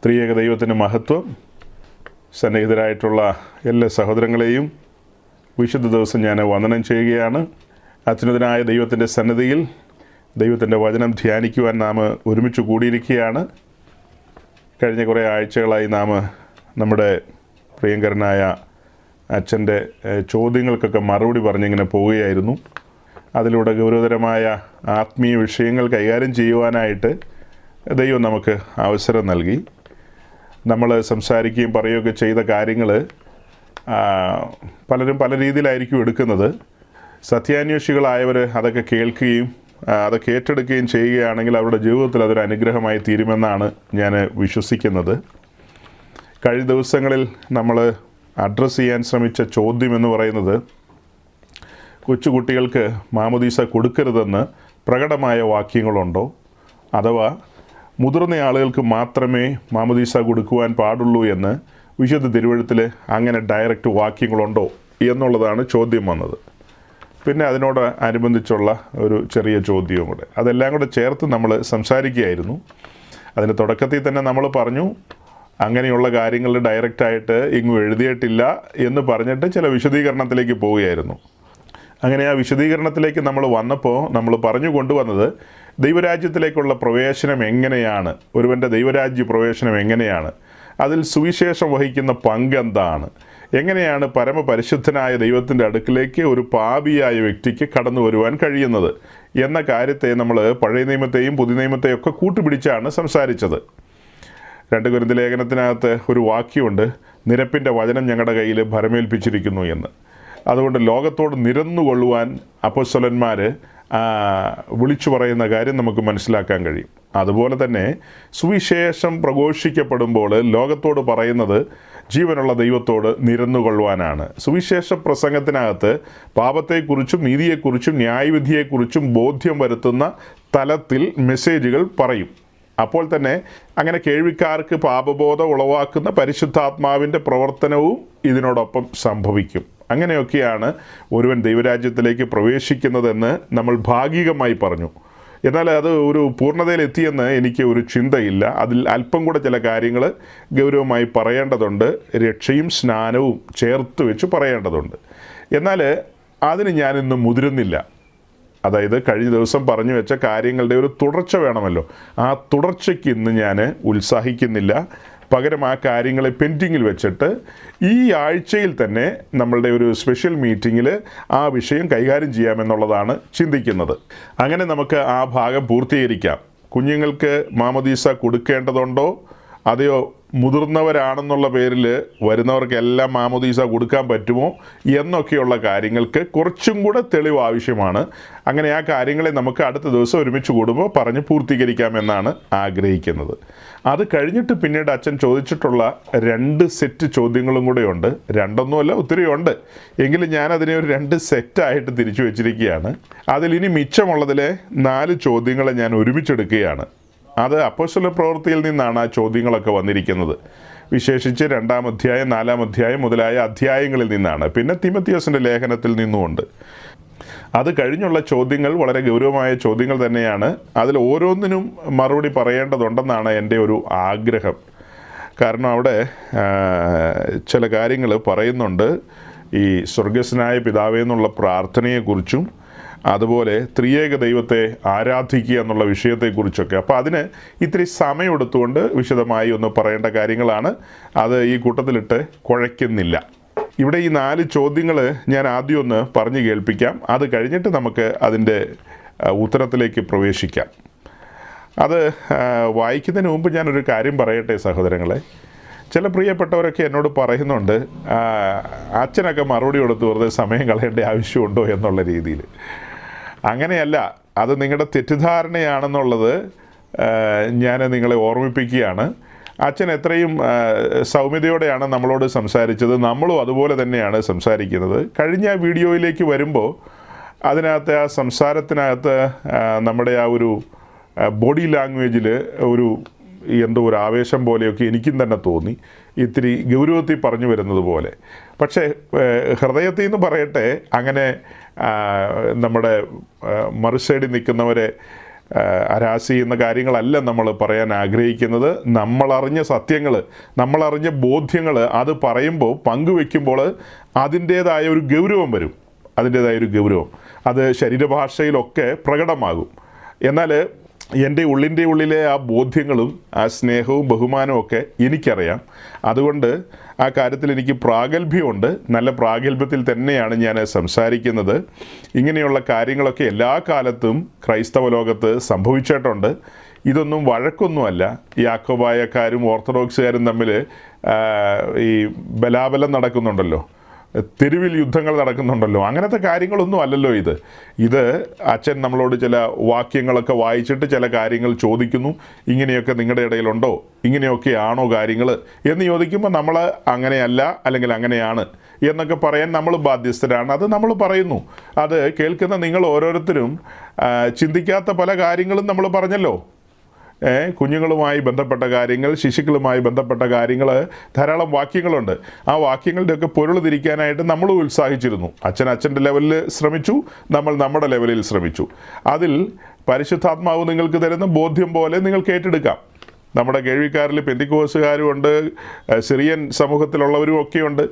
ത്രിയേക ദൈവത്തിൻ്റെ മഹത്വം. സന്നിഹിതരായിട്ടുള്ള എല്ലാ സഹോദരങ്ങളെയും വിശുദ്ധ ദിവസം ഞാൻ വന്ദനം ചെയ്യുകയാണ്. അത്യുന്നതനായ ദൈവത്തിൻ്റെ സന്നിധിയിൽ ദൈവത്തിൻ്റെ വചനം ധ്യാനിക്കുവാൻ നാം ഒരുമിച്ച് കൂടിയിരിക്കുകയാണ്. കഴിഞ്ഞ കുറേ ആഴ്ചകളായി നാം നമ്മുടെ പ്രിയങ്കരനായ അച്ഛൻ്റെ ചോദ്യങ്ങൾക്കൊക്കെ മറുപടി പറഞ്ഞിങ്ങനെ പോവുകയായിരുന്നു. അതിലൂടെ ഗൗരവതരമായ ആത്മീയ വിഷയങ്ങൾ കൈകാര്യം ചെയ്യുവാനായിട്ട് ദൈവം നമുക്ക് അവസരം നൽകി. നമ്മൾ സംസാരിക്കുകയും പറയുകയൊക്കെ ചെയ്ത കാര്യങ്ങൾ പലരും പല രീതിയിലായിരിക്കും എടുക്കുന്നത്. സത്യാന്വേഷികളായവർ അതൊക്കെ കേൾക്കുകയും അതൊക്കെ ഏറ്റെടുക്കുകയും ചെയ്യുകയാണെങ്കിൽ അവരുടെ ജീവിതത്തിൽ അതൊരു അനുഗ്രഹമായി തീരുമെന്നാണ് ഞാൻ വിശ്വസിക്കുന്നത്. കഴിഞ്ഞ ദിവസങ്ങളിൽ നമ്മൾ അഡ്രസ്സ് ചെയ്യാൻ ശ്രമിച്ച ചോദ്യം എന്ന് പറയുന്നത്, കൊച്ചുകുട്ടികൾക്ക് മാമോദീസ കൊടുക്കരുതെന്ന് പ്രകടമായ വാക്യങ്ങളുണ്ടോ, അഥവാ മുതിർന്ന ആളുകൾക്ക് മാത്രമേ മാമോദീസ കൊടുക്കുവാൻ പാടുള്ളൂ എന്ന് വിശുദ്ധ തിരുവെഴുത്തിൽ അങ്ങനെ ഡയറക്റ്റ് വാക്യങ്ങളുണ്ടോ എന്നുള്ളതാണ് ചോദ്യം വന്നത്. പിന്നെ അതിനോട് അനുബന്ധിച്ചുള്ള ഒരു ചെറിയ ചോദ്യവും കൂടെ, അതെല്ലാം കൂടെ ചേർത്ത് നമ്മൾ സംസാരിക്കുകയായിരുന്നു. അതിന് തുടക്കത്തിൽ തന്നെ നമ്മൾ പറഞ്ഞു, അങ്ങനെയുള്ള കാര്യങ്ങൾ ഡയറക്റ്റായിട്ട് ഇങ്ങും എഴുതിയിട്ടില്ല എന്ന് പറഞ്ഞിട്ട് ചില വിശദീകരണത്തിലേക്ക് പോവുകയായിരുന്നു. അങ്ങനെ ആ വിശദീകരണത്തിലേക്ക് നമ്മൾ വന്നപ്പോൾ നമ്മൾ പറഞ്ഞു കൊണ്ടുവന്നത്, ദൈവരാജ്യത്തിലേക്കുള്ള പ്രവേശനം എങ്ങനെയാണ്, ഒരുവൻ്റെ ദൈവരാജ്യ പ്രവേശനം എങ്ങനെയാണ്, അതിൽ സുവിശേഷം വഹിക്കുന്ന പങ്കെന്താണ്, എങ്ങനെയാണ് പരമപരിശുദ്ധനായ ദൈവത്തിൻ്റെ അടുക്കിലേക്ക് ഒരു പാപിയായ വ്യക്തിക്ക് കടന്നു വരുവാൻ കഴിയുന്നത് എന്ന കാര്യത്തെ നമ്മൾ പഴയ നിയമത്തെയും പുതിയ നിയമത്തെയും ഒക്കെ കൂട്ടുപിടിച്ചാണ് സംസാരിച്ചത്. 2 കൊരിന്ത്യർ ലേഖനത്തിനകത്ത് ഒരു വാക്യമുണ്ട്, നിരപ്പിൻ്റെ വചനം ഞങ്ങളുടെ കയ്യിൽ ഭരമേൽപ്പിച്ചിരിക്കുന്നു എന്ന്. അതുകൊണ്ട് ലോകത്തോട് നിരന്നുകൊള്ളുവാൻ അപ്പോസ്തലന്മാർ വിളിച്ചു പറയുന്ന കാര്യം നമുക്ക് മനസ്സിലാക്കാൻ കഴിയും. അതുപോലെ തന്നെ സുവിശേഷം പ്രഘോഷിക്കപ്പെടുമ്പോൾ ലോകത്തോട് പറയുന്നത് ജീവനുള്ള ദൈവത്തോട് നിരന്നുകൊള്ളുവാനാണ്. സുവിശേഷ പ്രസംഗത്തിനകത്ത് പാപത്തെക്കുറിച്ചും നീതിയെക്കുറിച്ചും ന്യായവിധിയെക്കുറിച്ചും ബോധ്യം വരുത്തുന്ന തലത്തിൽ മെസ്സേജുകൾ പറയും. അപ്പോൾ തന്നെ അങ്ങനെ കേൾവിക്കാർക്ക് പാപബോധം ഉളവാക്കുന്ന പരിശുദ്ധാത്മാവിൻ്റെ പ്രവർത്തനവും ഇതിനോടൊപ്പം സംഭവിക്കും. അങ്ങനെയൊക്കെയാണ് ഒരുവൻ ദൈവരാജ്യത്തിലേക്ക് പ്രവേശിക്കുന്നതെന്ന് നമ്മൾ ഭാഗികമായി പറഞ്ഞു. എന്നാൽ അത് ഒരു പൂർണ്ണതയിലെത്തിയെന്ന് എനിക്ക് ഒരു ചിന്തയില്ല. അതിൽ അല്പം കൂടെ ചില കാര്യങ്ങൾ ഗൗരവമായി പറയേണ്ടതുണ്ട്. രക്ഷയും സ്നാനവും ചേർത്ത് വെച്ച് പറയേണ്ടതുണ്ട്. എന്നാൽ അതിന് ഞാനിന്ന് മുതിരുന്നില്ല. അതായത് കഴിഞ്ഞ ദിവസം പറഞ്ഞു വെച്ച കാര്യങ്ങളുടെ ഒരു തുടർച്ച വേണമല്ലോ. ആ തുടർച്ചയ്ക്ക് ഇന്ന് ഞാൻ ഉത്സാഹിക്കുന്നില്ല. പകരം ആ കാര്യങ്ങളെ പെൻഡിങ്ങിൽ വെച്ചിട്ട് ഈ ആഴ്ചയിൽ തന്നെ നമ്മളുടെ ഒരു സ്പെഷ്യൽ മീറ്റിങ്ങിൽ ആ വിഷയം കൈകാര്യം ചെയ്യാമെന്നുള്ളതാണ് ചിന്തിക്കുന്നത്. അങ്ങനെ നമുക്ക് ആ ഭാഗം പൂർത്തീകരിക്കാം. കുഞ്ഞുങ്ങൾക്ക് മാമോദീസ കൊടുക്കേണ്ടതുണ്ടോ, അതെയോ മുതിർന്നവരാണെന്നുള്ള പേരിൽ വരുന്നവർക്കെല്ലാം മാമോദീസ കൊടുക്കാൻ പറ്റുമോ എന്നൊക്കെയുള്ള കാര്യങ്ങൾക്ക് കുറച്ചും കൂടെ തെളിവ് ആവശ്യമാണ്. അങ്ങനെ ആ കാര്യങ്ങളെ നമുക്ക് അടുത്ത ദിവസം ഒരുമിച്ച് കൂടുമ്പോൾ പറഞ്ഞ് പൂർത്തീകരിക്കാമെന്നാണ് ആഗ്രഹിക്കുന്നത്. അത് കഴിഞ്ഞിട്ട് പിന്നീട് അച്ഛൻ ചോദിച്ചിട്ടുള്ള 2 സെറ്റ് ചോദ്യങ്ങളും കൂടെ ഉണ്ട്. 2ഒന്നുമല്ല, ഒത്തിരി ഉണ്ട്. എങ്കിലും ഞാനതിനെ ഒരു 2 സെറ്റായിട്ട് തിരിച്ചു വെച്ചിരിക്കുകയാണ്. അതിലിനി മിച്ചമുള്ളതിലെ 4 ചോദ്യങ്ങളെ ഞാൻ ഒരുമിച്ചെടുക്കുകയാണ്. അത് അപ്പോസ്തല പ്രവൃത്തിയിൽ നിന്നാണ് ആ ചോദ്യങ്ങളൊക്കെ വന്നിരിക്കുന്നത്. വിശേഷിച്ച് 2-ാം അധ്യായം 4-ാം അധ്യായം മുതലായ അധ്യായങ്ങളിൽ നിന്നാണ്. പിന്നെ തിമത്തിയോസിൻ്റെ ലേഖനത്തിൽ നിന്നുമുണ്ട്. അത് കഴിഞ്ഞുള്ള ചോദ്യങ്ങൾ വളരെ ഗൗരവമായ ചോദ്യങ്ങൾ തന്നെയാണ്. അതിൽ ഓരോന്നിനും മറുപടി പറയേണ്ടതുണ്ടെന്നാണ് എൻ്റെ ഒരു ആഗ്രഹം. കാരണം അവിടെ ചില കാര്യങ്ങൾ പറയുന്നുണ്ട്. ഈ സ്വർഗസ്വനായ പിതാവേ എന്നുള്ള പ്രാർത്ഥനയെക്കുറിച്ചും അതുപോലെ ത്രിയേക ദൈവത്തെ ആരാധിക്കുക എന്നുള്ള വിഷയത്തെക്കുറിച്ചൊക്കെ. അപ്പോൾ അതിന് ഇത്തിരി സമയമെടുത്തുകൊണ്ട് വിശദമായി ഒന്ന് പറയേണ്ട കാര്യങ്ങളാണ്. അത് ഈ കൂട്ടത്തിലിട്ട് കുഴയ്ക്കുന്നില്ല. ഇവിടെ ഈ 4 ചോദ്യങ്ങൾ ഞാൻ ആദ്യം ഒന്ന് പറഞ്ഞു കേൾപ്പിക്കാം. അത് കഴിഞ്ഞിട്ട് നമുക്ക് അതിൻ്റെ ഉത്തരത്തിലേക്ക് പ്രവേശിക്കാം. അത് വായിക്കുന്നതിന് മുമ്പ് ഞാനൊരു കാര്യം പറയട്ടെ സഹോദരങ്ങളെ. ചില പ്രിയപ്പെട്ടവരൊക്കെ എന്നോട് പറയുന്നുണ്ട്, അച്ഛനൊക്കെ മറുപടി കൊടുത്ത് വെറുതെ സമയം കളയേണ്ട ആവശ്യമുണ്ടോ എന്നുള്ള രീതിയിൽ. അങ്ങനെയല്ല, അത് നിങ്ങളുടെ തെറ്റിദ്ധാരണയാണെന്നുള്ളത് ഞാൻ നിങ്ങളെ ഓർമ്മിപ്പിക്കുകയാണ്. അച്ഛൻ എത്രയും സൗമ്യതയോടെയാണ് നമ്മളോട് സംസാരിച്ചത്, നമ്മളും അതുപോലെ തന്നെയാണ് സംസാരിക്കുന്നത്. കഴിഞ്ഞ വീഡിയോയിലേക്ക് വരുമ്പോൾ അതിനകത്ത് ആ സംസാരത്തിനകത്ത് നമ്മുടെ ആ ഒരു ബോഡി ലാംഗ്വേജിൽ ഒരു എന്തോ ഒരു ആവേശം പോലെയൊക്കെ എനിക്കും തന്നെ തോന്നി, ഇത്തിരി ഗൗരവത്തിൽ പറഞ്ഞു വരുന്നത് പോലെ. പക്ഷേ ഹൃദയത്തിൽ നിന്ന് പറയട്ടെ, അങ്ങനെ നമ്മുടെ മറുസൈഡിൽ നിൽക്കുന്നവരെ അരാശി എന്ന കാര്യങ്ങളല്ല നമ്മൾ പറയാൻ ആഗ്രഹിക്കുന്നത്. നമ്മളറിഞ്ഞ സത്യങ്ങൾ, നമ്മളറിഞ്ഞ ബോധ്യങ്ങൾ അത് പറയുമ്പോൾ, പങ്കുവെക്കുമ്പോൾ അതിൻ്റേതായ ഒരു ഗൗരവം വരും. അതിൻ്റേതായൊരു ഗൗരവം അത് ശരീരഭാഷയിലൊക്കെ പ്രകടമാകും. എന്നാൽ എൻ്റെ ഉള്ളിലെ ആ ബോധ്യങ്ങളും ആ സ്നേഹവും ബഹുമാനവും ഒക്കെ എനിക്കറിയാം. അതുകൊണ്ട് ആ കാര്യത്തിൽ എനിക്ക് പ്രാഗൽഭ്യമുണ്ട്. നല്ല പ്രാഗൽഭ്യത്തിൽ തന്നെയാണ് ഞാൻ സംസാരിക്കുന്നത്. ഇങ്ങനെയുള്ള കാര്യങ്ങളൊക്കെ എല്ലാ കാലത്തും ക്രൈസ്തവ ലോകത്ത് സംഭവിച്ചിട്ടുണ്ട്. ഇതൊന്നും വഴക്കൊന്നുമല്ല. യാക്കോബായക്കാരും ഓർത്തഡോക്സുകാരും തമ്മിൽ ഈ ബലാബലം നടക്കുന്നുണ്ടല്ലോ, തെരുവിൽ യുദ്ധങ്ങൾ നടക്കുന്നുണ്ടല്ലോ, അങ്ങനത്തെ കാര്യങ്ങളൊന്നും അല്ലല്ലോ ഇത് അച്ഛൻ നമ്മളോട് ചില വാക്യങ്ങളൊക്കെ വായിച്ചിട്ട് ചില കാര്യങ്ങൾ ചോദിക്കുന്നു. ഇങ്ങനെയൊക്കെ നിങ്ങളുടെ ഇടയിലുണ്ടോ, ഇങ്ങനെയൊക്കെയാണോ കാര്യങ്ങൾ എന്ന് ചോദിക്കുമ്പോൾ നമ്മൾ അങ്ങനെയല്ല അല്ലെങ്കിൽ അങ്ങനെയാണ് എന്നൊക്കെ പറയാൻ നമ്മൾ ബാധ്യസ്ഥരാണ്. അത് നമ്മൾ പറയുന്നു. അത് കേൾക്കുന്ന നിങ്ങൾ ഓരോരുത്തരും ചിന്തിക്കാത്ത പല കാര്യങ്ങളും നമ്മൾ പറഞ്ഞല്ലോ. കുഞ്ഞുങ്ങളുമായി ബന്ധപ്പെട്ട കാര്യങ്ങൾ, ശിശുക്കളുമായി ബന്ധപ്പെട്ട കാര്യങ്ങൾ, ധാരാളം വാക്യങ്ങളുണ്ട്. ആ വാക്യങ്ങളുടെയൊക്കെ പൊരുൾ തിരിക്കാനായിട്ട് നമ്മൾ ഉത്സാഹിച്ചിരുന്നു. അച്ഛൻ്റെ ലെവലിൽ ശ്രമിച്ചു, നമ്മൾ നമ്മുടെ ലെവലിൽ ശ്രമിച്ചു. അതിൽ പരിശുദ്ധാത്മാവ് നിങ്ങൾക്ക് തരുന്ന ബോധ്യം പോലെ നിങ്ങൾക്ക് ഏറ്റെടുക്കാം. നമ്മുടെ കേൾവിക്കാരിൽ പെന്തിക്കോസുകാരും ഉണ്ട്, സിറിയൻ സമൂഹത്തിലുള്ളവരും ഒക്കെയുണ്ട്.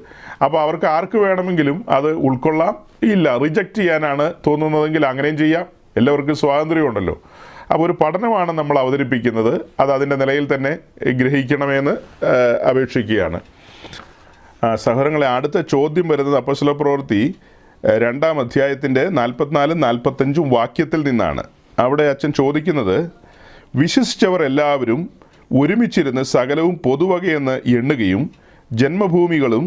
അപ്പോൾ അവർക്ക് ആർക്ക് വേണമെങ്കിലും അത് ഉൾക്കൊള്ളാം. ഇല്ല, റിജക്റ്റ് ചെയ്യാനാണ് തോന്നുന്നതെങ്കിൽ അങ്ങനെയും ചെയ്യാം. എല്ലാവർക്കും സ്വാതന്ത്ര്യമുണ്ടല്ലോ. അപ്പോൾ ഒരു പഠനമാണ് നമ്മൾ അവതരിപ്പിക്കുന്നത്. അത് അതിൻ്റെ നിലയിൽ തന്നെ ഗ്രഹിക്കണമെന്ന് അപേക്ഷിക്കുകയാണ്. സഹോദരങ്ങളെ, അടുത്ത ചോദ്യം വരുന്നത് അപ്പോസ്തലപ്രവൃത്തി 2-ാം അധ്യായത്തിൻ്റെ 44-45 വാക്യത്തിൽ നിന്നാണ്. അവിടെ അച്ഛൻ ചോദിക്കുന്നത്, വിശ്വസിച്ചവർ എല്ലാവരും ഒരുമിച്ചിരുന്ന് സകലവും പൊതുവകയെന്ന് എണ്ണുകയും ജന്മഭൂമികളും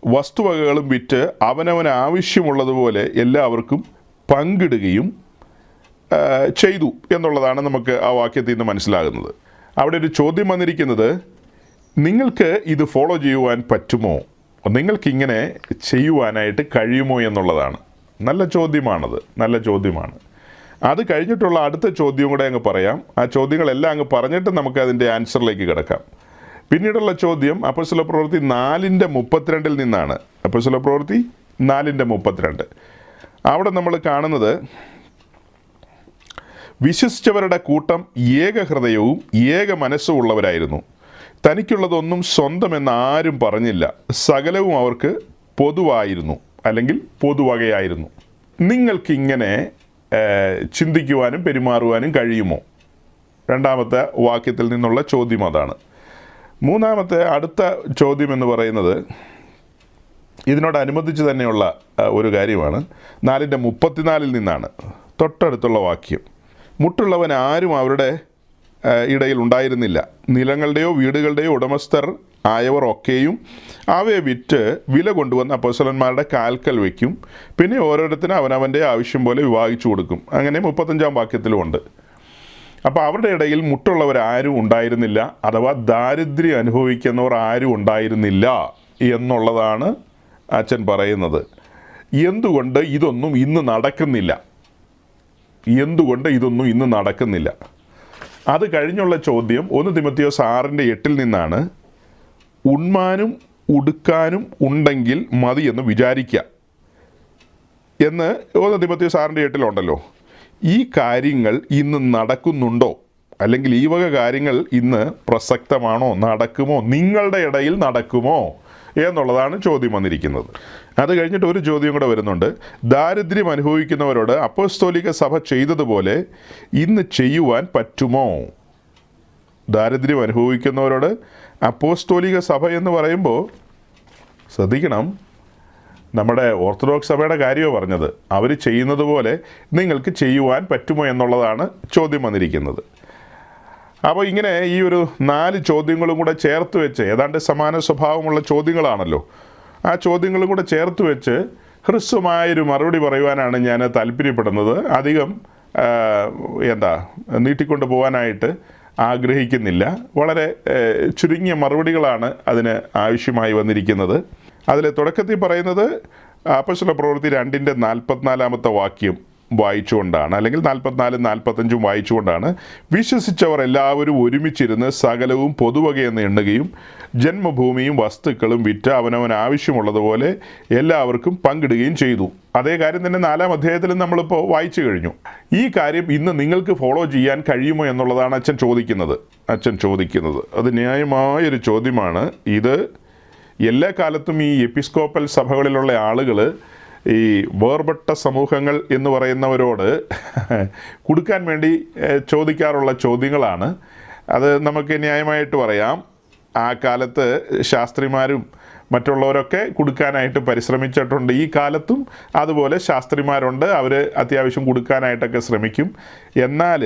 വസ്തുവകകളും വിറ്റ് അവനവന് ആവശ്യമുള്ളതുപോലെ എല്ലാവർക്കും പങ്കിടുകയും ചെയ്തു എന്നുള്ളതാണ് നമുക്ക് ആ വാക്യത്തിൽ നിന്ന് മനസ്സിലാകുന്നത്. അവിടെ ഒരു ചോദ്യം വന്നിരിക്കുന്നത്, നിങ്ങൾക്ക് ഇത് ഫോളോ ചെയ്യുവാൻ പറ്റുമോ, നിങ്ങൾക്കിങ്ങനെ ചെയ്യുവാനായിട്ട് കഴിയുമോ എന്നുള്ളതാണ്. നല്ല ചോദ്യമാണത്, നല്ല ചോദ്യമാണ്. അത് കഴിഞ്ഞിട്ടുള്ള അടുത്ത ചോദ്യം കൂടെ അങ്ങ് പറയാം. ആ ചോദ്യങ്ങളെല്ലാം അങ്ങ് പറഞ്ഞിട്ട് നമുക്ക് അതിൻ്റെ ആൻസറിലേക്ക് കിടക്കാം. പിന്നീടുള്ള ചോദ്യം അപ്പോസ്തലപ്രവൃത്തി 4:32 നിന്നാണ്. അപ്പോസ്തലപ്രവൃത്തി 4:32. അവിടെ നമ്മൾ കാണുന്നത്, വിശ്വസിച്ചവരുടെ കൂട്ടം ഏകഹൃദയവും ഏക മനസ്സും ഉള്ളവരായിരുന്നു. തനിക്കുള്ളതൊന്നും സ്വന്തമെന്ന് ആരും പറഞ്ഞില്ല. സകലവും അവർക്ക് പൊതുവായിരുന്നു, അല്ലെങ്കിൽ പൊതുവകയായിരുന്നു. നിങ്ങൾക്കിങ്ങനെ ചിന്തിക്കുവാനും പെരുമാറുവാനും കഴിയുമോ? 2-ാമത്തെ വാക്യത്തിൽ നിന്നുള്ള ചോദ്യം അതാണ്. 3-ാമത്തെ അടുത്ത ചോദ്യം എന്ന് പറയുന്നത് ഇതിനോടനുബന്ധിച്ച് തന്നെയുള്ള ഒരു കാര്യമാണ്. 4:34 നിന്നാണ് തൊട്ടടുത്തുള്ള വാക്യം. മുട്ടുള്ളവൻ ആരും അവരുടെ ഇടയിൽ ഉണ്ടായിരുന്നില്ല. നിലങ്ങളുടെയോ വീടുകളുടെയോ ഉടമസ്ഥർ ആയവർ ഒക്കെയും അവയെ വിറ്റ് വില കൊണ്ടുവന്ന് അപ്പോസ്തലന്മാരുടെ കാൽക്കൽ വയ്ക്കും. പിന്നെ ഓരോരുത്തരും അവനവൻ്റെ ആവശ്യം പോലെ വിവാഹിച്ചു കൊടുക്കും. അങ്ങനെ 35-ാം വാക്യത്തിലും ഉണ്ട്. അപ്പോൾ അവരുടെ ഇടയിൽ മുട്ടുള്ളവരാരും ഉണ്ടായിരുന്നില്ല, അഥവാ ദാരിദ്ര്യം അനുഭവിക്കുന്നവർ ആരും ഉണ്ടായിരുന്നില്ല എന്നുള്ളതാണ് അച്ഛൻ പറയുന്നത്. എന്തുകൊണ്ട് ഇതൊന്നും ഇന്ന് നടക്കുന്നില്ല? എന്തുകൊണ്ട് ഇതൊന്നും ഇന്ന് നടക്കുന്നില്ല? അത് കഴിഞ്ഞുള്ള ചോദ്യം 1 തിമോത്തിയോസ് 6:8 നിന്നാണ്. ഉണ്മാനും ഉടുക്കാനും ഉണ്ടെങ്കിൽ മതി എന്ന് വിചാരിക്കുക എന്ന് 1 തിമോത്തിയോസ് 6:8 ഉണ്ടല്ലോ. ഈ കാര്യങ്ങൾ ഇന്ന് നടക്കുന്നുണ്ടോ? അല്ലെങ്കിൽ ഈ വക കാര്യങ്ങൾ ഇന്ന് പ്രസക്തമാണോ? നടക്കുമോ? നിങ്ങളുടെ ഇടയിൽ നടക്കുമോ എന്നുള്ളതാണ് ചോദ്യം വന്നിരിക്കുന്നത്. അത് കഴിഞ്ഞിട്ട് ഒരു ചോദ്യം കൂടെ വരുന്നുണ്ട്. ദാരിദ്ര്യം അനുഭവിക്കുന്നവരോട് അപ്പോസ്തോലിക സഭ ചെയ്തതുപോലെ ഇന്ന് ചെയ്യുവാൻ പറ്റുമോ? ദാരിദ്ര്യം അനുഭവിക്കുന്നവരോട് അപ്പോസ്തോലിക സഭ എന്ന് പറയുമ്പോൾ ശ്രദ്ധിക്കണം, നമ്മുടെ ഓർത്തഡോക്സ് സഭയുടെ കാര്യമാണ് പറഞ്ഞത്. അവർ ചെയ്യുന്നത് പോലെ നിങ്ങൾക്ക് ചെയ്യുവാൻ പറ്റുമോ എന്നുള്ളതാണ് ചോദ്യം വന്നിരിക്കുന്നത്. അപ്പോൾ ഇങ്ങനെ ഈ ഒരു 4 ചോദ്യങ്ങളും കൂടെ ചേർത്ത് വെച്ച്, ഏതാണ്ട് സമാന സ്വഭാവമുള്ള ചോദ്യങ്ങളാണല്ലോ, ആ ചോദ്യങ്ങളും കൂടെ ചേർത്ത് വെച്ച് ഹ്രസ്വമായൊരു മറുപടി പറയുവാനാണ് ഞാൻ താല്പര്യപ്പെടുന്നത്. അധികം നീട്ടിക്കൊണ്ട് പോകാനായിട്ട് ആഗ്രഹിക്കുന്നില്ല. വളരെ ചുരുങ്ങിയ മറുപടികളാണ് അതിന് ആവശ്യമായി വന്നിരിക്കുന്നത്. അതിൽ തുടക്കത്തിൽ പറയുന്നത് അപ്പോസ്തലപ്രവൃത്തി 2:44 വാക്യം, വായിച്ചുകൊണ്ടാണ്, അല്ലെങ്കിൽ 44 45 വായിച്ചുകൊണ്ടാണ് വിശ്വസിച്ചവർ എല്ലാവരും ഒരുമിച്ചിരുന്ന് സകലവും പൊതുവകയെന്ന് എണ്ണുകയും ജന്മഭൂമിയും വസ്തുക്കളും വിറ്റ് അവനവൻ ആവശ്യമുള്ളതുപോലെ എല്ലാവർക്കും പങ്കിടുകയും ചെയ്തു. അതേ കാര്യം തന്നെ 4-ാം അധ്യായത്തിലും നമ്മളിപ്പോൾ വായിച്ചു കഴിഞ്ഞു. ഈ കാര്യം ഇന്ന് നിങ്ങൾക്ക് ഫോളോ ചെയ്യാൻ കഴിയുമോ എന്നുള്ളതാണ് അച്ഛൻ ചോദിക്കുന്നത്. അത് ന്യായമായൊരു ചോദ്യമാണ്. ഇത് എല്ലാ കാലത്തും ഈ എപ്പിസ്കോപ്പൽ സഭകളിലുള്ള ആളുകൾ ഈ വേർപെട്ട സമൂഹങ്ങൾ എന്ന് പറയുന്നവരോട് കൊടുക്കാൻ വേണ്ടി ചോദിക്കാറുള്ള ചോദ്യങ്ങളാണ്. അത് നമുക്ക് ന്യായമായിട്ട് പറയാം. ആ കാലത്ത് ശാസ്ത്രിമാരും മറ്റുള്ളവരൊക്കെ കൊടുക്കാനായിട്ട് പരിശ്രമിച്ചിട്ടുണ്ട്. ഈ കാലത്തും അതുപോലെ ശാസ്ത്രിമാരുണ്ട്, അവർ അത്യാവശ്യം കൊടുക്കാനായിട്ടൊക്കെ ശ്രമിക്കും. എന്നാൽ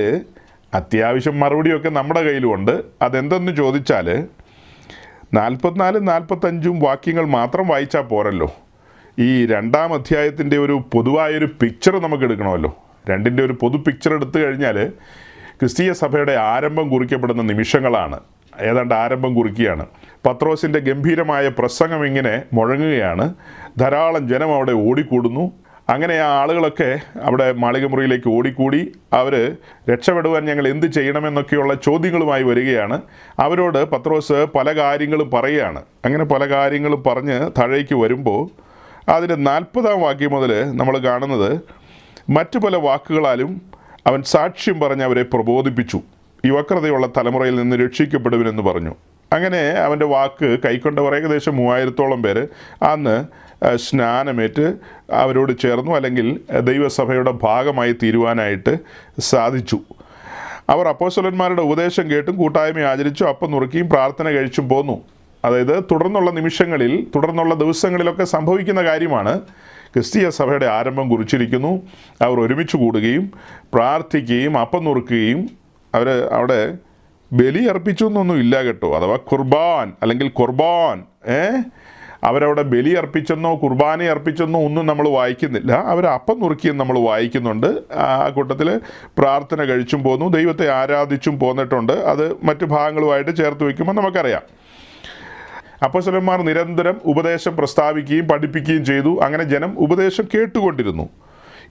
അത്യാവശ്യം മറുപടിയൊക്കെ നമ്മുടെ കയ്യിലുമുണ്ട്. അതെന്തെന്ന് ചോദിച്ചാൽ 44 45 വാക്യങ്ങൾ മാത്രം വായിച്ചാൽ പോരല്ലോ. ഈ 2-ാം അധ്യായത്തിൻ്റെ ഒരു പൊതുവായൊരു പിക്ചർ നമുക്ക് എടുക്കണമല്ലോ. 2ൻ്റെ ഒരു പൊതു പിക്ചർ എടുത്തു കഴിഞ്ഞാൽ ക്രിസ്തീയ സഭയുടെ ആരംഭം കുറിക്കപ്പെടുന്ന നിമിഷങ്ങളാണ്. ഏതാണ്ട് ആരംഭം കുറിക്കുകയാണ്. പത്രോസിൻ്റെ ഗംഭീരമായ പ്രസംഗം ഇങ്ങനെ മുഴങ്ങുകയാണ്. ധാരാളം ജനം അവിടെ ഓടിക്കൂടുന്നു. അങ്ങനെ ആ ആളുകളൊക്കെ അവിടെ മാളികമുറിയിലേക്ക് ഓടിക്കൂടി അവർ രക്ഷപ്പെടുവാൻ ഞങ്ങൾ എന്ത് ചെയ്യണമെന്നൊക്കെയുള്ള ചോദ്യങ്ങളുമായി വരികയാണ്. അവരോട് പത്രോസ് പല കാര്യങ്ങളും പറയുകയാണ്. അങ്ങനെ പല കാര്യങ്ങളും പറഞ്ഞ് താഴേക്ക് വരുമ്പോൾ അതിൻ്റെ 40-ാം വാക്യം മുതൽ നമ്മൾ കാണുന്നത്, മറ്റു പല വാക്കുകളാലും അവൻ സാക്ഷ്യം പറഞ്ഞ് അവരെ പ്രബോധിപ്പിച്ചു. ഈ വക്രതയുള്ള തലമുറയിൽ നിന്ന് രക്ഷിക്കപ്പെടുവിനെന്ന് പറഞ്ഞു. അങ്ങനെ അവൻ്റെ വാക്ക് കൈക്കൊണ്ടവർ ഏകദേശം 3000-ഓളം പേര് അന്ന് സ്നാനമേറ്റ് അവരോട് ചേർന്നു, അല്ലെങ്കിൽ ദൈവസഭയുടെ ഭാഗമായി തീരുവാനായിട്ട് സാധിച്ചു. അവർ അപ്പോസ്തലന്മാരുടെ ഉപദേശം കേട്ടും കൂട്ടായ്മ ആചരിച്ചു അപ്പം നുറുക്കിയും പ്രാർത്ഥന കഴിച്ചും പോന്നു. അതായത് തുടർന്നുള്ള ദിവസങ്ങളിലൊക്കെ സംഭവിക്കുന്ന കാര്യമാണ്. ക്രിസ്തീയ സഭയുടെ ആരംഭം കുറിച്ചിരിക്കുന്നു. അവർ ഒരുമിച്ച് കൂടുകയും പ്രാർത്ഥിക്കുകയും അപ്പം നുറുക്കുകയും അവർ അവിടെ ബലി അർപ്പിച്ചു എന്നൊന്നും ഇല്ല കേട്ടോ. അഥവാ കുർബാൻ അല്ലെങ്കിൽ കുർബാൻ അവരവിടെ ബലി അർപ്പിച്ചെന്നോ കുർബാന അർപ്പിച്ചെന്നോ ഒന്നും നമ്മൾ വായിക്കുന്നില്ല. അവർ അപ്പം നുറുക്കിയെന്ന് നമ്മൾ വായിക്കുന്നുണ്ട്. ആ കൂട്ടത്തിൽ പ്രാർത്ഥന കഴിച്ചും പോന്നു, ദൈവത്തെ ആരാധിച്ചും പോന്നിട്ടുണ്ട്. അത് മറ്റു ഭാഗങ്ങളുമായിട്ട് ചേർത്ത് വയ്ക്കുമ്പോൾ നമുക്കറിയാം. അപ്പോസ്തലന്മാർ നിരന്തരം ഉപദേശം പ്രസ്താവിക്കുകയും പഠിപ്പിക്കുകയും ചെയ്തു. അങ്ങനെ ജനം ഉപദേശം കേട്ടുകൊണ്ടിരുന്നു.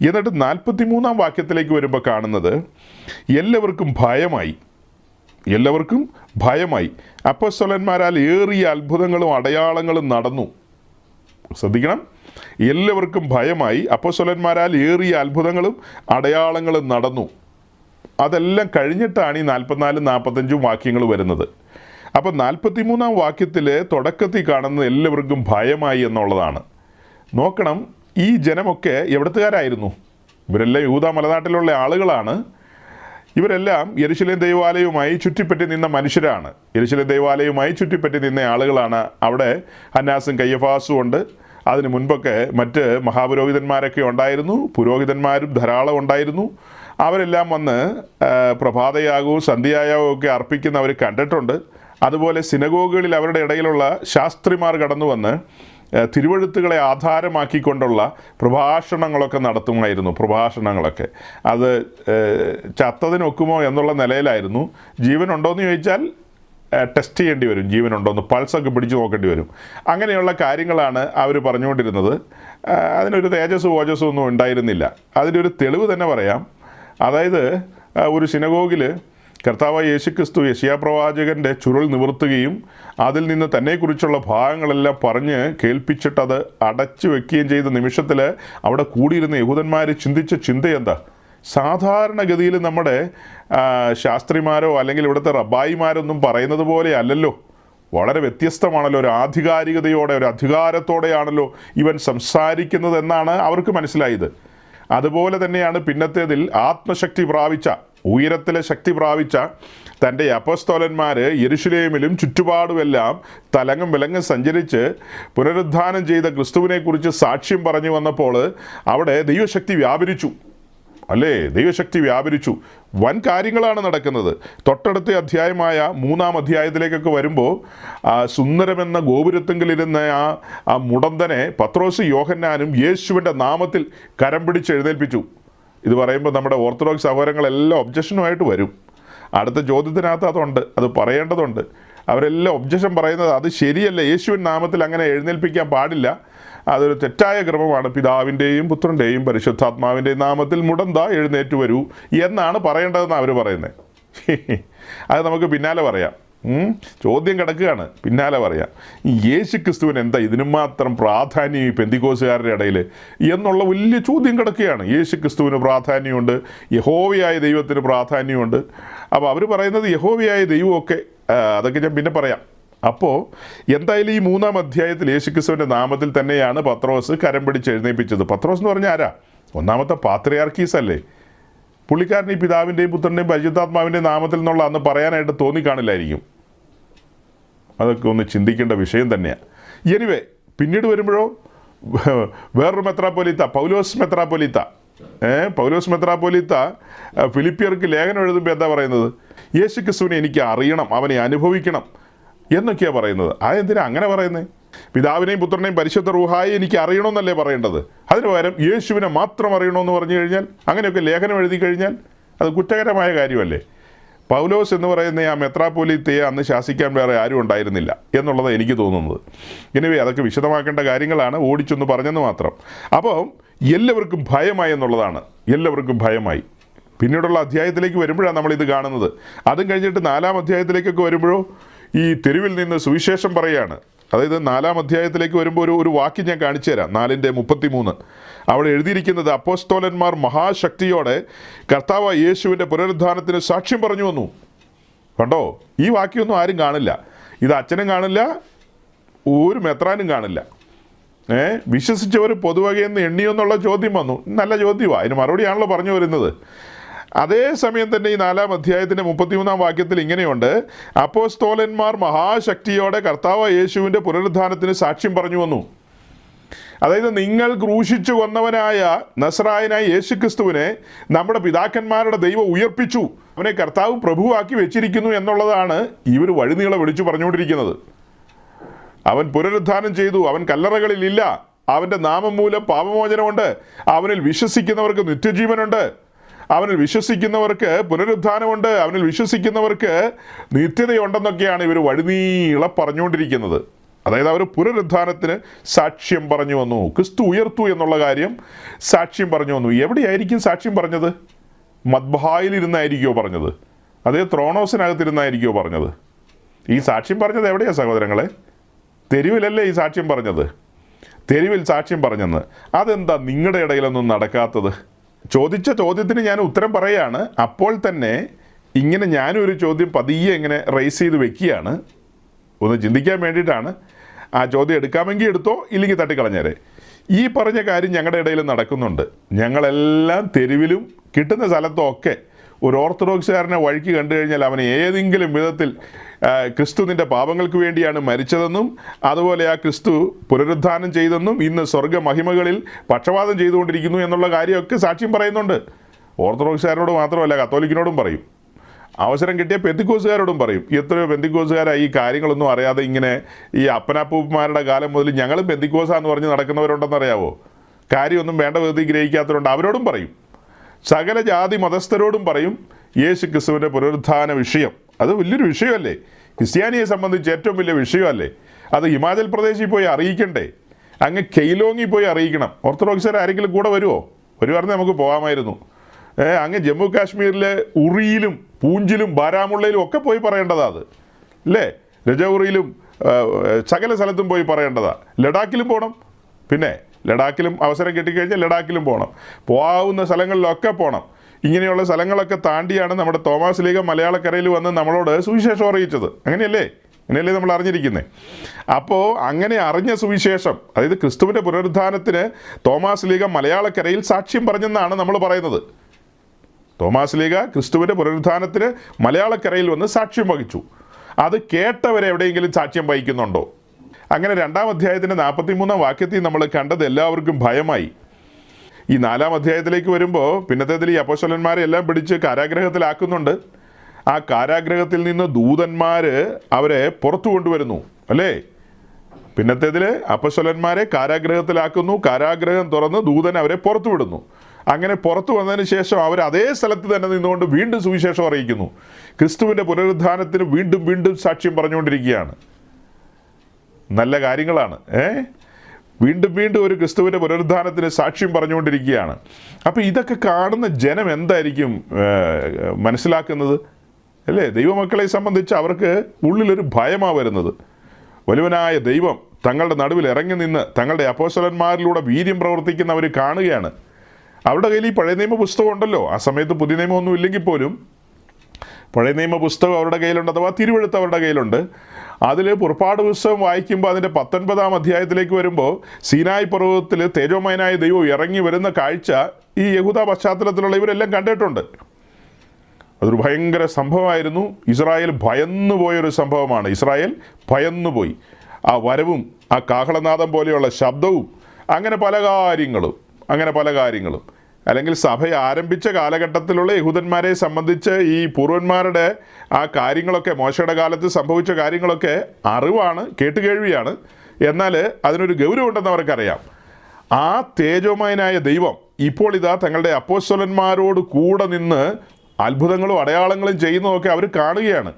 എന്നിട്ട് 43-ാം വാക്യത്തിലേക്ക് വരുമ്പോൾ കാണുന്നത്, എല്ലാവർക്കും ഭയമായി. അപ്പോസ്തലന്മാരാൽ ഏറിയ അത്ഭുതങ്ങളും അടയാളങ്ങളും നടന്നു. ശ്രദ്ധിക്കണം, എല്ലാവർക്കും ഭയമായി. അപ്പോസ്തലന്മാരാൽ ഏറിയ അത്ഭുതങ്ങളും അടയാളങ്ങളും നടന്നു. അതെല്ലാം കഴിഞ്ഞിട്ടാണ് ഈ 44 45 വാക്യങ്ങൾ വരുന്നത്. അപ്പോൾ 43-ാം വാക്യത്തിൽ തുടക്കത്തിൽ കാണുന്നത് എല്ലാവർക്കും ഭയമായി എന്നുള്ളതാണ്. നോക്കണം, ഈ ജനമൊക്കെ എവിടത്തുകാരായിരുന്നു? ഇവരെല്ലാം യൂദാ മലനാട്ടിലുള്ള ആളുകളാണ്. ഇവരെല്ലാം യെരുശലേം ദൈവാലയവുമായി ചുറ്റിപ്പറ്റി നിന്ന മനുഷ്യരാണ്. യെരുശലേം ദൈവാലയവുമായി ചുറ്റിപ്പറ്റി നിന്ന ആളുകളാണ്. അവിടെ ഹന്നാസും കയ്യഫാസും ഉണ്ട്. അതിന് മുൻപൊക്കെ മറ്റ് മഹാപുരോഹിതന്മാരൊക്കെ ഉണ്ടായിരുന്നു. പുരോഹിതന്മാരും ധാരാളം ഉണ്ടായിരുന്നു. അവരെല്ലാം വന്ന് പ്രഭാതയാഗവും സന്ധ്യായാഗവും ഒക്കെ അർപ്പിക്കുന്നവർ കണ്ടിട്ടുണ്ട്. അതുപോലെ സിനഗോഗുകളിൽ അവരുടെ ഇടയിലുള്ള ശാസ്ത്രിമാർ കടന്നു വന്ന് തിരുവെഴുത്തുകളെ ആധാരമാക്കിക്കൊണ്ടുള്ള പ്രഭാഷണങ്ങളൊക്കെ നടത്തുമായിരുന്നു. അത് ചത്തതിനൊക്കുമോ എന്നുള്ള നിലയിലായിരുന്നു. ജീവനുണ്ടോയെന്ന് ചോദിച്ചാൽ ടെസ്റ്റ് ചെയ്യേണ്ടി വരും, ജീവനുണ്ടോയെന്ന് പൾസൊക്കെ പിടിച്ച് നോക്കേണ്ടി വരും. അങ്ങനെയുള്ള കാര്യങ്ങളാണ് അവർ പറഞ്ഞുകൊണ്ടിരുന്നത്. അതിനൊരു തേജസ്സും ഓജസ്സും ഒന്നും ഉണ്ടായിരുന്നില്ല. അതിൻ്റെ ഒരു തെളിവ് തന്നെ പറയാം. അതായത് ഒരു സിനഗോഗിൽ കർത്താവായ യേശുക്രിസ്തു യെശയ്യാപ്രവാചകൻ്റെ ചുരുൾ നിവർത്തുകയും അതിൽ നിന്ന് തന്നെക്കുറിച്ചുള്ള ഭാഗങ്ങളെല്ലാം പറഞ്ഞ് കേൾപ്പിച്ചിട്ടത് അടച്ചു വെക്കുകയും ചെയ്ത നിമിഷത്തിൽ അവിടെ കൂടിയിരുന്ന യഹൂദന്മാർ ചിന്തിച്ച ചിന്ത എന്താ? സാധാരണഗതിയിൽ നമ്മുടെ ശാസ്ത്രിമാരോ അല്ലെങ്കിൽ ഇവിടുത്തെ റബ്ബായിമാരൊന്നും പറയുന്നത് പോലെ അല്ലല്ലോ. വളരെ വ്യത്യസ്തമാണല്ലോ. ഒരു ആധികാരികതയോടെ, ഒരു അധികാരത്തോടെയാണല്ലോ ഇവൻ സംസാരിക്കുന്നത് എന്നാണ് അവർക്ക് മനസ്സിലായത്. അതുപോലെ തന്നെയാണ് പിന്നത്തേതിൽ ആത്മശക്തി പ്രാപിച്ച, ഉയരത്തിലെ ശക്തി പ്രാപിച്ച തൻ്റെ അപ്പോസ്തലന്മാർ യെരുശലേമിലും ചുറ്റുപാടുമെല്ലാം തലങ്ങും വിലങ്ങും സഞ്ചരിച്ച് പുനരുദ്ധാനം ചെയ്ത ക്രിസ്തുവിനെക്കുറിച്ച് സാക്ഷ്യം പറഞ്ഞു വന്നപ്പോൾ അവിടെ ദൈവശക്തി വ്യാപരിച്ചു. ദൈവശക്തി വ്യാപരിച്ചു. വൻ കാര്യങ്ങളാണ് നടക്കുന്നത്. തൊട്ടടുത്ത അധ്യായമായ 3-ാം അധ്യായത്തിലേക്കൊക്കെ വരുമ്പോൾ സുന്ദരമെന്ന ഗോപുരത്തെങ്കിലിരുന്ന ആ മുടന്തനെ പത്രോസ് യോഹന്നാനും യേശുവിൻ്റെ നാമത്തിൽ കരം പിടിച്ച് എഴുന്നേൽപ്പിച്ചു. ഇത് പറയുമ്പോൾ നമ്മുടെ ഓർത്തഡോക്സ് സഹോദരങ്ങളെല്ലാം ഒബ്ജക്ഷനുമായിട്ട് വരും. അടുത്ത ചോദ്യത്തിനകത്ത് അതുണ്ട്, അത് പറയേണ്ടതുണ്ട്. അവരെല്ലാം ഒബ്ജക്ഷൻ പറയുന്നത് അത് ശരിയല്ല, യേശുവിൻ നാമത്തിൽ അങ്ങനെ എഴുന്നേൽപ്പിക്കാൻ പാടില്ല. അതൊരു തെറ്റായ ക്രമമാണ്. പിതാവിൻ്റെയും പുത്രൻ്റെയും പരിശുദ്ധാത്മാവിൻ്റെയും നാമത്തിൽ മുടന്ത എഴുന്നേറ്റ് വരൂ എന്നാണ് പറയേണ്ടതെന്ന് അവർ പറയുന്നത്. അത് നമുക്ക് പിന്നാലെ പറയാം. ചോദ്യം കിടക്കുകയാണ്, പിന്നാലെ പറയാം. യേശു ക്രിസ്തുവിന് എന്താ ഇതിനും മാത്രം പ്രാധാന്യം ഈ പെന്തിക്കോസുകാരുടെ ഇടയിൽ എന്നുള്ള വലിയ ചോദ്യം കിടക്കുകയാണ്. യേശു ക്രിസ്തുവിന് പ്രാധാന്യമുണ്ട്, യഹോവയായ ദൈവത്തിന് പ്രാധാന്യമുണ്ട്. അപ്പോൾ അവർ പറയുന്നത് യഹോവയായ ദൈവമൊക്കെ, അതൊക്കെ ഞാൻ പിന്നെ പറയാം. അപ്പോൾ എന്തായാലും ഈ 3-ാം അധ്യായത്തിൽ യേശു ക്രിസ്തുവിൻ്റെ നാമത്തിൽ തന്നെയാണ് പത്രോസ് കരം പിടിച്ച് എഴുന്നേൽപ്പിച്ചത്. പത്രോസ് എന്ന് പറഞ്ഞാൽ ആരാ? ഒന്നാമത്തെ പാത്രിയാർക്കീസ് അല്ലേ. പുള്ളിക്കാരൻ ഈ പിതാവിൻ്റെയും പുത്രൻ്റെയും പരിശുദ്ധാത്മാവിൻ്റെയും നാമത്തിൽ നിന്നുള്ള അന്ന് പറയാനായിട്ട് തോന്നിക്കാണില്ലായിരിക്കും. അതൊക്കെ ഒന്ന് ചിന്തിക്കേണ്ട വിഷയം തന്നെയാണ്. എനിവേ, പിന്നീട് വരുമ്പോഴോ വേറൊരു മെത്രാപ്പൊലീത്ത, പൗലോസ് മെത്രാപ്പൊലീത്ത ഫിലിപ്പിയർക്ക് ലേഖനം എഴുതുമ്പോൾ എന്താ പറയുന്നത്? യേശു ക്രിസ്തുവിനെ എനിക്ക് അറിയണം, അവനെ അനുഭവിക്കണം എന്നൊക്കെയാണ് പറയുന്നത്. അതെന്തിനാ അങ്ങനെ പറയുന്നത്? പിതാവിനെയും പുത്രനെയും പരിശുദ്ധ റൂഹായി എനിക്ക് അറിയണമെന്നല്ലേ പറയേണ്ടത്? അതിന് പകരം യേശുവിനെ മാത്രം അറിയണമെന്ന് പറഞ്ഞു കഴിഞ്ഞാൽ, അങ്ങനെയൊക്കെ ലേഖനം എഴുതി കഴിഞ്ഞാൽ അത് കുറ്റകരമായ കാര്യമല്ലേ? പൗലോസ് എന്ന് പറയുന്ന ആ മെത്രാപ്പൊലീത്തയെ അന്ന് ശാസിക്കാൻ വേറെ ആരും ഉണ്ടായിരുന്നില്ല എന്നുള്ളത് എനിക്ക് തോന്നുന്നത്. എനിവേ, അതൊക്കെ വിശദമാക്കേണ്ട കാര്യങ്ങളാണ്, ഓടിച്ചൊന്ന് പറഞ്ഞെന്ന് മാത്രം. അപ്പോൾ എല്ലാവർക്കും ഭയമായി എന്നുള്ളതാണ്, എല്ലാവർക്കും ഭയമായി. പിന്നീടുള്ള അധ്യായത്തിലേക്ക് വരുമ്പോഴാണ് നമ്മളിത് കാണുന്നത്. അതും കഴിഞ്ഞിട്ട് 4-ാം അധ്യായത്തിലേക്കൊക്കെ വരുമ്പോഴോ ഈ തെരുവിൽ നിന്ന് സുവിശേഷം പറയുകയാണ്. അതായത് 4-ാം അധ്യായത്തിലേക്ക് വരുമ്പോൾ ഒരു വാക്യം ഞാൻ കാണിച്ചു തരാം. 4:33 അവിടെ എഴുതിയിരിക്കുന്നത്, അപ്പോസ്തോലന്മാർ മഹാശക്തിയോടെ കർത്താവ് യേശുവിൻ്റെ പുനരുദ്ധാനത്തിന് സാക്ഷ്യം പറഞ്ഞു വന്നു. കണ്ടോ, ഈ വാക്യമൊന്നും ആരും കാണില്ല. ഇത് അച്ഛനും കാണില്ല, ഒരു മെത്രാനും കാണില്ല. വിശ്വസിച്ചവർ പൊതുവകയെന്ന് എണ്ണിയെന്നുള്ള ചോദ്യം വന്നു. നല്ല ചോദ്യമാണ്, അതിന് മറുപടിയാണല്ലോ പറഞ്ഞു വരുന്നത്. അതേസമയം തന്നെ ഈ 4-ാം അധ്യായത്തിൻ്റെ 33-ാം വാക്യത്തിൽ ഇങ്ങനെയുണ്ട്, അപ്പോസ്തോലന്മാർ മഹാശക്തിയോടെ കർത്താവ് യേശുവിൻ്റെ പുനരുദ്ധാനത്തിന് സാക്ഷ്യം പറഞ്ഞു വന്നു. അതായത് നിങ്ങൾ ക്രൂശിച്ചു കൊന്നവനായ നസ്രായനായ യേശു ക്രിസ്തുവിനെ നമ്മുടെ പിതാക്കന്മാരുടെ ദൈവം ഉയർപ്പിച്ചു, അവനെ കർത്താവ് പ്രഭുവാക്കി വെച്ചിരിക്കുന്നു എന്നുള്ളതാണ് ഇവർ വഴിനീളെ വിളിച്ചു പറഞ്ഞുകൊണ്ടിരിക്കുന്നത്. അവൻ പുനരുദ്ധാനം ചെയ്തു, അവൻ കല്ലറകളിലില്ല, അവൻ്റെ നാമം മൂലം പാപമോചനമുണ്ട്, അവനിൽ വിശ്വസിക്കുന്നവർക്ക് നിത്യജീവനുണ്ട്, അവനിൽ വിശ്വസിക്കുന്നവർക്ക് പുനരുദ്ധാനമുണ്ട്, അവനിൽ വിശ്വസിക്കുന്നവർക്ക് നിത്യതയുണ്ടെന്നൊക്കെയാണ് ഇവർ വഴിനീളെ പറഞ്ഞുകൊണ്ടിരിക്കുന്നത്. അതായത് അവർ പുനരുദ്ധാനത്തിന് സാക്ഷ്യം പറഞ്ഞു വന്നു, ക്രിസ്തു ഉയർത്തു എന്നുള്ള കാര്യം സാക്ഷ്യം പറഞ്ഞു വന്നു. എവിടെയായിരിക്കും സാക്ഷ്യം പറഞ്ഞത്? മദ്ബഹായിലിരുന്നായിരിക്കുമോ പറഞ്ഞത്? അതേ ത്രോണോസിനകത്തിരുന്നായിരിക്കുമോ പറഞ്ഞത്? ഈ സാക്ഷ്യം പറഞ്ഞത് എവിടെയാണ് സഹോദരങ്ങളെ? തെരുവിലല്ലേ ഈ സാക്ഷ്യം പറഞ്ഞത്? തെരുവിൽ സാക്ഷ്യം പറഞ്ഞെന്ന്. അതെന്താ നിങ്ങളുടെ ഇടയിലൊന്നും നടക്കാത്തത്? ചോദിച്ച ചോദ്യത്തിന് ഞാൻ ഉത്തരം പറയുകയാണ്. അപ്പോൾ തന്നെ ഇങ്ങനെ ഞാനും ഒരു ചോദ്യം പതിയെ ഇങ്ങനെ റൈസ് ചെയ്ത് വെക്കുകയാണ്, ഒന്ന് ചിന്തിക്കാൻ വേണ്ടിയിട്ടാണ്. ആ ചോദ്യം എടുക്കാമെങ്കിൽ എടുത്തോ, ഇല്ലെങ്കിൽ തട്ടിക്കളഞ്ഞേരെ. ഈ പറഞ്ഞ കാര്യം ഞങ്ങളുടെ ഇടയിൽ നടക്കുന്നുണ്ട്. ഞങ്ങളെല്ലാം തെരുവിലും കിട്ടുന്ന സ്ഥലത്തും ഒക്കെ ഒരു ഓർത്തഡോക്സുകാരനെ വഴിക്ക് കണ്ടു കഴിഞ്ഞാൽ അവനെ ഏതെങ്കിലും വിധത്തിൽ ക്രിസ്തു നിൻ്റെ പാപങ്ങൾക്ക് വേണ്ടിയാണ് മരിച്ചതെന്നും അതുപോലെ ആ ക്രിസ്തു പുനരുദ്ധാനം ചെയ്തെന്നും ഇന്ന് സ്വർഗ്ഗ മഹിമകളിൽ പക്ഷപാതം ചെയ്തുകൊണ്ടിരിക്കുന്നു എന്നുള്ള കാര്യമൊക്കെ സാക്ഷ്യം പറയുന്നുണ്ട്. ഓർത്തഡോക്സുകാരോട് മാത്രമല്ല, കത്തോലിക്കിനോടും പറയും. അവസരം കിട്ടിയ പെന്തിക്കോസുകാരോടും പറയും. എത്രയോ പെന്തിക്കോസുകാരായി ഈ കാര്യങ്ങളൊന്നും അറിയാതെ ഇങ്ങനെ ഈ അപ്പനപ്പൂപ്പന്മാരുടെ കാലം മുതൽ ഞങ്ങളും പെന്തിക്കോസാന്ന് പറഞ്ഞ് നടക്കുന്നവരുണ്ടെന്നറിയാവോ? കാര്യമൊന്നും വേണ്ട വിധത്തിൽ ഗ്രഹിക്കാത്തവരുണ്ട്, അവരോടും പറയും. സകല ജാതി മതസ്ഥരോടും പറയും യേശു ക്രിസ്തുവിൻ്റെ പുനരുദ്ധാന വിഷയം. അത് വലിയൊരു വിഷയമല്ലേ? ക്രിസ്ത്യാനിയെ സംബന്ധിച്ച് ഏറ്റവും വലിയ വിഷയമല്ലേ? അത് ഹിമാചൽ പ്രദേശിൽ പോയി അറിയിക്കണ്ടേ? അങ്ങ് കെയ്ലോങ്ങിൽ പോയി അറിയിക്കണം. ഓർത്തഡോക്സർ ആരെങ്കിലും കൂടെ വരുമോ? വരുമായിരുന്നേ നമുക്ക് പോകാമായിരുന്നു. അങ്ങ് ജമ്മു കാശ്മീരിലെ ഉറിയിലും പൂഞ്ചിലും ബാരാമുള്ളയിലും ഒക്കെ പോയി പറയേണ്ടതാ അത്, അല്ലേ? രജൗറിയിലും സകല സ്ഥലത്തും പോയി പറയേണ്ടതാ. ലഡാക്കിലും പോകണം. പിന്നെ ലഡാക്കിലും അവസരം കിട്ടിക്കഴിഞ്ഞാൽ ലഡാക്കിലും പോകണം. പോകാവുന്ന സ്ഥലങ്ങളിലൊക്കെ പോകണം. ഇങ്ങനെയുള്ള സ്ഥലങ്ങളൊക്കെ താണ്ടിയാണ് നമ്മുടെ തോമാസ് ലീഗ മലയാളക്കരയിൽ വന്ന് നമ്മളോട് സുവിശേഷം അറിയിച്ചത്. അങ്ങനെയല്ലേ നമ്മൾ അറിഞ്ഞിരിക്കുന്നത്. അപ്പോൾ അങ്ങനെ അറിഞ്ഞ സുവിശേഷം, അതായത് ക്രിസ്തുവിൻ്റെ പുനരുദ്ധാനത്തിന് തോമാസ് ലീഗ മലയാളക്കരയിൽ സാക്ഷ്യം പറഞ്ഞെന്നാണ് നമ്മൾ പറയുന്നത്. തോമാസ് ലീഗ ക്രിസ്തുവിൻ്റെ പുനരുദ്ധാനത്തിന് മലയാളക്കരയിൽ വന്ന് സാക്ഷ്യം വഹിച്ചു. അത് കേട്ടവരെ എവിടെയെങ്കിലും സാക്ഷ്യം വഹിക്കുന്നുണ്ടോ? അങ്ങനെ 2-ാം അധ്യായത്തിൻ്റെ 43-ാം വാക്യത്തിൽ നമ്മൾ കണ്ടത് എല്ലാവർക്കും ഭയമായി. ഈ 4-ാം അധ്യായത്തിലേക്ക് വരുമ്പോൾ പിന്നത്തേതിൽ ഈ അപ്പോസ്തലന്മാരെ എല്ലാം പിടിച്ച് കാരാഗ്രഹത്തിലാക്കുന്നുണ്ട്. ആ കാരാഗ്രഹത്തിൽ നിന്ന് ദൂതന്മാർ അവരെ പുറത്തു കൊണ്ടുവരുന്നു, അല്ലേ? പിന്നത്തേതിൽ അപ്പോസ്തലന്മാരെ കാരാഗ്രഹത്തിലാക്കുന്നു, കാരാഗ്രഹം തുറന്ന് ദൂതൻ അവരെ പുറത്തു വിടുന്നു. അങ്ങനെ പുറത്തു വന്നതിന് ശേഷം അവർ അതേ സ്ഥലത്ത് തന്നെ നിന്നുകൊണ്ട് വീണ്ടും സുവിശേഷം അറിയിക്കുന്നു. ക്രിസ്തുവിൻ്റെ പുനരുദ്ധാനത്തിന് വീണ്ടും സാക്ഷ്യം പറഞ്ഞുകൊണ്ടിരിക്കുകയാണ്. നല്ല കാര്യങ്ങളാണ്. വീണ്ടും വീണ്ടും ഒരു ക്രിസ്തുവിൻ്റെ പുനരുദ്ധാനത്തിന് സാക്ഷ്യം പറഞ്ഞുകൊണ്ടിരിക്കുകയാണ്. അപ്പോൾ ഇതൊക്കെ കാണുന്ന ജനം എന്തായിരിക്കും മനസ്സിലാക്കുന്നത്? അല്ലേ? ദൈവമക്കളെ സംബന്ധിച്ച് അവർക്ക് ഉള്ളിലൊരു ഭയമാണ് വരുന്നത്. വലുവനായ ദൈവം തങ്ങളുടെ നടുവിൽ ഇറങ്ങി നിന്ന് തങ്ങളുടെ അപ്പോസ്തലന്മാരിലൂടെ വീര്യം പ്രവർത്തിക്കുന്നവർ കാണുകയാണ്. അവരുടെ കയ്യിൽ ഈ പഴയ നിയമ പുസ്തകം ഉണ്ടല്ലോ. ആ സമയത്ത് പുതിയ നിയമമൊന്നും ഇല്ലെങ്കിൽ പോലും പഴയ നിയമ പുസ്തകം അവരുടെ കയ്യിലുണ്ട്, അഥവാ തിരുവെഴുത്ത് അവരുടെ കയ്യിലുണ്ട്. അതിൽ പുറപ്പാട് പുസ്തകം വായിക്കുമ്പോൾ അതിൻ്റെ 19-ാം അധ്യായത്തിലേക്ക് വരുമ്പോൾ സീനായി പർവ്വതത്തിൽ തേജോമയനായ ദൈവം ഇറങ്ങി വരുന്ന കാഴ്ച ഈ യഹൂദ പശ്ചാത്തലത്തിലുള്ള ഇവരെല്ലാം കണ്ടിട്ടുണ്ട്. അതൊരു ഭയങ്കര സംഭവമായിരുന്നു. ഇസ്രായേൽ ഭയന്നു പോയൊരു സംഭവമാണ്. ഇസ്രായേൽ ഭയന്നുപോയി. ആ വരവും ആ കാഹളനാദം പോലെയുള്ള ശബ്ദവും അങ്ങനെ പല കാര്യങ്ങളും അല്ലെങ്കിൽ സഭ ആരംഭിച്ച കാലഘട്ടത്തിലുള്ള യഹൂദന്മാരെ സംബന്ധിച്ച് ഈ പൂർവന്മാരുടെ ആ കാര്യങ്ങളൊക്കെ, മോശയുടെ കാലത്ത് സംഭവിച്ച കാര്യങ്ങളൊക്കെ അറിവാണ്, കേട്ടുകേഴ്വിയാണ്. എന്നാൽ അതിനൊരു ഗൗരവമുണ്ടെന്ന് അവർക്കറിയാം. ആ തേജോമയനായ ദൈവം ഇപ്പോൾ ഇതാ തങ്ങളുടെ അപ്പോസ്തലന്മാരോട് കൂടെ നിന്ന് അത്ഭുതങ്ങളും അടയാളങ്ങളും ചെയ്യുന്നതൊക്കെ അവർ കാണുകയാണ്.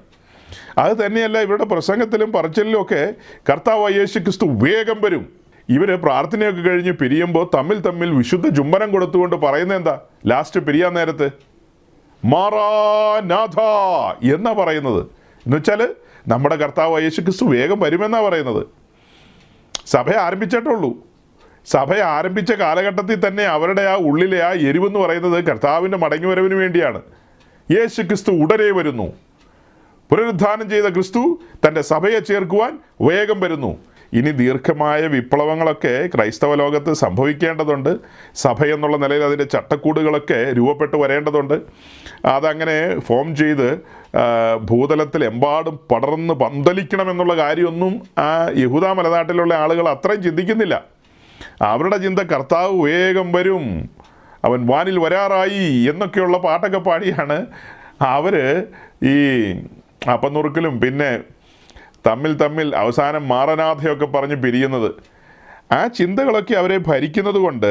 അത് തന്നെയല്ല, ഇവരുടെ പ്രസംഗത്തിലും പറച്ചിലിലും ഒക്കെ കർത്താവായ യേശു ക്രിസ്തു വേഗം വരും. ഇവർ പ്രാർത്ഥനയൊക്കെ കഴിഞ്ഞ് പിരിയുമ്പോൾ തമ്മിൽ വിശുദ്ധ ചുംബനം കൊടുത്തുകൊണ്ട് പറയുന്നത് എന്താ? ലാസ്റ്റ് പിരിയാൻ നേരത്ത് മാറാനാഥ എന്നാ പറയുന്നത്. എന്നുവെച്ചാൽ നമ്മുടെ കർത്താവായ യേശു ക്രിസ്തു വേഗം വരുമെന്നാണ് പറയുന്നത്. സഭ ആരംഭിച്ചിട്ടുള്ളൂ. സഭ ആരംഭിച്ച കാലഘട്ടത്തിൽ തന്നെ അവരുടെ ആ ഉള്ളിലെ ആ എരിവെന്ന് പറയുന്നത് കർത്താവിൻ്റെ മടങ്ങിവരവിന് വേണ്ടിയാണ്. യേശു ക്രിസ്തു ഉടനെ വരുന്നു. പുനരുദ്ധാനം ചെയ്ത ക്രിസ്തു തൻ്റെ സഭയെ ചേർക്കുവാൻ വേഗം വരുന്നു. ഇനി ദീർഘമായ വിപ്ലവങ്ങളൊക്കെ ക്രൈസ്തവ ലോകത്ത് സംഭവിക്കേണ്ടതുണ്ട്. സഭ എന്നുള്ള നിലയിൽ അതിൻ്റെ ചട്ടക്കൂടുകളൊക്കെ രൂപപ്പെട്ട് വരേണ്ടതുണ്ട്. അതങ്ങനെ ഫോം ചെയ്ത് ഭൂതലത്തിൽ എമ്പാടും പടർന്ന് പന്തലിക്കണമെന്നുള്ള കാര്യമൊന്നും ആ യഹൂദ മലനാട്ടിലുള്ള ആളുകൾ അത്രയും ചിന്തിക്കുന്നില്ല. അവരുടെ ചിന്ത കർത്താവ് വേഗം വരും, അവൻ വാനിൽ വരാറായി എന്നൊക്കെയുള്ള പാട്ടൊക്കെ പാടിയാണ് അവർ ഈ അപ്പനുറുക്കലും പിന്നെ തമ്മിൽ അവസാനം മാറനാഥയൊക്കെ പറഞ്ഞ് പിരിയുന്നത്. ആ ചിന്തകളൊക്കെ അവരെ ഭരിക്കുന്നത് കൊണ്ട്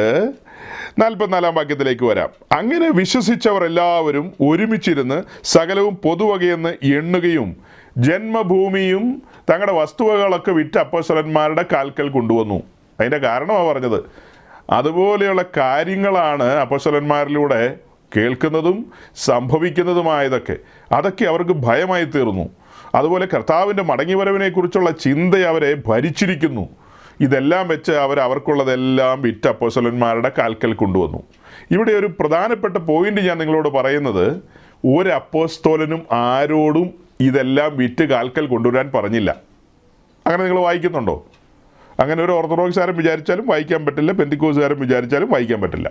44-ാം വാക്യത്തിലേക്ക് വരാം. അങ്ങനെ വിശ്വസിച്ചവർ എല്ലാവരും ഒരുമിച്ചിരുന്ന് സകലവും പൊതുവകയെന്ന് എണ്ണുകയും ജന്മഭൂമിയും തങ്ങളുടെ വസ്തുവകളൊക്കെ വിറ്റ് അപ്പോസ്തലന്മാരുടെ കാൽക്കൽ കൊണ്ടുവന്നു. അതിൻ്റെ കാരണമാണ് പറഞ്ഞത്. അതുപോലെയുള്ള കാര്യങ്ങളാണ് അപ്പോസ്തലന്മാരിലൂടെ കേൾക്കുന്നതും സംഭവിക്കുന്നതുമായതൊക്കെ. അതൊക്കെ അവർക്ക് ഭയമായി തീർന്നു. അതുപോലെ കർത്താവിൻ്റെ മടങ്ങിവരവിനെക്കുറിച്ചുള്ള ചിന്ത അവരെ ഭരിച്ചിരിക്കുന്നു. ഇതെല്ലാം വെച്ച് അവർക്കുള്ളതെല്ലാം വിറ്റ് അപ്പോസ്തലന്മാരുടെ കാൽക്കൽ കൊണ്ടുവന്നു. ഇവിടെ ഒരു പ്രധാനപ്പെട്ട പോയിന്റ് ഞാൻ നിങ്ങളോട് പറയുന്നത്, ഒരു അപ്പോസ്തലനും ആരോടും ഇതെല്ലാം വിറ്റ് കാൽക്കൽ കൊണ്ടുവരാൻ പറഞ്ഞില്ല. അങ്ങനെ നിങ്ങൾ വായിക്കുന്നുണ്ടോ? അങ്ങനെ ഒരു ഓർത്തഡോക്സുകാരൻ വിചാരിച്ചാലും വായിക്കാൻ പറ്റില്ല, പെന്തിക്കോസുകാരൻ വിചാരിച്ചാലും വായിക്കാൻ പറ്റില്ല.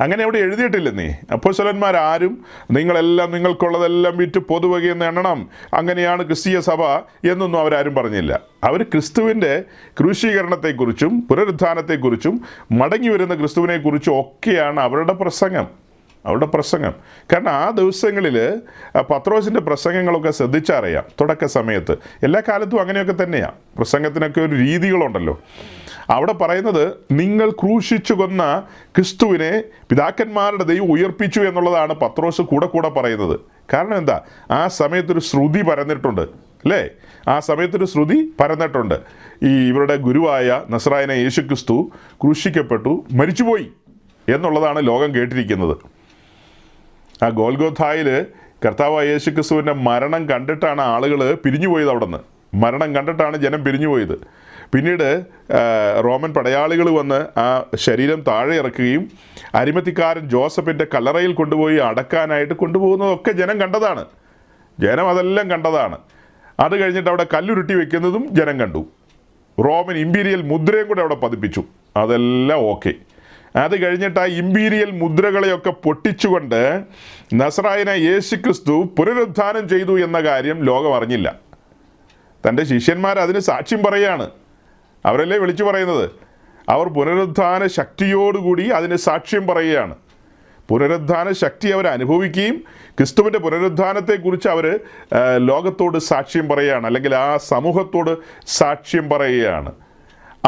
അങ്ങനെ അവിടെ എഴുതിയിട്ടില്ലെന്നേ. അപ്പോസ്തലന്മാരാരും നിങ്ങളെല്ലാം നിങ്ങൾക്കുള്ളതെല്ലാം വിറ്റ് പൊതുവകയെന്ന് എണ്ണണം, അങ്ങനെയാണ് ക്രിസ്തീയ സഭ എന്നൊന്നും അവരാരും പറഞ്ഞില്ല. അവർ ക്രിസ്തുവിൻ്റെ ക്രൂശീകരണത്തെക്കുറിച്ചും പുനരുദ്ധാനത്തെക്കുറിച്ചും മടങ്ങി വരുന്ന ക്രിസ്തുവിനെക്കുറിച്ചും ഒക്കെയാണ് അവരുടെ പ്രസംഗം. കാരണം ആ ദിവസങ്ങളിൽ പത്രോസിൻ്റെ പ്രസംഗങ്ങളൊക്കെ ശ്രദ്ധിച്ചറിയാം. തുടക്ക സമയത്ത് എല്ലാ കാലത്തും അങ്ങനെയൊക്കെ തന്നെയാണ്. പ്രസംഗത്തിനൊക്കെ ഒരു രീതികളുണ്ടല്ലോ. അവിടെ പറയുന്നത് നിങ്ങൾ ക്രൂശിച്ചു കൊന്ന ക്രിസ്തുവിനെ പിതാക്കന്മാരുടെ ദൈവം ഉയർപ്പിച്ചു എന്നുള്ളതാണ് പത്രോസ് കൂടെ പറയുന്നത്. കാരണം എന്താ? ആ സമയത്തൊരു ശ്രുതി പരന്നിട്ടുണ്ട്, അല്ലേ? ആ സമയത്തൊരു ശ്രുതി പരന്നിട്ടുണ്ട്. ഈ ഇവരുടെ ഗുരുവായ നസ്രായനായ യേശു ക്രിസ്തു ക്രൂശിക്കപ്പെട്ടു, മരിച്ചുപോയി എന്നുള്ളതാണ് ലോകം കേട്ടിരിക്കുന്നത്. ആ ഗോൽഗോഥായിൽ കർത്താവായ യേശു ക്രിസ്തുവിൻ്റെ മരണം കണ്ടിട്ടാണ് ആളുകൾ പിരിഞ്ഞുപോയത്. അവിടെ നിന്ന് മരണം കണ്ടിട്ടാണ് ജനം പിരിഞ്ഞുപോയത്. പിന്നീട് റോമൻ പടയാളികൾ വന്ന് ആ ശരീരം താഴെ ഇറക്കുകയും അരിമത്തിക്കാരൻ ജോസഫിൻ്റെ കല്ലറയിൽ കൊണ്ടുപോയി അടക്കാനായിട്ട് കൊണ്ടുപോകുന്നതൊക്കെ ജനം അതെല്ലാം കണ്ടതാണ്. അത് കഴിഞ്ഞിട്ട് അവിടെ കല്ലുരുട്ടി വെക്കുന്നതും ജനം കണ്ടു. റോമൻ ഇമ്പീരിയൽ മുദ്രയും കൂടെ അവിടെ പതിപ്പിച്ചു. അതെല്ലാം ഓക്കെ. അത് കഴിഞ്ഞിട്ട് ആ ഇമ്പീരിയൽ മുദ്രകളെയൊക്കെ പൊട്ടിച്ചുകൊണ്ട് നസ്രായനായ യേശു ക്രിസ്തു പുനരുദ്ധാനം ചെയ്തു എന്ന കാര്യം ലോകം അറിഞ്ഞില്ല. തൻ്റെ ശിഷ്യന്മാർ അതിന് സാക്ഷ്യം പറയുകയാണ്. അവരല്ലേ വിളിച്ചു പറയുന്നത്. അവർ പുനരുദ്ധാന ശക്തിയോടുകൂടി അതിന് സാക്ഷ്യം പറയുകയാണ്. പുനരുദ്ധാന ശക്തി അവർ അനുഭവിക്കുകയും ക്രിസ്തുവിൻ്റെ പുനരുദ്ധാനത്തെക്കുറിച്ച് അവർ ലോകത്തോട് സാക്ഷ്യം പറയുകയാണ്, അല്ലെങ്കിൽ ആ സമൂഹത്തോട് സാക്ഷ്യം പറയുകയാണ്.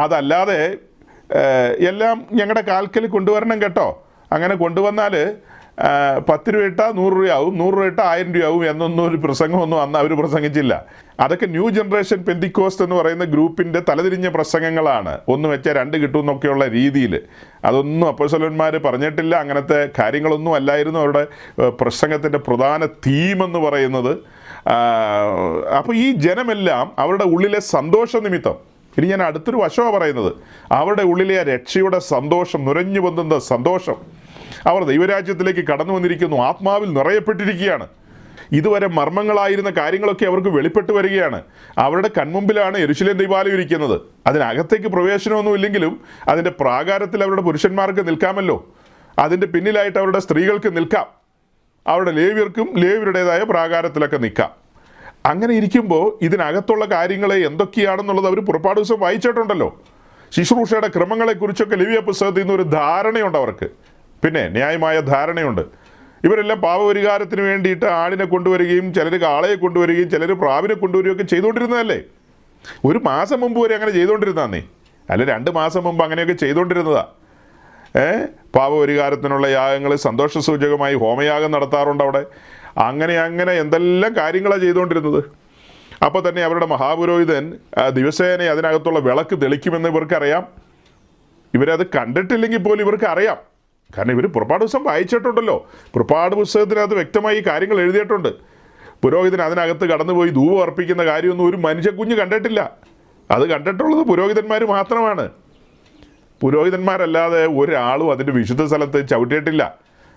അതല്ലാതെ എല്ലാം ഞങ്ങളുടെ കാൽക്കൽ കൊണ്ടുവരണം കേട്ടോ, അങ്ങനെ കൊണ്ടുവന്നാൽ 10 രൂപ ഇട്ടാൽ 100 രൂപയാവും, 100 രൂപ ഇട്ടാൽ 1000 രൂപയാവും എന്നൊന്നും ഒരു പ്രസംഗമൊന്നും അന്ന് അവർ പ്രസംഗിച്ചില്ല. അതൊക്കെ ന്യൂ ജനറേഷൻ പെന്തിക്കോസ്റ്റ് എന്ന് പറയുന്ന ഗ്രൂപ്പിൻ്റെ തലതിരിഞ്ഞ പ്രസംഗങ്ങളാണ്. 1 വെച്ചാൽ 2 കിട്ടും എന്നൊക്കെയുള്ള രീതിയിൽ. അതൊന്നും അപ്പോസ്തലന്മാർ പറഞ്ഞിട്ടില്ല. അങ്ങനത്തെ കാര്യങ്ങളൊന്നും അല്ലായിരുന്നു അവരുടെ പ്രസംഗത്തിൻ്റെ പ്രധാന തീമെന്ന് പറയുന്നത്. അപ്പോൾ ഈ ജനമെല്ലാം അവരുടെ ഉള്ളിലെ സന്തോഷ നിമിത്തം, ഇനി ഞാൻ അടുത്തൊരു വശമാണ് പറയുന്നത്, അവരുടെ ഉള്ളിലെ ആ രക്ഷയുടെ സന്തോഷം, നുരഞ്ഞു പൊന്തുന്ന സന്തോഷം, അവർ ദൈവരാജ്യത്തിലേക്ക് കടന്നു വന്നിരിക്കുന്നു, ആത്മാവിൽ നിറയപ്പെട്ടിരിക്കുകയാണ്. ഇതുവരെ മർമ്മങ്ങളായിരുന്ന കാര്യങ്ങളൊക്കെ അവർക്ക് വെളിപ്പെട്ട് വരികയാണ്. അവരുടെ കൺമുമ്പിലാണ് യെരൂശലേം ദൈവാലയം ഇരിക്കുന്നത്. അതിനകത്തേക്ക് പ്രവേശനമൊന്നും ഇല്ലെങ്കിലും അതിൻ്റെ പ്രാകാരത്തിൽ അവരുടെ പുരുഷന്മാർക്ക് നിൽക്കാമല്ലോ, അതിൻ്റെ പിന്നിലായിട്ട് അവരുടെ സ്ത്രീകൾക്ക് നിൽക്കാം, അവരുടെ ലേവ്യർക്കും ലേവ്യരുടേതായ പ്രാകാരത്തിലൊക്കെ നിൽക്കാം. അങ്ങനെ ഇരിക്കുമ്പോൾ ഇതിനകത്തുള്ള കാര്യങ്ങൾ എന്തൊക്കെയാണെന്നുള്ളത് അവർ പുറപ്പാട് ദിവസം വായിച്ചിട്ടുണ്ടല്ലോ. ശുശ്രൂഷയുടെ ക്രമങ്ങളെക്കുറിച്ചൊക്കെ ലേവ്യ പുസ്തകത്തിൽ നിന്ന് ഒരു ധാരണയുണ്ട് അവർക്ക്. പിന്നെ ന്യായമായ ധാരണയുണ്ട്. ഇവരെല്ലാം പാപപരിഹാരത്തിന് വേണ്ടിയിട്ട് ആടിനെ കൊണ്ടുവരികയും ചിലർ കാളയെ കൊണ്ടുവരികയും ചിലർ പ്രാവിനെ കൊണ്ടുവരികയൊക്കെ ചെയ്തുകൊണ്ടിരുന്നതല്ലേ. 1 മാസം മുമ്പ് വരെ അങ്ങനെ ചെയ്തുകൊണ്ടിരുന്നതാന്നേ, അല്ല 2 മാസം മുമ്പ് അങ്ങനെയൊക്കെ ചെയ്തുകൊണ്ടിരുന്നതാ. പാപപരിഹാരത്തിനുള്ള യാഗങ്ങൾ, സന്തോഷ സൂചകമായി ഹോമയാഗം നടത്താറുണ്ട് അവിടെ. അങ്ങനെ എന്തെല്ലാം കാര്യങ്ങളാണ് ചെയ്തുകൊണ്ടിരുന്നത്. അപ്പോൾ തന്നെ അവരുടെ മഹാപുരോഹിതൻ ദിവസേന അതിനകത്തുള്ള വിളക്ക് തെളിക്കുമെന്ന് ഇവർക്കറിയാം. ഇവരത് കണ്ടിട്ടില്ലെങ്കിൽ പോലും ഇവർക്ക് അറിയാം. കാരണം ഇവർ പുറപ്പാട് ദിവസം വായിച്ചിട്ടുണ്ടല്ലോ. പുറപ്പാട് പുസ്തകത്തിനകത്ത് വ്യക്തമായി ഈ കാര്യങ്ങൾ എഴുതിയിട്ടുണ്ട്. പുരോഹിതൻ അതിനകത്ത് കടന്നുപോയി ധൂപം അർപ്പിക്കുന്ന കാര്യമൊന്നും ഒരു മനുഷ്യക്കുഞ്ഞ് കണ്ടിട്ടില്ല. അത് കണ്ടിട്ടുള്ളത് പുരോഹിതന്മാർ മാത്രമാണ്. പുരോഹിതന്മാരല്ലാതെ ഒരാളും അതിൻ്റെ വിശുദ്ധ സ്ഥലത്ത് ചവിട്ടിയിട്ടില്ല.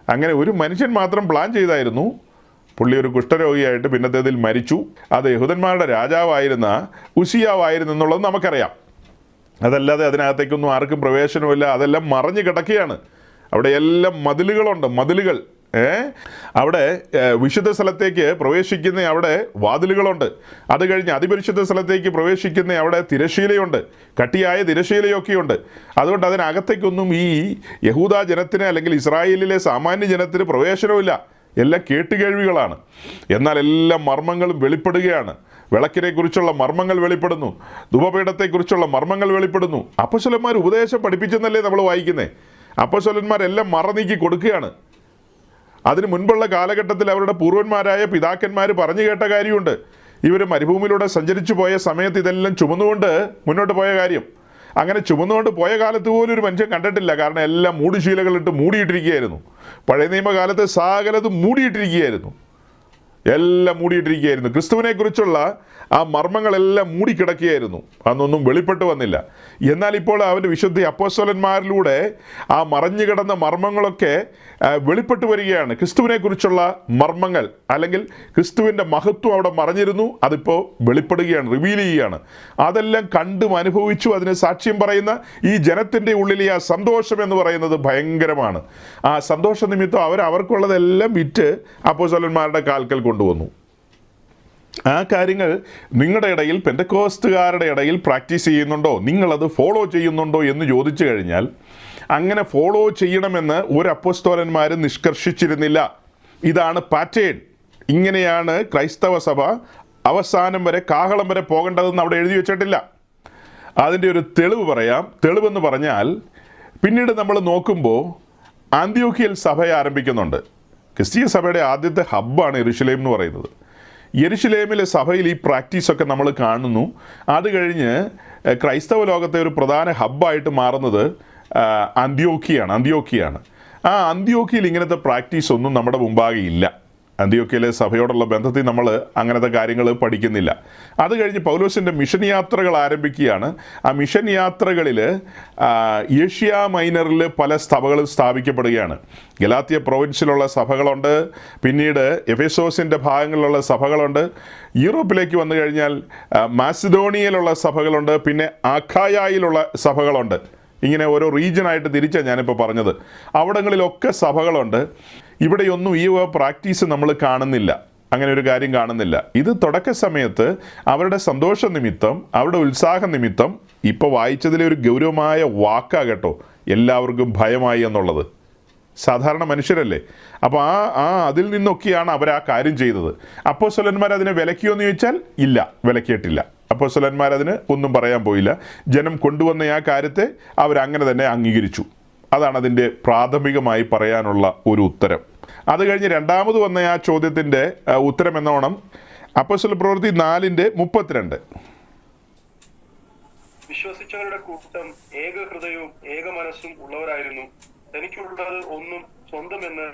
അങ്ങനെ ഒരു മനുഷ്യൻ മാത്രം പ്ലാൻ ചെയ്തായിരുന്നു. പുള്ളി ഒരു കുഷ്ഠരോഗിയായിട്ട് പിന്നത്തേതിൽ മരിച്ചു. അത് യഹൂദന്മാരുടെ രാജാവായിരുന്ന ഉസിയാവായിരുന്നു എന്നുള്ളത് നമുക്കറിയാം. അതല്ലാതെ അതിനകത്തേക്കൊന്നും ആർക്കും പ്രവേശനമില്ല. അതെല്ലാം മറഞ്ഞു കിടക്കുകയാണ്. അവിടെ എല്ലാം മതിലുകൾ. അവിടെ വിശുദ്ധ സ്ഥലത്തേക്ക് പ്രവേശിക്കുന്ന അവിടെ വാതിലുകളുണ്ട്. അത് കഴിഞ്ഞ് അതിപരിശുദ്ധ സ്ഥലത്തേക്ക് പ്രവേശിക്കുന്ന അവിടെ തിരശീലയുണ്ട്, കട്ടിയായ തിരശീലയൊക്കെയുണ്ട്. അതുകൊണ്ട് അതിനകത്തേക്കൊന്നും ഈ യഹൂദ ജനത്തിന് അല്ലെങ്കിൽ ഇസ്രായേലിലെ സാമാന്യ ജനത്തിന് പ്രവേശനമില്ല. എല്ലാം കേട്ടുകേൾവികളാണ്. എന്നാൽ എല്ലാ മർമ്മങ്ങളും വെളിപ്പെടുകയാണ്. വിളക്കിനെ കുറിച്ചുള്ള മർമ്മങ്ങൾ വെളിപ്പെടുന്നു, ധൂപപീഠത്തെക്കുറിച്ചുള്ള മർമ്മങ്ങൾ വെളിപ്പെടുന്നു. അപ്പോസ്തലന്മാർ ഉപദേശം പഠിപ്പിച്ചെന്നല്ലേ നമ്മൾ വായിക്കുന്നേ. അപ്പോസ്തലന്മാരെല്ലാം മറനീക്കി കൊടുക്കുകയാണ്. അതിന് മുൻപുള്ള കാലഘട്ടത്തിൽ അവരുടെ പൂർവന്മാരായ പിതാക്കന്മാർ പറഞ്ഞു കേട്ട കാര്യമുണ്ട്. ഇവർ മരുഭൂമിയിലൂടെ സഞ്ചരിച്ചു പോയ സമയത്ത് ഇതെല്ലാം ചുമന്നുകൊണ്ട് മുന്നോട്ട് പോയ കാര്യം. അങ്ങനെ ചുമന്നുകൊണ്ട് പോയ കാലത്ത് പോലും ഒരു മനുഷ്യൻ കണ്ടിട്ടില്ല. കാരണം എല്ലാം മൂടുശീലകളിട്ട് മൂടിയിട്ടിരിക്കുകയായിരുന്നു. പഴയ നിയമകാലത്ത് സകലതും മൂടിയിട്ടിരിക്കുകയായിരുന്നു. എല്ലാം മൂടിയിട്ടിരിക്കുകയായിരുന്നു. ക്രിസ്തുവിനെക്കുറിച്ചുള്ള ആ മർമ്മങ്ങളെല്ലാം മൂടിക്കിടക്കുകയായിരുന്നു. അതൊന്നും വെളിപ്പെട്ട് വന്നില്ല. എന്നാൽ ഇപ്പോൾ അവൻ്റെ വിശുദ്ധ അപ്പോസ്തലന്മാരിലൂടെ ആ മറഞ്ഞു കിടന്ന മർമ്മങ്ങളൊക്കെ വെളിപ്പെട്ട് വരികയാണ്. ക്രിസ്തുവിനെക്കുറിച്ചുള്ള മർമ്മങ്ങൾ, അല്ലെങ്കിൽ ക്രിസ്തുവിൻ്റെ മഹത്വം അവിടെ മറഞ്ഞിരുന്നു, അതിപ്പോൾ വെളിപ്പെടുകയാണ്, റിവീൽ ചെയ്യുകയാണ്. അതെല്ലാം കണ്ടും അനുഭവിച്ചു അതിന് സാക്ഷ്യം പറയുന്ന ഈ ജനത്തിൻ്റെ ഉള്ളിലെ ആ സന്തോഷം എന്ന് പറയുന്നത് ഭയങ്കരമാണ്. ആ സന്തോഷ നിമിത്തം അവർക്കുള്ളതെല്ലാം വിറ്റ് അപ്പോസ്തലന്മാരുടെ കാൽക്കൽ കൊണ്ടുവന്നു. ആ കാര്യങ്ങൾ നിങ്ങളുടെ ഇടയിൽ, പെന്തക്കോസ്തുകാരുടെ ഇടയിൽ പ്രാക്ടീസ് ചെയ്യുന്നുണ്ടോ, നിങ്ങളത് ഫോളോ ചെയ്യുന്നുണ്ടോ എന്ന് ചോദിച്ചു കഴിഞ്ഞാൽ, അങ്ങനെ ഫോളോ ചെയ്യണമെന്ന് ഒരു അപ്പോസ്തലന്മാരും നിഷ്കർഷിച്ചിരുന്നില്ല. ഇതാണ് പാറ്റേൺ, ഇങ്ങനെയാണ് ക്രൈസ്തവ സഭ അവസാനം വരെ, കാഹളം വരെ പോകേണ്ടതെന്ന് അവിടെ എഴുതി വെച്ചിട്ടില്ല. അതിൻ്റെ ഒരു തെളിവ് പറയാം. തെളിവെന്ന് പറഞ്ഞാൽ, പിന്നീട് നമ്മൾ നോക്കുമ്പോൾ അന്ത്യോക്യയിൽ സഭ ആരംഭിക്കുന്നുണ്ട്. ക്രിസ്തീയ സഭയുടെ ആദ്യത്തെ ഹബ്ബാണ് യെരൂശലേം എന്ന് പറയുന്നത്. യെരൂശലേമിലെ സഭയിൽ ഈ പ്രാക്ടീസൊക്കെ നമ്മൾ കാണുന്നു. അത് കഴിഞ്ഞ് ക്രൈസ്തവ ലോകത്തെ ഒരു പ്രധാന ഹബ്ബായിട്ട് മാറുന്നത് അന്ത്യോക്യയാണ്. ആ അന്ത്യോക്യയിൽ ഇങ്ങനത്തെ പ്രാക്ടീസ് ഒന്നും നമ്മുടെ മുമ്പാകെ ഇല്ല. അന്ത്യോക്യയിലെ സഭയോടുള്ള ബന്ധത്തിൽ നമ്മൾ അങ്ങനത്തെ കാര്യങ്ങൾ പഠിക്കുന്നില്ല. അത് കഴിഞ്ഞ് പൗലോസിൻ്റെ മിഷൻ യാത്രകൾ ആരംഭിക്കുകയാണ്. ആ മിഷൻ യാത്രകളിൽ ഏഷ്യ മൈനറിൽ പല സഭകളും സ്ഥാപിക്കപ്പെടുകയാണ്. ഗലാത്യ പ്രൊവിൻസിലുള്ള സഭകളുണ്ട്, പിന്നീട് എഫെസോസിൻ്റെ ഭാഗങ്ങളിലുള്ള സഭകളുണ്ട്, യൂറോപ്പിലേക്ക് വന്നു കഴിഞ്ഞാൽ മാസിഡോണിയയിലുള്ള സഭകളുണ്ട്, പിന്നെ അഖായയിലുള്ള സഭകളുണ്ട്. ഇങ്ങനെ ഓരോ റീജിയനായിട്ട് തിരിച്ചാണ് ഞാനിപ്പോൾ പറഞ്ഞത്. അവിടങ്ങളിലൊക്കെ സഭകളുണ്ട്. ഇവിടെയൊന്നും ഈ പ്രാക്ടീസ് നമ്മൾ കാണുന്നില്ല, അങ്ങനെ ഒരു കാര്യം കാണുന്നില്ല. ഇത് തുടക്ക സമയത്ത് അവരുടെ സന്തോഷ നിമിത്തം, അവരുടെ ഉത്സാഹ നിമിത്തം, ഇപ്പോൾ വായിച്ചതിലെ ഒരു ഗൗരവമായ വാക്കാകട്ടോ എല്ലാവർക്കും ഭയമായി എന്നുള്ളത്. സാധാരണ മനുഷ്യരല്ലേ. അപ്പോൾ അതിൽ നിന്നൊക്കെയാണ് അവർ ആ കാര്യം ചെയ്തത്. അപ്പോസ്തലന്മാർ അതിനെ വിലക്കിയോ എന്ന് ചോദിച്ചാൽ ഇല്ല, വിലക്കിയിട്ടില്ല. അപ്പോസ്തലന്മാരതിന് ഒന്നും പറയാൻ പോയില്ല. ജനം കൊണ്ടുവന്ന ആ കാര്യത്തെ അവരങ്ങനെ തന്നെ അംഗീകരിച്ചു. അതാണ് അതിൻ്റെ പ്രാഥമികമായി പറയാനുള്ള ഒരു ഉത്തരം. അത് കഴിഞ്ഞ് രണ്ടാമത് വന്ന ആ ചോദ്യത്തിൻ്റെ ഉത്തരം എന്നോണം അപ്പോസ്തല പ്രവൃത്തി 4:32. വിശ്വസിച്ചവരുടെ കൂട്ടം ഏക ഹൃദയവും ഏക മനസ്സും ഉള്ളവരായിരുന്നു. തനിക്കുള്ളത് ഒന്നും സ്വന്തമെന്ന്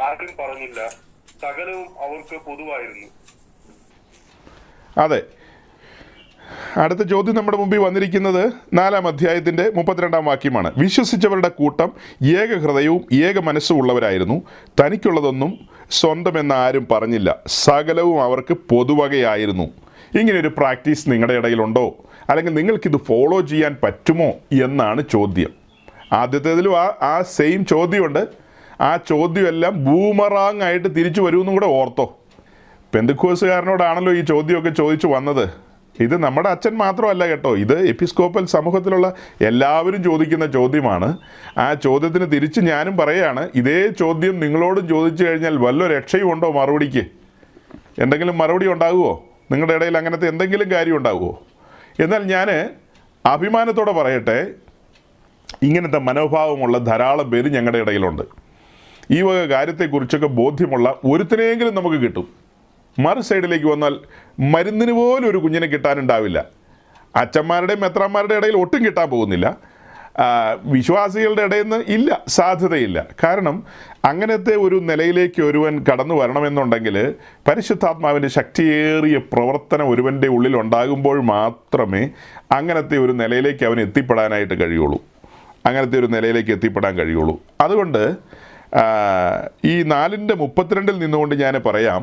ആരും പറഞ്ഞില്ല, സകലവും അവർക്ക് പൊതുവായിരുന്നു. അതെ, അടുത്ത ചോദ്യം നമ്മുടെ മുമ്പിൽ വന്നിരിക്കുന്നത് 4-ാം അധ്യായത്തിൻ്റെ 32-ാം വാക്യമാണ്. വിശ്വസിച്ചവരുടെ കൂട്ടം ഏക ഹൃദയവും ഏക മനസ്സും ഉള്ളവരായിരുന്നു. തനിക്കുള്ളതൊന്നും സ്വന്തമെന്ന് ആരും പറഞ്ഞില്ല, സകലവും അവർക്ക് പൊതുവകയായിരുന്നു. ഇങ്ങനെയൊരു പ്രാക്ടീസ് നിങ്ങളുടെ ഇടയിലുണ്ടോ? അല്ലെങ്കിൽ നിങ്ങൾക്കിത് ഫോളോ ചെയ്യാൻ പറ്റുമോ എന്നാണ് ചോദ്യം. ആദ്യത്തേതിലും ആ സെയിം ചോദ്യമുണ്ട്. ആ ചോദ്യമെല്ലാം ബൂമറാങ് ആയിട്ട് തിരിച്ചു വരുമെന്നും കൂടെ ഓർത്തോ. പെന്തക്കോസുകാരനോടാണല്ലോ ഈ ചോദ്യമൊക്കെ ചോദിച്ചു വന്നത്. ഇത് നമ്മുടെ അച്ഛൻ മാത്രമല്ല കേട്ടോ, ഇത് എപ്പിസ്കോപ്പൽ സമൂഹത്തിലുള്ള എല്ലാവരും ചോദിക്കുന്ന ചോദ്യമാണ്. ആ ചോദ്യത്തിന് തിരിച്ച് ഞാനും പറയുകയാണ്, ഇതേ ചോദ്യം നിങ്ങളോടും ചോദിച്ചു കഴിഞ്ഞാൽ വല്ല രക്ഷയും ഉണ്ടോ മറുപടിക്ക്? എന്തെങ്കിലും മറുപടി ഉണ്ടാകുമോ? നിങ്ങളുടെ ഇടയിൽ അങ്ങനത്തെ എന്തെങ്കിലും കാര്യം ഉണ്ടാകുമോ? എന്നാൽ ഞാൻ അഭിമാനത്തോടെ പറയട്ടെ, ഇങ്ങനത്തെ മനോഭാവമുള്ള ധാരാളം പേര് ഞങ്ങളുടെ ഇടയിലുണ്ട്. ഈ വക കാര്യത്തെക്കുറിച്ചൊക്കെ ബോധ്യമുള്ള ഒരുത്തിനെങ്കിലും നമുക്ക് കിട്ടും. മറു സൈഡിലേക്ക് വന്നാൽ മരുന്നിന് പോലും ഒരു കുഞ്ഞിനെ കിട്ടാനുണ്ടാവില്ല. അച്ഛന്മാരുടെയും മെത്രാന്മാരുടെയും ഇടയിൽ ഒട്ടും കിട്ടാൻ പോകുന്നില്ല. വിശ്വാസികളുടെ ഇടയിൽ നിന്ന് ഇല്ല, സാധ്യതയില്ല. കാരണം അങ്ങനത്തെ ഒരു നിലയിലേക്ക് ഒരുവൻ കടന്നു വരണമെന്നുണ്ടെങ്കിൽ പരിശുദ്ധാത്മാവിൻ്റെ ശക്തിയേറിയ പ്രവർത്തനം ഒരുവൻ്റെ ഉള്ളിൽ ഉണ്ടാകുമ്പോൾ മാത്രമേ അങ്ങനത്തെ ഒരു നിലയിലേക്ക് അവൻ എത്തിപ്പെടാനായിട്ട് കഴിയുള്ളൂ. അങ്ങനത്തെ ഒരു നിലയിലേക്ക് എത്തിപ്പെടാൻ കഴിയുള്ളൂ. അതുകൊണ്ട് ഈ 4:32 നിന്നുകൊണ്ട് ഞാൻ പറയാം,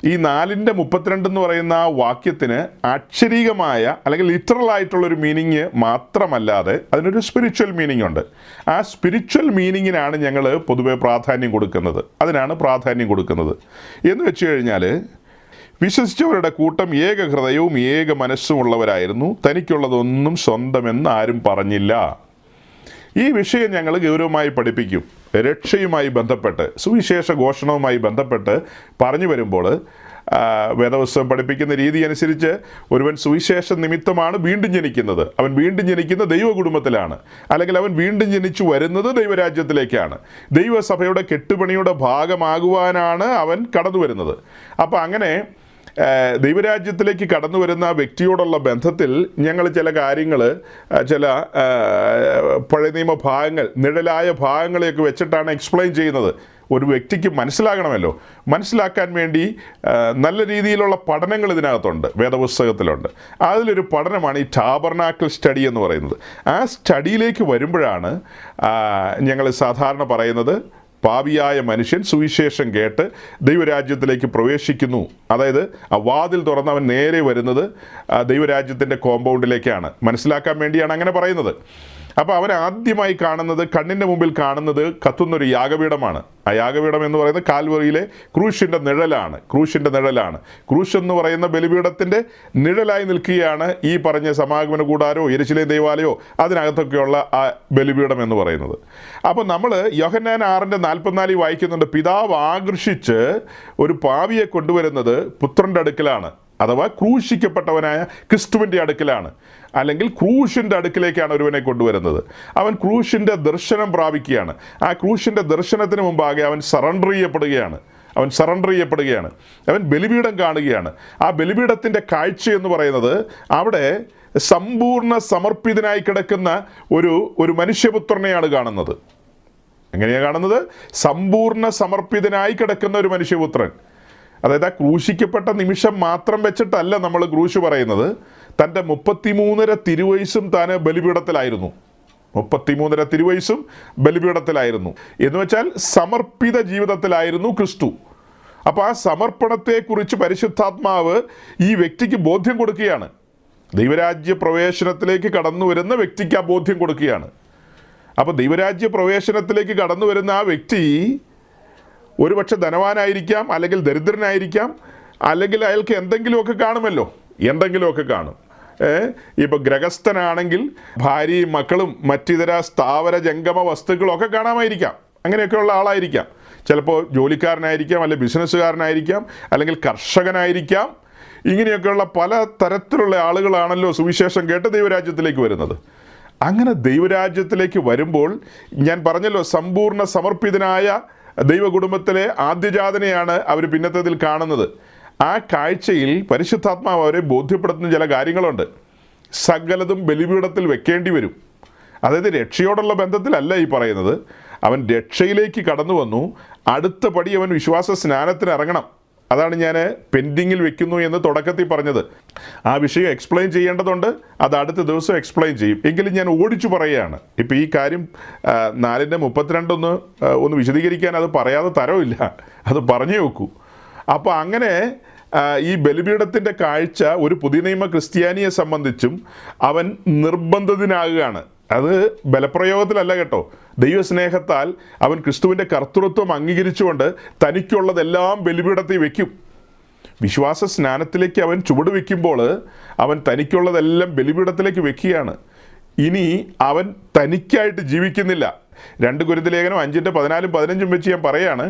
ഈ 4:32 എന്ന് പറയുന്ന ആ വാക്യത്തിന് അക്ഷരീകമായ അല്ലെങ്കിൽ ലിറ്ററൽ ആയിട്ടുള്ളൊരു മീനിങ് മാത്രമല്ലാതെ അതിനൊരു സ്പിരിച്വൽ മീനിങ് ഉണ്ട്. ആ സ്പിരിച്വൽ മീനിങ്ങിനാണ് ഞങ്ങൾ പൊതുവെ പ്രാധാന്യം കൊടുക്കുന്നത്. അതിനാണ് പ്രാധാന്യം കൊടുക്കുന്നത്. എന്ന് വെച്ച് കഴിഞ്ഞാൽ, വിശ്വസിച്ചവരുടെ കൂട്ടം ഏക ഹൃദയവും ഏക മനസ്സും ഉള്ളവരായിരുന്നു. തനിക്കുള്ളതൊന്നും സ്വന്തമെന്ന് ആരും പറഞ്ഞില്ല. ഈ വിഷയം ഞങ്ങൾ ഗൗരവമായി പഠിപ്പിക്കും. രക്ഷയുമായി ബന്ധപ്പെട്ട്, സുവിശേഷ ഘോഷണവുമായി ബന്ധപ്പെട്ട് പറഞ്ഞു വരുമ്പോൾ വേദപുസ്തകം പഠിപ്പിക്കുന്ന രീതി അനുസരിച്ച് ഒരുവൻ സുവിശേഷ നിമിത്തമാണ് വീണ്ടും ജനിക്കുന്നത്. അവൻ വീണ്ടും ജനിക്കുന്ന ദൈവ കുടുംബത്തിലാണ്, അല്ലെങ്കിൽ അവൻ വീണ്ടും ജനിച്ചു വരുന്നത് ദൈവരാജ്യത്തിലേക്കാണ്. ദൈവസഭയുടെ കെട്ടുപണിയുടെ ഭാഗമാകുവാനാണ് അവൻ കടന്നു വരുന്നത്. അപ്പോൾ അങ്ങനെ ദൈവരാജ്യത്തിലേക്ക് കടന്നു വരുന്ന വ്യക്തിയോടുള്ള ബന്ധത്തിൽ ഞങ്ങൾ ചില കാര്യങ്ങൾ, ചില പഴയ നിയമ ഭാഗങ്ങൾ, നിഴലായ ഭാഗങ്ങളെയൊക്കെ വെച്ചിട്ടാണ് എക്സ്പ്ലെയിൻ ചെയ്യുന്നത്. ഒരു വ്യക്തിക്ക് മനസ്സിലാകണമല്ലോ. മനസ്സിലാക്കാൻ വേണ്ടി നല്ല രീതിയിലുള്ള പഠനങ്ങൾ ഇതിനകത്തുണ്ട്, വേദപുസ്തകത്തിലുണ്ട്. അതിലൊരു പഠനമാണ് ഈ ടാബർനാക്കിൾ സ്റ്റഡി എന്ന് പറയുന്നത്. ആ സ്റ്റഡിയിലേക്ക് വരുമ്പോഴാണ് ഞങ്ങൾ സാധാരണ പറയുന്നത്, പാപിയായ മനുഷ്യൻ സുവിശേഷം കേട്ട് ദൈവരാജ്യത്തിലേക്ക് പ്രവേശിക്കുന്നു. അതായത് ആ വാതിൽ തുറന്ന് അവൻ നേരെ വരുന്നത് ദൈവരാജ്യത്തിൻ്റെ കോമ്പൗണ്ടിലേക്കാണ്. മനസ്സിലാക്കാൻ വേണ്ടിയാണ് അങ്ങനെ പറയുന്നത്. അപ്പോൾ അവൻ ആദ്യമായി കാണുന്നത്, കണ്ണിൻ്റെ മുമ്പിൽ കാണുന്നത് കത്തുന്നൊരു യാഗപീഠമാണ്. ആ യാഗപീഠം എന്ന് പറയുന്നത് കാൽവറിയിലെ ക്രൂശിൻ്റെ നിഴലാണ്. ക്രൂശ് എന്ന് പറയുന്ന ബലിപീഠത്തിൻ്റെ നിഴലായി നിൽക്കുകയാണ് ഈ പറഞ്ഞ സമാഗമന കൂടാരോ യെരുശലേം ദേവാലയോ അതിനകത്തൊക്കെയുള്ള ആ ബലിപീഠം എന്ന് പറയുന്നത്. അപ്പോൾ നമ്മൾ യോഹന്നാൻ 6:44 വായിക്കുന്നുണ്ട്, പിതാവ് ആകർഷിച്ച് ഒരു പാപിയെ കൊണ്ടുവരുന്നത് പുത്രൻ്റെ അടുക്കലാണ്, അഥവാ ക്രൂശിക്കപ്പെട്ടവനായ ക്രിസ്തുവിൻ്റെ അടുക്കലാണ്, അല്ലെങ്കിൽ ക്രൂശിൻ്റെ അടുക്കിലേക്കാണ് ഒരുവനെ കൊണ്ടുവരുന്നത്. അവൻ ക്രൂശിൻ്റെ ദർശനം പ്രാപിക്കുകയാണ്. ആ ക്രൂശിൻ്റെ ദർശനത്തിന് മുമ്പാകെ അവൻ സറണ്ടർ ചെയ്യപ്പെടുകയാണ്. അവൻ ബലിപീഠം കാണുകയാണ്. ആ ബലിപീഠത്തിൻ്റെ കാഴ്ച എന്ന് പറയുന്നത് അവിടെ സമ്പൂർണ്ണ സമർപ്പിതനായി കിടക്കുന്ന ഒരു മനുഷ്യപുത്രനെയാണ് കാണുന്നത്. എങ്ങനെയാണ് കാണുന്നത്? സമ്പൂർണ്ണ സമർപ്പിതനായി കിടക്കുന്ന ഒരു മനുഷ്യപുത്രൻ. അതായത് ആ ക്രൂശിക്കപ്പെട്ട നിമിഷം മാത്രം വെച്ചിട്ടല്ല നമ്മൾ ക്രൂശ് പറയുന്നത്. തൻ്റെ 33.5 തിരുവയസ്സും താൻ ബലിപീഠത്തിലായിരുന്നു. 33.5 തിരുവയസ്സും ബലിപീഠത്തിലായിരുന്നു എന്ന് വെച്ചാൽ സമർപ്പിത ജീവിതത്തിലായിരുന്നു ക്രിസ്തു. അപ്പോൾ ആ സമർപ്പണത്തെക്കുറിച്ച് പരിശുദ്ധാത്മാവ് ഈ വ്യക്തിക്ക് ബോധ്യം കൊടുക്കുകയാണ്. ദൈവരാജ്യ പ്രവേശനത്തിലേക്ക് കടന്നു വരുന്ന വ്യക്തിക്ക് ആ ബോധ്യം കൊടുക്കുകയാണ്. അപ്പോൾ ദൈവരാജ്യ പ്രവേശനത്തിലേക്ക് കടന്നു വരുന്ന ആ വ്യക്തി ഒരുപക്ഷെ ധനവാനായിരിക്കാം, അല്ലെങ്കിൽ ദരിദ്രനായിരിക്കാം, അല്ലെങ്കിൽ അയാൾക്ക് എന്തെങ്കിലുമൊക്കെ കാണുമല്ലോ, എന്തെങ്കിലുമൊക്കെ കാണും. ഇപ്പോൾ ഗ്രഹസ്ഥനാണെങ്കിൽ ഭാര്യയും മക്കളും മറ്റിതര സ്ഥാവര ജംഗമ വസ്തുക്കളൊക്കെ കാണാമായിരിക്കാം. അങ്ങനെയൊക്കെയുള്ള ആളായിരിക്കാം. ചിലപ്പോൾ ജോലിക്കാരനായിരിക്കാം, അല്ലെങ്കിൽ ബിസിനസ്സുകാരനായിരിക്കാം, അല്ലെങ്കിൽ കർഷകനായിരിക്കാം. ഇങ്ങനെയൊക്കെയുള്ള പല തരത്തിലുള്ള ആളുകളാണല്ലോ സുവിശേഷം കേട്ട് ദൈവരാജ്യത്തിലേക്ക് വരുന്നത്. അങ്ങനെ ദൈവരാജ്യത്തിലേക്ക് വരുമ്പോൾ ഞാൻ പറഞ്ഞല്ലോ, സമ്പൂർണ്ണ സമർപ്പിതനായ ദൈവകുടുംബത്തിലെ ആദ്യജാതനെയാണ് അവർ പിന്നത്തേതിൽ കാണുന്നത്. ആ കാഴ്ചയിൽ പരിശുദ്ധാത്മാവ് അവരെ ബോധ്യപ്പെടുത്തുന്ന ചില കാര്യങ്ങളുണ്ട്. സകലതും ബലിപീഠത്തിൽ വെക്കേണ്ടി വരും. അതായത് രക്ഷയോടുള്ള ബന്ധത്തിലല്ല ഈ പറയുന്നത്. അവൻ രക്ഷയിലേക്ക് കടന്നു വന്നു. അടുത്ത പടി അവൻ വിശ്വാസ സ്നാനത്തിന് ഇറങ്ങണം. അതാണ് ഞാൻ പെൻഡിങ്ങിൽ വെക്കുന്നു എന്ന് തുടക്കത്തിൽ പറഞ്ഞത്. ആ വിഷയം എക്സ്പ്ലെയിൻ ചെയ്യേണ്ടതുണ്ട്. അത് അടുത്ത ദിവസം എക്സ്പ്ലെയിൻ ചെയ്യും. എങ്കിലും ഞാൻ ഓടിച്ചു പറയുകയാണ്. ഇപ്പോൾ ഈ കാര്യം 4:32 ഒന്ന് വിശദീകരിക്കാൻ അത് പറയാതെ തരവില്ല. അത് പറഞ്ഞേ വെക്കൂ. അപ്പോൾ അങ്ങനെ ഈ ബലിപീഠത്തിൻ്റെ കാഴ്ച ഒരു പുതിയ നിയമ ക്രിസ്ത്യാനിയെ സംബന്ധിച്ചും അവൻ നിർബന്ധിതനാകുകയാണ്. അത് ബലപ്രയോഗത്തിലല്ല കേട്ടോ. ദൈവസ്നേഹത്താൽ അവൻ ക്രിസ്തുവിൻ്റെ കർത്തൃത്വം അംഗീകരിച്ചുകൊണ്ട് തനിക്കുള്ളതെല്ലാം ബലിപീഠത്തിൽ വയ്ക്കും. വിശ്വാസ സ്നാനത്തിലേക്ക് അവൻ ചുവട് വയ്ക്കുമ്പോൾ അവൻ തനിക്കുള്ളതെല്ലാം ബലിപീഠത്തിലേക്ക് വെക്കുകയാണ്. ഇനി അവൻ തനിക്കായിട്ട് ജീവിക്കുന്നില്ല. 2 കൊരിന്ത്യർ ലേഖനം 5:14-15 വെച്ച് ഞാൻ പറയാണ്,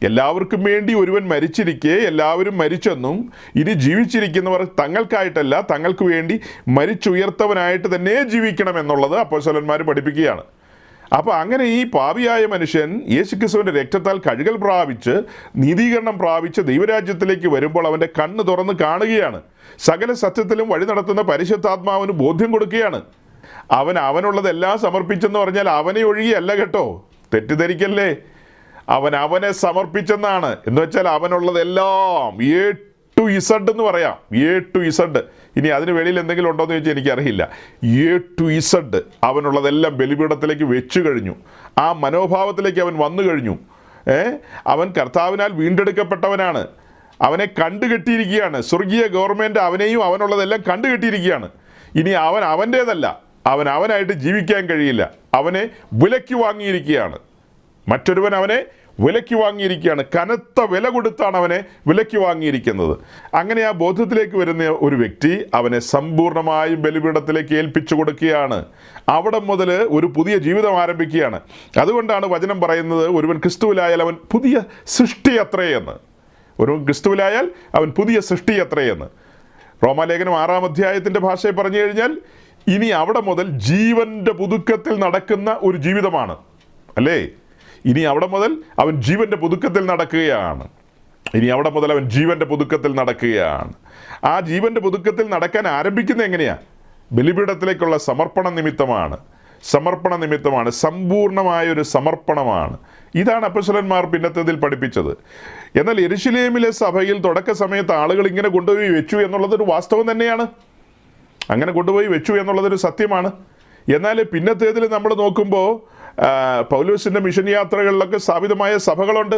എല്ലാവർക്കും വേണ്ടി ഒരുവൻ മരിച്ചിരിക്കെ എല്ലാവരും മരിച്ചെന്നും ഇനി ജീവിച്ചിരിക്കുന്നവർ തങ്ങൾക്കായിട്ടല്ല തങ്ങൾക്ക് വേണ്ടി മരിച്ചുയർത്തവനായിട്ട് തന്നെ ജീവിക്കണമെന്നുള്ളത് അപ്പോസ്തലന്മാർ പഠിപ്പിക്കുകയാണ്. അപ്പോൾ അങ്ങനെ ഈ പാപിയായ മനുഷ്യൻ യേശുക്രിസ്തുവിൻ്റെ രക്തത്താൽ കഴുകൽ പ്രാപിച്ച് നീതീകരണം പ്രാപിച്ച് ദൈവരാജ്യത്തിലേക്ക് വരുമ്പോൾ അവൻ്റെ കണ്ണ് തുറന്ന് കാണുകയാണ്. സകല സത്യത്തിലും വഴി നടത്തുന്ന പരിശുദ്ധാത്മാവിന് ബോധ്യം കൊടുക്കുകയാണ്. അവനുള്ളതെല്ലാം സമർപ്പിച്ചെന്ന് പറഞ്ഞാൽ അവനെ ഒഴികെയല്ല കേട്ടോ, തെറ്റിദ്ധരിക്കല്ലേ. അവനെ സമർപ്പിച്ചെന്നാണ്. എന്ന് വെച്ചാൽ അവനുള്ളതെല്ലാം A to Z എന്ന് പറയാം. A to Z. ഇനി അതിന് വെളിയിൽ എന്തെങ്കിലും ഉണ്ടോ എന്ന് ചോദിച്ചാൽ എനിക്കറിയില്ല. A to Z അവനുള്ളതെല്ലാം ബലിപീഠത്തിലേക്ക് വെച്ചു കഴിഞ്ഞു. ആ മനോഭാവത്തിലേക്ക് അവൻ വന്നു കഴിഞ്ഞു. അവൻ കർത്താവിനാൽ വീണ്ടെടുക്കപ്പെട്ടവനാണ്. അവനെ കണ്ടുകെട്ടിയിരിക്കുകയാണ്. സ്വർഗീയ ഗവൺമെൻറ് അവനെയും അവനുള്ളതെല്ലാം കണ്ടുകെട്ടിയിരിക്കുകയാണ്. ഇനി അവൻ്റേതല്ല. അവനായിട്ട് ജീവിക്കാൻ കഴിയില്ല. അവനെ വിലയ്ക്ക് വാങ്ങിയിരിക്കുകയാണ്. മറ്റൊരുവൻ അവനെ വിലയ്ക്ക് വാങ്ങിയിരിക്കുകയാണ്. കനത്ത വില കൊടുത്താണ് അവനെ വിലയ്ക്ക് വാങ്ങിയിരിക്കുന്നത്. അങ്ങനെ ആ ബോധത്തിലേക്ക് വരുന്ന ഒരു വ്യക്തി അവനെ സമ്പൂർണ്ണമായും ബലിപീഠത്തിലേക്ക് ഏൽപ്പിച്ചു കൊടുക്കുകയാണ്. അവിടെ മുതൽ ഒരു പുതിയ ജീവിതം ആരംഭിക്കുകയാണ്. അതുകൊണ്ടാണ് വചനം പറയുന്നത്, ഒരുവൻ ക്രിസ്തുവിലായാൽ അവൻ പുതിയ സൃഷ്ടി അത്രയെന്ന്. ഒരുവൻ ക്രിസ്തുവിലായാൽ അവൻ പുതിയ സൃഷ്ടി അത്രയെന്ന്. റോമാലേഖനം 6-ാം അധ്യായത്തിൻ്റെ ഭാഷയെ പറഞ്ഞു കഴിഞ്ഞാൽ ഇനി അവിടെ മുതൽ ജീവൻ്റെ പുതുക്കത്തിൽ നടക്കുന്ന ഒരു ജീവിതമാണ് അല്ലേ. ഇനി അവിടെ മുതൽ അവൻ ജീവൻ്റെ പുതുക്കത്തിൽ നടക്കുകയാണ്. ആ ജീവൻ്റെ പുതുക്കത്തിൽ നടക്കാൻ ആരംഭിക്കുന്നത് എങ്ങനെയാണ്? ബലിപീഠത്തിലേക്കുള്ള സമർപ്പണ നിമിത്തമാണ്. സമ്പൂർണമായൊരു സമർപ്പണമാണ്. ഇതാണ് അപ്പോസ്തലന്മാർ പിന്നത്തേതിൽ പഠിപ്പിച്ചത്. എന്നാൽ യെരുശലേമിലെ സഭയിൽ തുടക്ക സമയത്ത് ആളുകൾ ഇങ്ങനെ കൊണ്ടുപോയി വെച്ചു എന്നുള്ളതൊരു വാസ്തവം തന്നെയാണ്. അങ്ങനെ കൊണ്ടുപോയി വെച്ചു എന്നുള്ളതൊരു സത്യമാണ്. എന്നാൽ പിന്നത്തേതിൽ നമ്മൾ നോക്കുമ്പോൾ പൗലോസിൻ്റെ മിഷൻ യാത്രകളിലൊക്കെ സ്ഥാപിതമായ സഭകളുണ്ട്.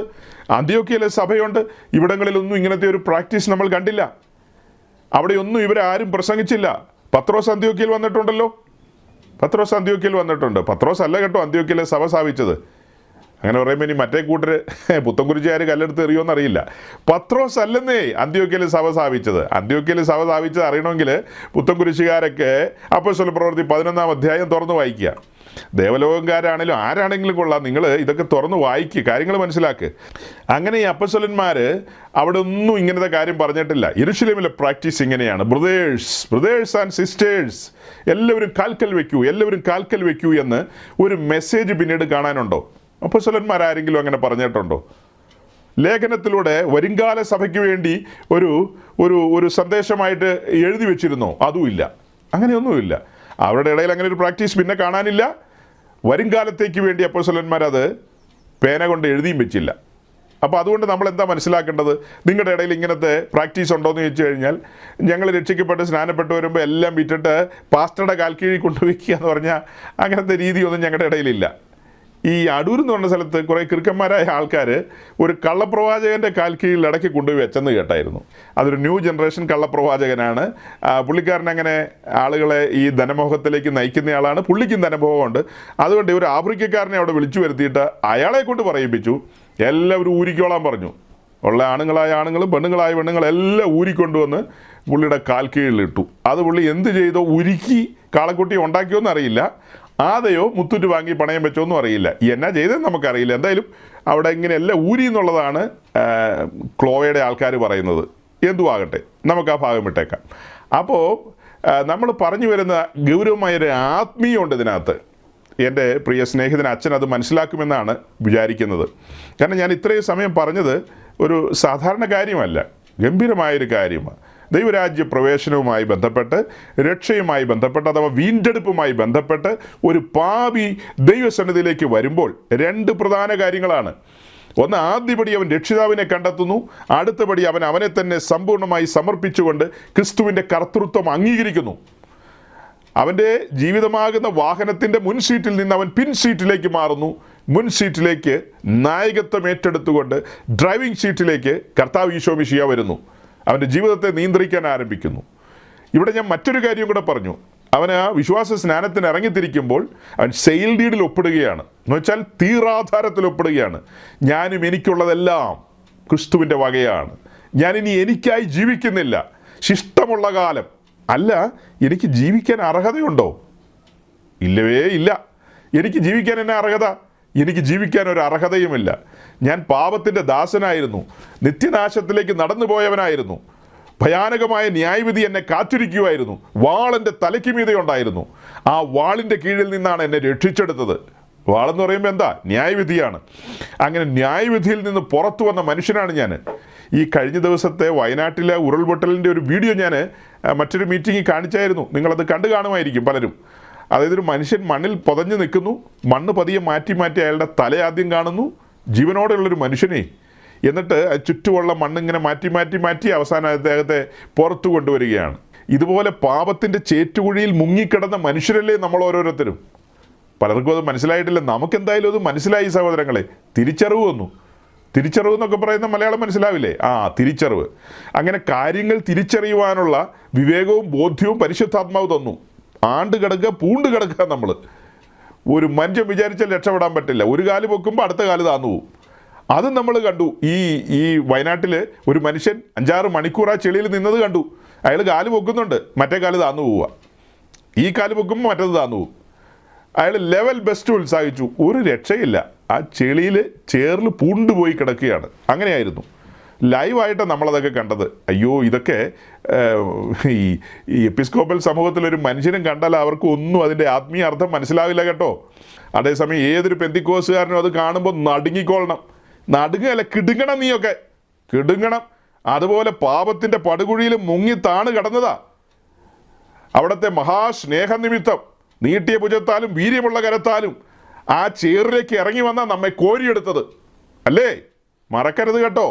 അന്ത്യോക്യയിലെ സഭയുണ്ട്. ഇവിടങ്ങളിലൊന്നും ഇങ്ങനത്തെ ഒരു പ്രാക്ടീസ് നമ്മൾ കണ്ടില്ല. അവിടെയൊന്നും ഇവരാരും പ്രസംഗിച്ചില്ല. പത്രോസ് അന്ത്യോക്യയിൽ വന്നിട്ടുണ്ടല്ലോ. പത്രോസ് അല്ല കേട്ടോ അന്ത്യോക്യയിലെ സഭ സ്ഥാപിച്ചത്. അങ്ങനെ പറയുമ്പോൾ ഇനി മറ്റേ കൂട്ടര് പുത്തൻകുരിശുകാർ കല്ലെടുത്ത് എറിയുമെന്നറിയില്ല. പത്രോസ് അല്ലെന്നേ അന്ത്യോക്യയിലെ സഭ സ്ഥാപിച്ചത്. അറിയണമെങ്കിൽ പുത്തൻകുരിശുകാരൊക്കെ അപ്പോസ്തല പ്രവൃത്തി 11-ാം അധ്യായം തുറന്ന് വായിക്കുക. ദേവലോകക്കാരാണെങ്കിലും ആരാണെങ്കിലും കൊള്ളാം, നിങ്ങൾ ഇതൊക്കെ തുറന്ന് വായിക്കുക, കാര്യങ്ങൾ മനസ്സിലാക്കുക. അങ്ങനെ ഈ അപ്പോസ്തലന്മാർ അവിടെ ഒന്നും ഇങ്ങനത്തെ കാര്യം പറഞ്ഞിട്ടില്ല. യെരുശലേമിലെ പ്രാക്ടീസ് ഇങ്ങനെയാണ്. ബ്രദേഴ്സ് ആൻഡ് സിസ്റ്റേഴ്സ് എല്ലാവരും കാൽക്കൽ വെക്കൂ എന്ന് ഒരു മെസ്സേജ് പിന്നീട് കാണാനുണ്ടോ? അപ്പോസ്തലന്മാരാരെങ്കിലും അങ്ങനെ പറഞ്ഞിട്ടുണ്ടോ? ലേഖനത്തിലൂടെ വരുംകാല സഭയ്ക്ക് വേണ്ടി ഒരു സന്ദേശമായിട്ട് എഴുതി വെച്ചിരുന്നോ? അതുമില്ല. അങ്ങനെയൊന്നുമില്ല. അവരുടെ ഇടയിൽ അങ്ങനെ ഒരു പ്രാക്ടീസ് പിന്നെ കാണാനില്ല. വരുംകാലത്തേക്ക് വേണ്ടി അപ്പോസ്തലന്മാർ അത് പേന കൊണ്ട് എഴുതിയും വെച്ചില്ല. അപ്പോൾ അതുകൊണ്ട് നമ്മൾ എന്താ മനസ്സിലാക്കേണ്ടത്? നിങ്ങളുടെ ഇടയിൽ ഇങ്ങനത്തെ പ്രാക്ടീസ് ഉണ്ടോ എന്ന് ചോദിച്ചു കഴിഞ്ഞാൽ, ഞങ്ങൾ രക്ഷിക്കപ്പെട്ട് സ്നാനപ്പെട്ട് വരുമ്പോൾ എല്ലാം വിറ്റിട്ട് പാസ്റ്ററുടെ കാൽക്കീഴിൽ കൊണ്ടുവയ്ക്കുക എന്ന് പറഞ്ഞാൽ അങ്ങനത്തെ രീതിയൊന്നും ഞങ്ങളുടെ ഇടയിലില്ല. ഈ അടൂർ എന്ന് പറഞ്ഞ സ്ഥലത്ത് കുറേ കിറുക്കന്മാരായ ആൾക്കാർ ഒരു കള്ളപ്രവാചകൻ്റെ കാൽക്കീഴിൽ ഇടയ്ക്ക് കൊണ്ടുപോയി വെച്ചെന്ന് കേട്ടായിരുന്നു. അതൊരു ന്യൂ ജനറേഷൻ കള്ളപ്രവാചകനാണ്. പുള്ളിക്കാരൻ അങ്ങനെ ആളുകളെ ഈ ധനമോഹത്തിലേക്ക് നയിക്കുന്നയാളാണ്. പുള്ളിക്കും ധനമോഹമുണ്ട്. അതുകൊണ്ട് ഒരു ആഫ്രിക്കക്കാരനെ അവിടെ വിളിച്ചു വരുത്തിയിട്ട് അയാളെ കൊണ്ട് പറയിപ്പിച്ചു. എല്ലാവരും ഊരിക്കോളാൻ പറഞ്ഞു. ഉള്ള ആണുങ്ങളായ ആണുങ്ങളും പെണ്ണുങ്ങളായ പെണ്ണുങ്ങളെല്ലാം ഊരിക്കൊണ്ടുവന്ന് പുള്ളിയുടെ കാൽക്കീഴിലിട്ടു. അത് പുള്ളി എന്ത് ചെയ്തോ, ഉരുക്കി കാളക്കുട്ടി ഉണ്ടാക്കിയോന്ന് അറിയില്ല, ആദയോ മുത്തൂറ്റ് വാങ്ങി പണയം വെച്ചോന്നും അറിയില്ല. എന്നാ ചെയ്തതെന്ന് നമുക്കറിയില്ല. എന്തായാലും അവിടെ ഇങ്ങനെയല്ല ഊരി എന്നുള്ളതാണ് ക്ലോവയുടെ ആൾക്കാർ പറയുന്നത്. എന്തുവാകട്ടെ, നമുക്ക് ആ ഭാഗം വിട്ടേക്കാം. അപ്പോൾ നമ്മൾ പറഞ്ഞു വരുന്ന ഗൗരവമായൊരു ആത്മീയമുണ്ട് ഇതിനകത്ത്. എൻ്റെ പ്രിയ സ്നേഹിതൻ അച്ഛൻ അത് മനസ്സിലാക്കുമെന്നാണ് വിചാരിക്കുന്നത്. കാരണം ഞാൻ ഇത്രയും സമയം പറഞ്ഞത് ഒരു സാധാരണ കാര്യമല്ല, ഗംഭീരമായൊരു കാര്യമാണ്. ദൈവരാജ്യ പ്രവേശനവുമായി ബന്ധപ്പെട്ട്, രക്ഷയുമായി ബന്ധപ്പെട്ട്, അഥവാ വീണ്ടെടുപ്പുമായി ബന്ധപ്പെട്ട് ഒരു പാപി ദൈവസന്നിധിയിലേക്ക് വരുമ്പോൾ രണ്ട് പ്രധാന കാര്യങ്ങളാണ്. ഒന്ന്, ആദ്യപടി അവൻ രക്ഷിതാവിനെ കണ്ടെത്തുന്നു. അടുത്തപടി അവൻ അവനെ തന്നെ സമ്പൂർണ്ണമായി സമർപ്പിച്ചുകൊണ്ട് ക്രിസ്തുവിൻ്റെ കർത്തൃത്വം അംഗീകരിക്കുന്നു. അവൻ്റെ ജീവിതമാകുന്ന വാഹനത്തിൻ്റെ മുൻ സീറ്റിൽ നിന്ന് അവൻ പിൻ സീറ്റിലേക്ക് മാറുന്നു. മുൻ സീറ്റിലേക്ക് നായകത്വം ഏറ്റെടുത്തുകൊണ്ട് ഡ്രൈവിംഗ് സീറ്റിലേക്ക് കർത്താവ് ഈശോ മിശിഹ വരുന്നു. അവൻ്റെ ജീവിതത്തെ നിയന്ത്രിക്കാൻ ആരംഭിക്കുന്നു. ഇവിടെ ഞാൻ മറ്റൊരു കാര്യം കൂടെ പറഞ്ഞു. അവൻ ആ വിശ്വാസ സ്നാനത്തിന് ഇറങ്ങിത്തിരിക്കുമ്പോൾ അവൻ സെയിൽ ഡീഡിൽ ഒപ്പിടുകയാണ്. എന്ന് വെച്ചാൽ തീറാധാരത്തിൽ ഒപ്പിടുകയാണ്. ഞാനും എനിക്കുള്ളതെല്ലാം ക്രിസ്തുവിൻ്റെ വകയാണ്. ഞാനിനി എനിക്കായി ജീവിക്കുന്നില്ല. ശിഷ്ടമുള്ള കാലം അല്ല, എനിക്ക് ജീവിക്കാൻ അർഹതയുണ്ടോ? ഇല്ലവേ ഇല്ല. എനിക്ക് ജീവിക്കാൻ എന്നെ അർഹത? എനിക്ക് ജീവിക്കാൻ ഒരു അർഹതയുമില്ല. ഞാൻ പാപത്തിൻ്റെ ദാസനായിരുന്നു. നിത്യനാശത്തിലേക്ക് നടന്നു പോയവനായിരുന്നു. ഭയാനകമായ ന്യായവിധി എന്നെ കാത്തിരിക്കുമായിരുന്നു. വാളെൻ്റെ തലയ്ക്ക് മീതെ ഉണ്ടായിരുന്നു. ആ വാളിൻ്റെ കീഴിൽ നിന്നാണ് എന്നെ രക്ഷിച്ചെടുത്തത്. വാളെന്ന് പറയുമ്പോൾ എന്താ? ന്യായവിധിയാണ്. അങ്ങനെ ന്യായവിധിയിൽ നിന്ന് പുറത്തു വന്ന മനുഷ്യനാണ് ഞാൻ. ഈ കഴിഞ്ഞ ദിവസത്തെ വയനാട്ടിലെ ഉരുൾപൊട്ടലിൻ്റെ ഒരു വീഡിയോ ഞാൻ മറ്റൊരു മീറ്റിങ്ങിൽ കാണിച്ചായിരുന്നു. നിങ്ങളത് കണ്ടു കാണുമായിരിക്കും പലരും. അതായത് ഒരു മനുഷ്യൻ മണ്ണിൽ പുതഞ്ഞു നിൽക്കുന്നു. മണ്ണ് പതിയെ മാറ്റി മാറ്റി അയാളുടെ തല ആദ്യം കാണുന്നു, ജീവനോടെയുള്ളൊരു മനുഷ്യനെ. എന്നിട്ട് ചുറ്റുമുള്ള മണ്ണിങ്ങനെ മാറ്റി മാറ്റി മാറ്റി അവസാനം അദ്ദേഹത്തെ പുറത്തു കൊണ്ടുവരികയാണ്. ഇതുപോലെ പാപത്തിൻ്റെ ചേറ്റുകുഴിയിൽ മുങ്ങിക്കിടന്ന മനുഷ്യരല്ലേ നമ്മൾ ഓരോരുത്തരും. പലർക്കും അത് മനസ്സിലായിട്ടില്ല. നമുക്കെന്തായാലും അത് മനസ്സിലായി സഹോദരങ്ങളെ. തിരിച്ചറിവ് വന്നു. തിരിച്ചറിവ് എന്നൊക്കെ പറയുന്ന മലയാളം മനസ്സിലാവില്ലേ? തിരിച്ചറിവ്. അങ്ങനെ കാര്യങ്ങൾ തിരിച്ചറിയുവാനുള്ള വിവേകവും ബോധ്യവും പരിശുദ്ധാത്മാവ് തന്നു. ആണ്ട് കിടക്കുക, പൂണ്ട് കിടക്കുക. നമ്മൾ ഒരു മനുഷ്യൻ വിചാരിച്ചാൽ രക്ഷപ്പെടാൻ പറ്റില്ല. ഒരു കാല് പൊക്കുമ്പോൾ അടുത്ത കാല് താന്നു പോകും. അത് നമ്മൾ കണ്ടു. ഈ വയനാട്ടിൽ ഒരു മനുഷ്യൻ 5-6 മണിക്കൂർ ആ ചെളിയിൽ നിന്നത് കണ്ടു. അയാൾ കാല് പൊക്കുന്നുണ്ട്, മറ്റേ കാല് താന്നു പോവുക. ഈ കാല് പൊക്കുമ്പോൾ മറ്റേത് താന്നു പോകും. അയാൾ ലെവൽ ബെസ്റ്റ് ഉത്സാഹിച്ചു. ഒരു രക്ഷയില്ല. ആ ചെളിയിൽ ചേറിൽ പൂണ്ടുപോയി കിടക്കുകയാണ്. അങ്ങനെയായിരുന്നു. ലൈവായിട്ട് നമ്മളതൊക്കെ കണ്ടത്. അയ്യോ, ഇതൊക്കെ ഈ എപ്പിസ്കോപ്പൽ സമൂഹത്തിലൊരു മനുഷ്യനും കണ്ടാൽ അവർക്ക് ഒന്നും അതിൻ്റെ ആത്മീയ അർത്ഥം മനസ്സിലാവില്ല കേട്ടോ. അതേസമയം ഏതൊരു പെന്തിക്കോസുകാരനും അത് കാണുമ്പോൾ നടുങ്ങിക്കൊള്ളണം. നടുങ്ങല്ല, കിടുങ്ങണം. നീയൊക്കെ കിടുങ്ങണം. അതുപോലെ പാപത്തിൻ്റെ പടുകുഴിയിൽ മുങ്ങി താണ് കിടന്നതാ. അവിടുത്തെ മഹാസ്നേഹനിമിത്തം നീട്ടിയ ഭുജത്താലും വീര്യമുള്ള കരത്താലും ആ ചേറിലേക്ക് ഇറങ്ങി വന്നാൽ നമ്മെ കോരിയെടുത്തത് അല്ലേ? മറക്കരുത് കേട്ടോ,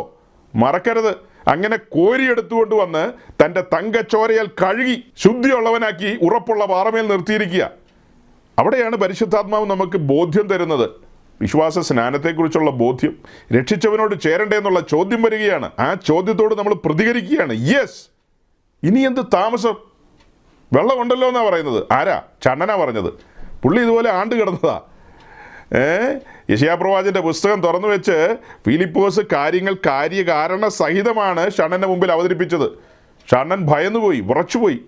മറക്കരുത്. അങ്ങനെ കോരിയെടുത്തുകൊണ്ട് വന്ന് തൻ്റെ തങ്കച്ചോരയാൽ കഴുകി ശുദ്ധിയുള്ളവനാക്കി ഉറപ്പുള്ള പാറമേൽ നിർത്തിയിരിക്കുക. അവിടെയാണ് പരിശുദ്ധാത്മാവ് നമുക്ക് ബോധ്യം തരുന്നത്. വിശ്വാസ സ്നാനത്തെക്കുറിച്ചുള്ള ബോധ്യം. രക്ഷിച്ചവനോട് ചേരണ്ടേ എന്നുള്ള ചോദ്യം വരികയാണ്. ആ ചോദ്യത്തോട് നമ്മൾ പ്രതികരിക്കുകയാണ്. യെസ്, ഇനി എന്ത് താമസം? വെള്ളമുണ്ടല്ലോ എന്നാണ് പറയുന്നത്. ആരാ? ചണ്ണനാ പറഞ്ഞത്. പുള്ളി ഇതുപോലെ ആണ്ട് കിടന്നതാ. യെശയ്യാപ്രവാചകന്റെ പുസ്തകം തുറന്നു വെച്ച് ഫിലിപ്പോസ് കാര്യങ്ങൾ കാര്യകാരണ സഹിതമാണ് ഷണ്ണൻ്റെ മുമ്പിൽ അവതരിപ്പിച്ചത്. ഷണ്ണൻ ഭയന്നുപോയി, വിറച്ചുപോയി.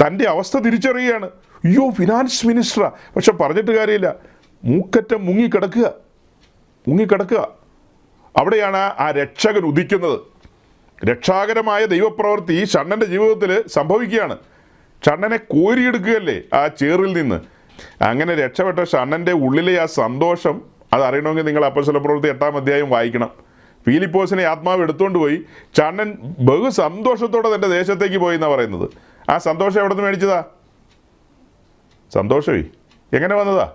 തൻ്റെ അവസ്ഥ തിരിച്ചറിയുകയാണ്. അയ്യോ, ഫിനാൻസ് മിനിസ്റ്ററാ. പക്ഷെ പറഞ്ഞിട്ട് കാര്യമില്ല. മൂക്കറ്റം മുങ്ങിക്കിടക്കുക. അവിടെയാണ് ആ രക്ഷകൻ ഉദിക്കുന്നത്. രക്ഷാകരമായ ദൈവപ്രവൃത്തി ഷണ്ണൻ്റെ ജീവിതത്തിൽ സംഭവിക്കുകയാണ്. ഷണ്ണനെ കോരിയെടുക്കുകയല്ലേ ആ ചേറിൽ നിന്ന്. അങ്ങനെ രക്ഷപ്പെട്ട ഷണ്ണൻ്റെ ഉള്ളിലെ ആ സന്തോഷം അതറിയണമെങ്കിൽ നിങ്ങൾ അപ്പോസ്തലപ്രവൃത്തി 8-ാം അധ്യായം വായിക്കണം. ഫിലിപ്പോസിനെ ആത്മാവ് എടുത്തുകൊണ്ട് പോയി ഷണ്ണൻ ബഹു സന്തോഷത്തോടെ തൻ്റെ ദേശത്തേക്ക് പോയി എന്നാണ് പറയുന്നത്. ആ സന്തോഷം എവിടെ നിന്ന് മേടിച്ചതാ? സന്തോഷമേ എങ്ങനെ വന്നതാ?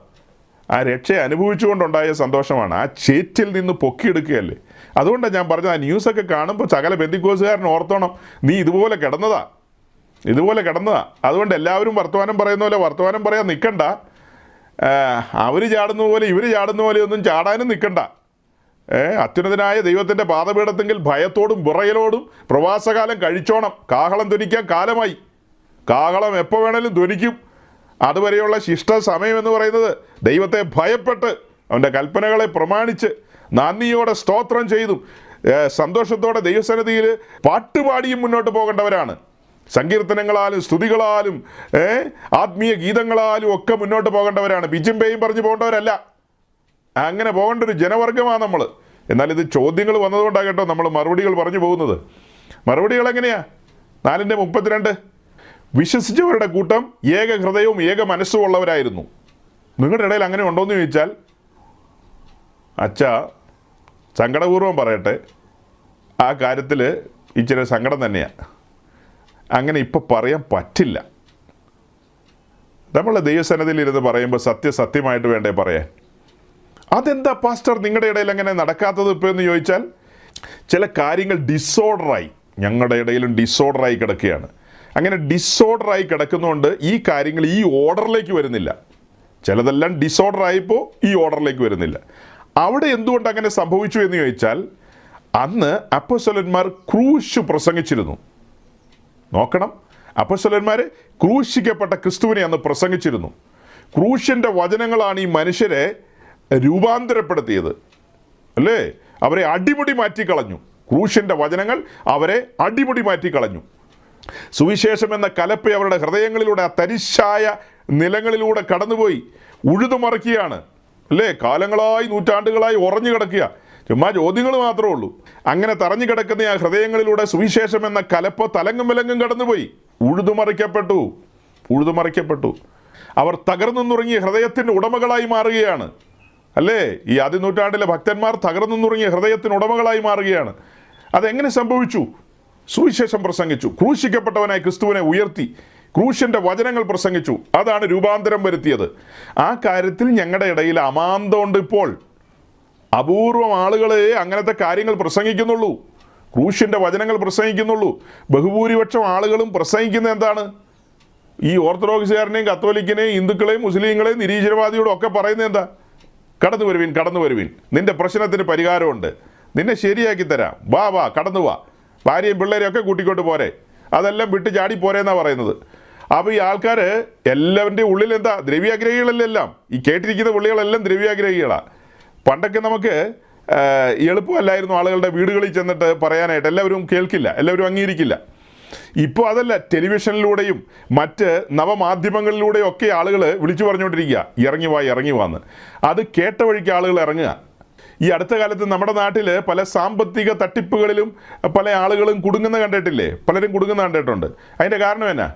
ആ രക്ഷയെ അനുഭവിച്ചുകൊണ്ടുണ്ടായ സന്തോഷമാണ്. ആ ചേറ്റിൽ നിന്ന് പൊക്കിയെടുക്കുകയല്ലേ. അതുകൊണ്ടാണ് ഞാൻ പറഞ്ഞത്, ആ ന്യൂസൊക്കെ കാണുമ്പോൾ സകല പെന്തിക്കോസുകാരൻ ഓർത്തോണം, നീ ഇതുപോലെ കിടന്നതാ. അതുകൊണ്ട് എല്ലാവരും വർത്തമാനം പറയുന്ന പോലെ വർത്തമാനം പറയാൻ നിൽക്കണ്ട. അവർ ചാടുന്ന പോലെ ഇവർ ചാടുന്ന പോലെ ഒന്നും ചാടാനും നിൽക്കണ്ട. അത്യുന്നതനായ ദൈവത്തിൻ്റെ പാദപീഠത്തെങ്കിൽ ഭയത്തോടും വിറയലോടും പ്രവാസകാലം കഴിച്ചോണം. കാഹളം ധ്വനിക്കാൻ കാലമായി. കാഹളം എപ്പോൾ വേണേലും ധ്വനിക്കും. അതുവരെയുള്ള ശിഷ്ട സമയം എന്ന് പറയുന്നത് ദൈവത്തെ ഭയപ്പെട്ട് അവൻ്റെ കൽപ്പനകളെ പ്രമാണിച്ച് നന്ദിയോടെ സ്തോത്രം ചെയ്തും സന്തോഷത്തോടെ ദൈവസന്നിധിയിൽ പാട്ടുപാടിയും മുന്നോട്ട് പോകേണ്ടവരാണ്. സങ്കീർത്തനങ്ങളാലും സ്തുതികളാലും ആത്മീയ ഗീതങ്ങളാലും ഒക്കെ മുന്നോട്ട് പോകേണ്ടവരാണ്. പിച്ചും പേയും പറഞ്ഞു പോകേണ്ടവരല്ല. അങ്ങനെ പോകേണ്ട ഒരു ജനവർഗമാണ് നമ്മൾ. എന്നാൽ ഇത് ചോദ്യങ്ങൾ വന്നതുകൊണ്ടാണ് കേട്ടോ നമ്മൾ മറുപടികൾ പറഞ്ഞു പോകുന്നത്. മറുപടികൾ എങ്ങനെയാ? 4:32 വിശ്വസിച്ചവരുടെ കൂട്ടം ഏക ഹൃദയവും ഏക മനസ്സും ഉള്ളവരായിരുന്നു. നിങ്ങളുടെ ഇടയിൽ അങ്ങനെ ഉണ്ടോയെന്ന് ചോദിച്ചാൽ അച്ഛാ സങ്കടപൂർവ്വം പറയട്ടെ, ആ കാര്യത്തിൽ ഇച്ചിരി സങ്കടം തന്നെയാണ്. അങ്ങനെ ഇപ്പോൾ പറയാൻ പറ്റില്ല. നമ്മൾ ദൈവസന്നിധിയിൽ ഇരുന്ന് പറയുമ്പോൾ സത്യമായിട്ട് വേണ്ടേ പറയാൻ. അതെന്താ പാസ്റ്റർ നിങ്ങളുടെ ഇടയിൽ അങ്ങനെ നടക്കാത്തത് ഇപ്പോൾ എന്ന് ചോദിച്ചാൽ, ചില കാര്യങ്ങൾ ഡിസോർഡറായി, ഞങ്ങളുടെ ഇടയിലും ഡിസോർഡറായി കിടക്കുകയാണ്. അങ്ങനെ ഡിസോർഡറായി കിടക്കുന്നതുകൊണ്ട് ഈ കാര്യങ്ങൾ ഈ ഓർഡറിലേക്ക് വരുന്നില്ല. ചിലതെല്ലാം ഡിസോർഡറായപ്പോൾ ഈ ഓർഡറിലേക്ക് വരുന്നില്ല. അവിടെ എന്തുകൊണ്ട് അങ്ങനെ സംഭവിച്ചു എന്ന് ചോദിച്ചാൽ, അന്ന് അപ്പോസ്തലന്മാർ ക്രൂശ് പ്രസംഗിച്ചിരുന്നു. നോക്കണം, അപ്പോസ്തലന്മാർ ക്രൂശിക്കപ്പെട്ട ക്രിസ്തുവിനെ അന്ന് പ്രസംഗിച്ചിരുന്നു. ക്രൂശിൻ്റെ വചനങ്ങളാണ് ഈ മനുഷ്യരെ രൂപാന്തരപ്പെടുത്തിയത്, അല്ലേ? അവരെ അടിമുടി മാറ്റിക്കളഞ്ഞു. ക്രൂശിൻ്റെ വചനങ്ങൾ അവരെ അടിമുടി മാറ്റിക്കളഞ്ഞു. സുവിശേഷം എന്ന കലപ്പ അവരുടെ ഹൃദയങ്ങളിലൂടെ, ആ തരിശായ നിലങ്ങളിലൂടെ കടന്നുപോയി ഉഴുതുമറിക്കുകയാണ്, അല്ലേ? കാലങ്ങളായി നൂറ്റാണ്ടുകളായി ഉറഞ്ഞു കിടക്കുക, ചുമ്മാ ചോദ്യങ്ങൾ മാത്രമേ ഉള്ളൂ. അങ്ങനെ തറഞ്ഞു കിടക്കുന്ന ആ ഹൃദയങ്ങളിലൂടെ സുവിശേഷം എന്ന കലപ്പ തലങ്ങും വിലങ്ങും കടന്നുപോയി ഉഴുതുമറിക്കപ്പെട്ടു. അവർ തകർന്നുറങ്ങിയ ഹൃദയത്തിൻ്റെ ഉടമകളായി മാറുകയാണ്, അല്ലേ? ഈ ആദ്യ നൂറ്റാണ്ടിലെ ഭക്തന്മാർ തകർന്നുറങ്ങിയ ഹൃദയത്തിന് ഉടമകളായി മാറുകയാണ്. അതെങ്ങനെ സംഭവിച്ചു? സുവിശേഷം പ്രസംഗിച്ചു, ക്രൂശിക്കപ്പെട്ടവനായി ക്രിസ്തുവിനെ ഉയർത്തി, ക്രൂശിൻ്റെ വചനങ്ങൾ പ്രസംഗിച്ചു. അതാണ് രൂപാന്തരം വരുത്തിയത്. ആ കാര്യത്തിൽ ഞങ്ങളുടെ ഇടയിൽ അമാന്തമുണ്ട്. ഇപ്പോൾ അപൂർവം ആളുകളെ അങ്ങനത്തെ കാര്യങ്ങൾ പ്രസംഗിക്കുന്നുള്ളൂ, ക്രൂശിൻ്റെ വചനങ്ങൾ പ്രസംഗിക്കുന്നുള്ളൂ. ബഹുഭൂരിപക്ഷം ആളുകളും പ്രസംഗിക്കുന്നത് എന്താണ്? ഈ ഓർത്തഡോക്സുകാരനെയും കത്തോലിക്കിനെയും ഹിന്ദുക്കളെയും മുസ്ലിങ്ങളെയും നിരീശ്വരവാദിയോടും ഒക്കെ പറയുന്നത് എന്താ? കടന്നു വരുവിൻ, നിന്റെ പ്രശ്നത്തിന് പരിഹാരമുണ്ട്, നിന്നെ ശരിയാക്കി തരാം, വാ കടന്നു വാ, ഭാര്യയും പിള്ളേരെയും ഒക്കെ കൂട്ടിക്കൊണ്ട് പോരെ, അതെല്ലാം വിട്ട് ചാടി പോരെന്നാണ് പറയുന്നത്. അപ്പോൾ ഈ ആൾക്കാർ എല്ലാവരുടെയും ഉള്ളിൽ എന്താ? ദ്രവ്യാഗ്രഹികളല്ലേ എല്ലാം. ഈ കേട്ടിരിക്കുന്ന പുള്ളികളെല്ലാം ദ്രവ്യാഗ്രഹികളാണ്. പണ്ടൊക്കെ നമുക്ക് എളുപ്പമല്ലായിരുന്നു ആളുകളുടെ വീടുകളിൽ ചെന്നിട്ട് പറയാനായിട്ട്. എല്ലാവരും കേൾക്കില്ല, എല്ലാവരും അംഗീകരിക്കില്ല. ഇപ്പോൾ അതല്ല, ടെലിവിഷനിലൂടെയും മറ്റ് നവമാധ്യമങ്ങളിലൂടെയും ഒക്കെ ആളുകൾ വിളിച്ചു പറഞ്ഞുകൊണ്ടിരിക്കുക, ഇറങ്ങി വാന്ന്. അത് കേട്ട വഴിക്ക് ആളുകൾ ഇറങ്ങുക. ഈ അടുത്ത കാലത്ത് നമ്മുടെ നാട്ടിൽ പല സാമ്പത്തിക തട്ടിപ്പുകളിലും പല ആളുകളും കുടുങ്ങുന്ന കണ്ടിട്ടില്ലേ? പലരും കുടുങ്ങുന്ന കണ്ടിട്ടുണ്ട്. അതിൻ്റെ കാരണം എന്നാ?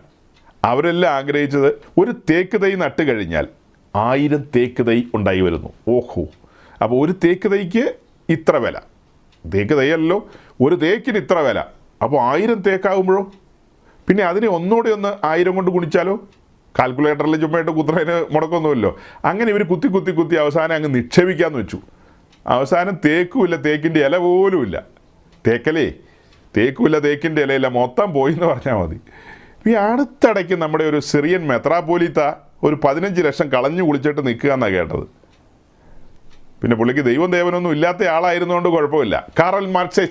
അവരെല്ലാം ആഗ്രഹിച്ചത് ഒരു തേക്ക് തൈ നട്ട് കഴിഞ്ഞാൽ 1000 തേക്ക് തൈ ഉണ്ടായി വരുന്നു. ഓഹോ, അപ്പോൾ ഒരു തേക്ക് തൈക്ക് ഇത്ര വില, തേക്ക് തൈയല്ലോ, ഒരു തേക്കിന് ഇത്ര വില. അപ്പോൾ 1000 തേക്കാകുമ്പോഴോ? പിന്നെ അതിനെ ഒന്നുകൂടെ 1000 കൊണ്ട് ഗുണിച്ചാലോ? കാൽക്കുലേറ്ററിൽ ചുമ്മായിട്ട് കുത്രതിന് മുടക്കൊന്നുമില്ലോ. അങ്ങനെ ഇവർ കുത്തി അവസാനം അങ്ങ് നിക്ഷേപിക്കാമെന്ന് വെച്ചു. അവസാനം തേക്കുമില്ല, തേക്കിൻ്റെ ഇല പോലും ഇല്ല. തേക്കുമില്ല, തേക്കിൻ്റെ ഇലയില്ല, മൊത്തം പോയി എന്ന് പറഞ്ഞാൽ മതി. ഈ അടുത്തിടയ്ക്ക് നമ്മുടെ ഒരു സിറിയൻ മെത്രാപ്പോലീത്ത ഒരു 15 ലക്ഷം കളഞ്ഞു കുളിച്ചിട്ട് നിൽക്കുക എന്നാണ് കേട്ടത്. പിന്നെ പുള്ളിക്ക് ദൈവം ദേവനൊന്നും ഇല്ലാത്ത ആളായിരുന്നുകൊണ്ട് കുഴപ്പമില്ല. കാറൽ മാർക്സെ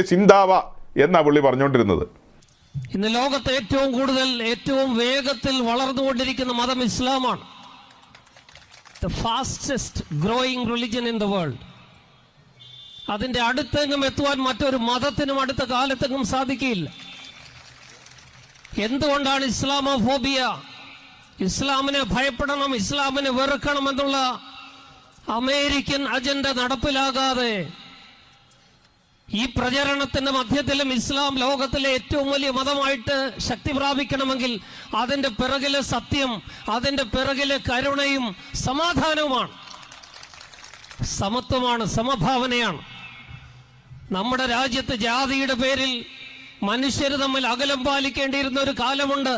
ചിന്താവ എന്നാ പുള്ളി പറഞ്ഞുകൊണ്ടിരുന്നത്. ഇന്ന് ലോകത്ത് ഏറ്റവും വേഗത്തിൽ വളർന്നുകൊണ്ടിരിക്കുന്ന മതം ഇസ്ലാമാണ്. The fastest growing religion in the world. അതിന്റെ അടുത്തെങ്ങും എത്തുവാൻ മറ്റൊരു മതത്തിനും അടുത്ത കാലത്തെങ്ങും സാധിക്കില്ല. എന്തുകൊണ്ടാണ് ഇസ്ലാമോഫോബിയ, ഇസ്ലാമിനെ ഭയപ്പെടണം, ഇസ്ലാമിനെ വെറുക്കണം എന്നുള്ള അമേരിക്കൻ അജണ്ട നടപ്പിലാകാതെ ഈ പ്രചരണത്തിന്റെ മധ്യത്തിലും ഇസ്ലാം ലോകത്തിലെ ഏറ്റവും വലിയ മതമായിട്ട് ശക്തി പ്രാപിക്കണമെങ്കിൽ അതിന്റെ പിറകിലെ സത്യം, അതിന്റെ പിറകിലെ കരുണയും സമാധാനവുമാണ്, സമത്വമാണ്, സമഭാവനയാണ്. നമ്മുടെ രാജ്യത്ത് ജാതിയുടെ പേരിൽ മനുഷ്യർ തമ്മിൽ അകലം പാലിക്കേണ്ടിയിരുന്ന ഒരു കാലമുണ്ട്.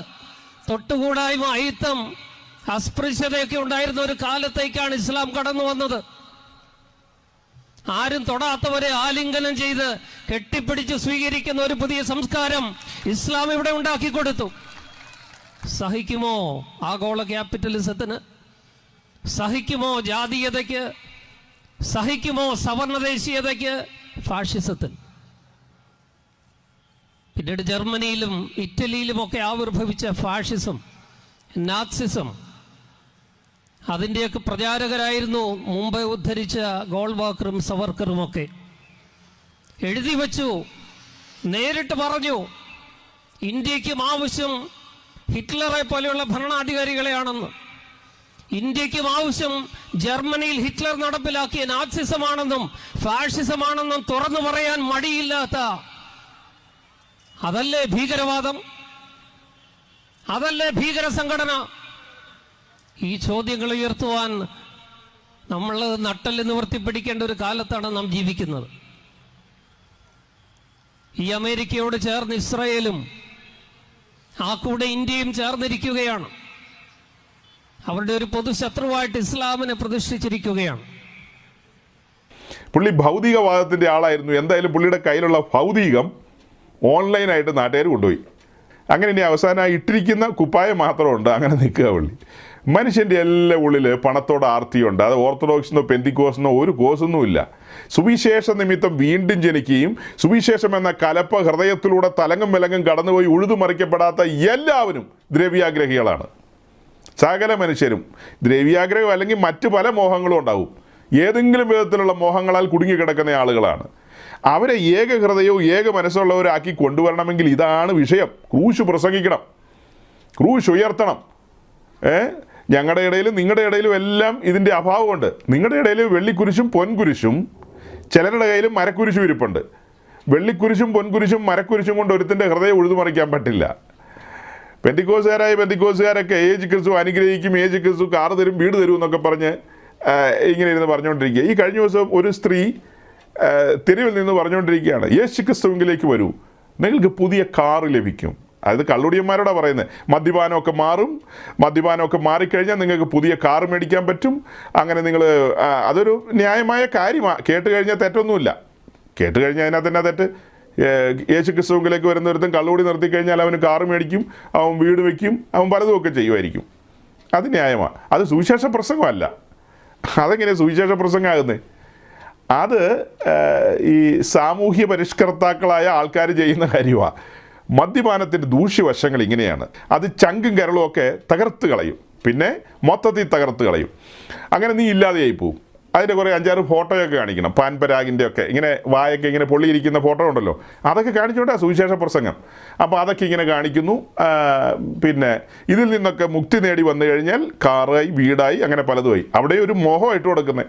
തൊട്ടുകൂടായ്മ, അയിത്തം, അസ്പൃശ്യതയൊക്കെ ഉണ്ടായിരുന്ന ഒരു കാലത്തേക്കാണ് ഇസ്ലാം കടന്നു വന്നത്. ആരും തൊടാത്തവരെ ആലിംഗനം ചെയ്ത് കെട്ടിപ്പിടിച്ച് സ്വീകരിക്കുന്ന ഒരു പുതിയ സംസ്കാരം ഇസ്ലാം ഇവിടെ ഉണ്ടാക്കി കൊടുത്തു. സഹിക്കുമോ ആഗോള ക്യാപിറ്റലിസത്തിന്? സഹിക്കുമോ ജാതീയതയ്ക്ക്? സഹിക്കുമോ സവർണദേശീയതയ്ക്ക്? ഫാഷിസത്തിന്? പിന്നീട് ജർമ്മനിയിലും ഇറ്റലിയിലുമൊക്കെ ആവിർഭവിച്ച ഫാഷിസം, നാത്സിസം, അതിൻ്റെയൊക്കെ പ്രചാരകരായിരുന്നു മുമ്പ് ഉദ്ധരിച്ച ഗോൾവാക്കറും സവർക്കറും ഒക്കെ. എഴുതി വച്ചു, നേരിട്ട് പറഞ്ഞു, ഇന്ത്യക്കും ആവശ്യം ഹിറ്റ്ലറെ പോലെയുള്ള ഭരണാധികാരികളെയാണെന്ന്, ഇന്ത്യക്കും ആവശ്യം ജർമ്മനിയിൽ ഹിറ്റ്ലർ നടപ്പിലാക്കിയ നാത്സിസമാണെന്നും ഫാഷിസമാണെന്നും തുറന്നു പറയാൻ മടിയില്ലാത്ത, അതല്ലേ ഭീകരവാദം, അതല്ലേ ഭീകര സംഘടന? ഈ ചോദ്യങ്ങൾ ഉയർത്തുവാൻ നമ്മൾ നട്ടെല്ല് നിവർത്തിപ്പിടിക്കേണ്ട ഒരു കാലത്താണ് നാം ജീവിക്കുന്നത്. ഈ അമേരിക്കയോട് ചേർന്ന് ഇസ്രായേലും ആ കൂടെ ഇന്ത്യയും ചേർന്നിരിക്കുകയാണ്. അവരുടെ ഒരു പൊതുശത്രുവായിട്ട് ഇസ്ലാമിനെ പ്രതിഷ്ഠിച്ചിരിക്കുകയാണ്. പുള്ളി ഭൗതികവാദത്തിൻ്റെ ആളായിരുന്നു. എന്തായാലും പുള്ളിയുടെ കയ്യിലുള്ള ഭൗതികം ഓൺലൈനായിട്ട് നാട്ടുകാർ കൊണ്ടുപോയി. അങ്ങനെ ഇനി അവസാനം ഇട്ടിരിക്കുന്ന കുപ്പായം മാത്രമുണ്ട്. അങ്ങനെ നിൽക്കുക പുള്ളി. മനുഷ്യൻ്റെ എല്ലാ ഉള്ളിൽ പണത്തോട് ആർത്തിയുണ്ട്. അത് ഓർത്തഡോക്സിനോ പെന്തിക്കോസിനോ ഒരു കോസൊന്നുമില്ല. സുവിശേഷ നിമിത്തം വീണ്ടും ജനിക്കുകയും സുവിശേഷം എന്ന കലപ്പ ഹൃദയത്തിലൂടെ തലങ്ങും വിലങ്ങും കടന്നുപോയി ഉഴുതുമറിക്കപ്പെടാത്ത എല്ലാവരും ദ്രവ്യാഗ്രഹികളാണ്. സകല മനുഷ്യരും ദ്രവ്യാഗ്രഹം അല്ലെങ്കിൽ മറ്റ് പല മോഹങ്ങളും ഉണ്ടാവും. ഏതെങ്കിലും വിധത്തിലുള്ള മോഹങ്ങളാൽ കുടുങ്ങിക്കിടക്കുന്ന ആളുകളാണ്. അവരെ ഏക ഹൃദയവും ഏക മനസ്സുള്ളവരാക്കി കൊണ്ടുവരണമെങ്കിൽ ഇതാണ് വിഷയം. ക്രൂശ് പ്രസംഗിക്കണം, ക്രൂശ് ഉയർത്തണം. ഞങ്ങളുടെ ഇടയിലും നിങ്ങളുടെ ഇടയിലും എല്ലാം ഇതിൻ്റെ അഭാവമുണ്ട്. നിങ്ങളുടെ ഇടയിൽ വെള്ളിക്കുരിശും പൊൻകുരിശും, ചിലരുടെ കയ്യിലും മരക്കുരിശും ഇരിപ്പുണ്ട്. വെള്ളിക്കുരിശും പൊൻകുരിശും മരക്കുരിശും കൊണ്ട് ഒരുത്തിൻ്റെ ഹൃദയം ഉഴുതുമറിക്കാൻ പറ്റില്ല. പെന്തിക്കോസുകാരൊക്കെ യേശു ക്രിസ്തു അനുഗ്രഹിക്കും, യേശു ക്രിസ്തു കാറ് തരും, വീട് തരും എന്നൊക്കെ പറഞ്ഞ് ഇങ്ങനെ ഇരുന്ന് പറഞ്ഞുകൊണ്ടിരിക്കുക. ഈ കഴിഞ്ഞ ദിവസം ഒരു സ്ത്രീ തെരുവിൽ നിന്ന് പറഞ്ഞുകൊണ്ടിരിക്കുകയാണ്, യേശു ക്രിസ്തുവിലേക്ക് വരൂ, നിങ്ങൾക്ക് പുതിയ കാറ് ലഭിക്കും. അത് കള്ളുടിയന്മാരോടാണ് പറയുന്നത്. മദ്യപാനമൊക്കെ മാറും, മദ്യപാനമൊക്കെ മാറിക്കഴിഞ്ഞാൽ നിങ്ങൾക്ക് പുതിയ കാറ് മേടിക്കാൻ പറ്റും. അങ്ങനെ നിങ്ങൾ അതൊരു ന്യായമായ കാര്യമാണ്. കേട്ട് കഴിഞ്ഞാൽ തെറ്റൊന്നുമില്ല. കേട്ട് കഴിഞ്ഞാൽ അതിനകത്ത് തന്നെ തെറ്റ്. യേശു ക്രിസ്തുവിലേക്ക് വരുന്നവരുത്തും കള്ളുകൂടി നിർത്തിക്കഴിഞ്ഞാൽ അവന് കാറ് മേടിക്കും, അവൻ വീട് വയ്ക്കും, അവൻ പലതുമൊക്കെ ചെയ്യുമായിരിക്കും. അത് ന്യായമാണ്. അത് സുവിശേഷ പ്രസംഗമല്ല. അതെങ്ങനെ സുവിശേഷ പ്രസംഗമാകുന്നത്? അത് ഈ സാമൂഹ്യ പരിഷ്കർത്താക്കളായ ആൾക്കാർ ചെയ്യുന്ന കാര്യമാണ്. മദ്യപാനത്തിൻ്റെ ദൂഷ്യവശങ്ങൾ ഇങ്ങനെയാണ്. അത് ചങ്കും കരളും ഒക്കെ തകർത്ത് കളയും, പിന്നെ മൊത്തത്തിൽ തകർത്ത് കളയും. അങ്ങനെ നീ ഇല്ലാതെയായി പോവും. അതിൻ്റെ കുറേ 5-6 ഫോട്ടോയൊക്കെ കാണിക്കണം. പാൻപരാഗിൻ്റെ ഒക്കെ ഇങ്ങനെ വായൊക്കെ ഇങ്ങനെ പൊള്ളിയിരിക്കുന്ന ഫോട്ടോ ഉണ്ടല്ലോ, അതൊക്കെ കാണിച്ചുകൊണ്ടാണ് സുവിശേഷ പ്രസംഗം. അപ്പോൾ അതൊക്കെ ഇങ്ങനെ കാണിക്കുന്നു. പിന്നെ ഇതിൽ നിന്നൊക്കെ മുക്തി നേടി വന്നു കഴിഞ്ഞാൽ കാറായി, വീടായി, അങ്ങനെ പലതുമായി. അവിടെ ഒരു മോഹം ഇട്ട് കൊടുക്കുന്നത്,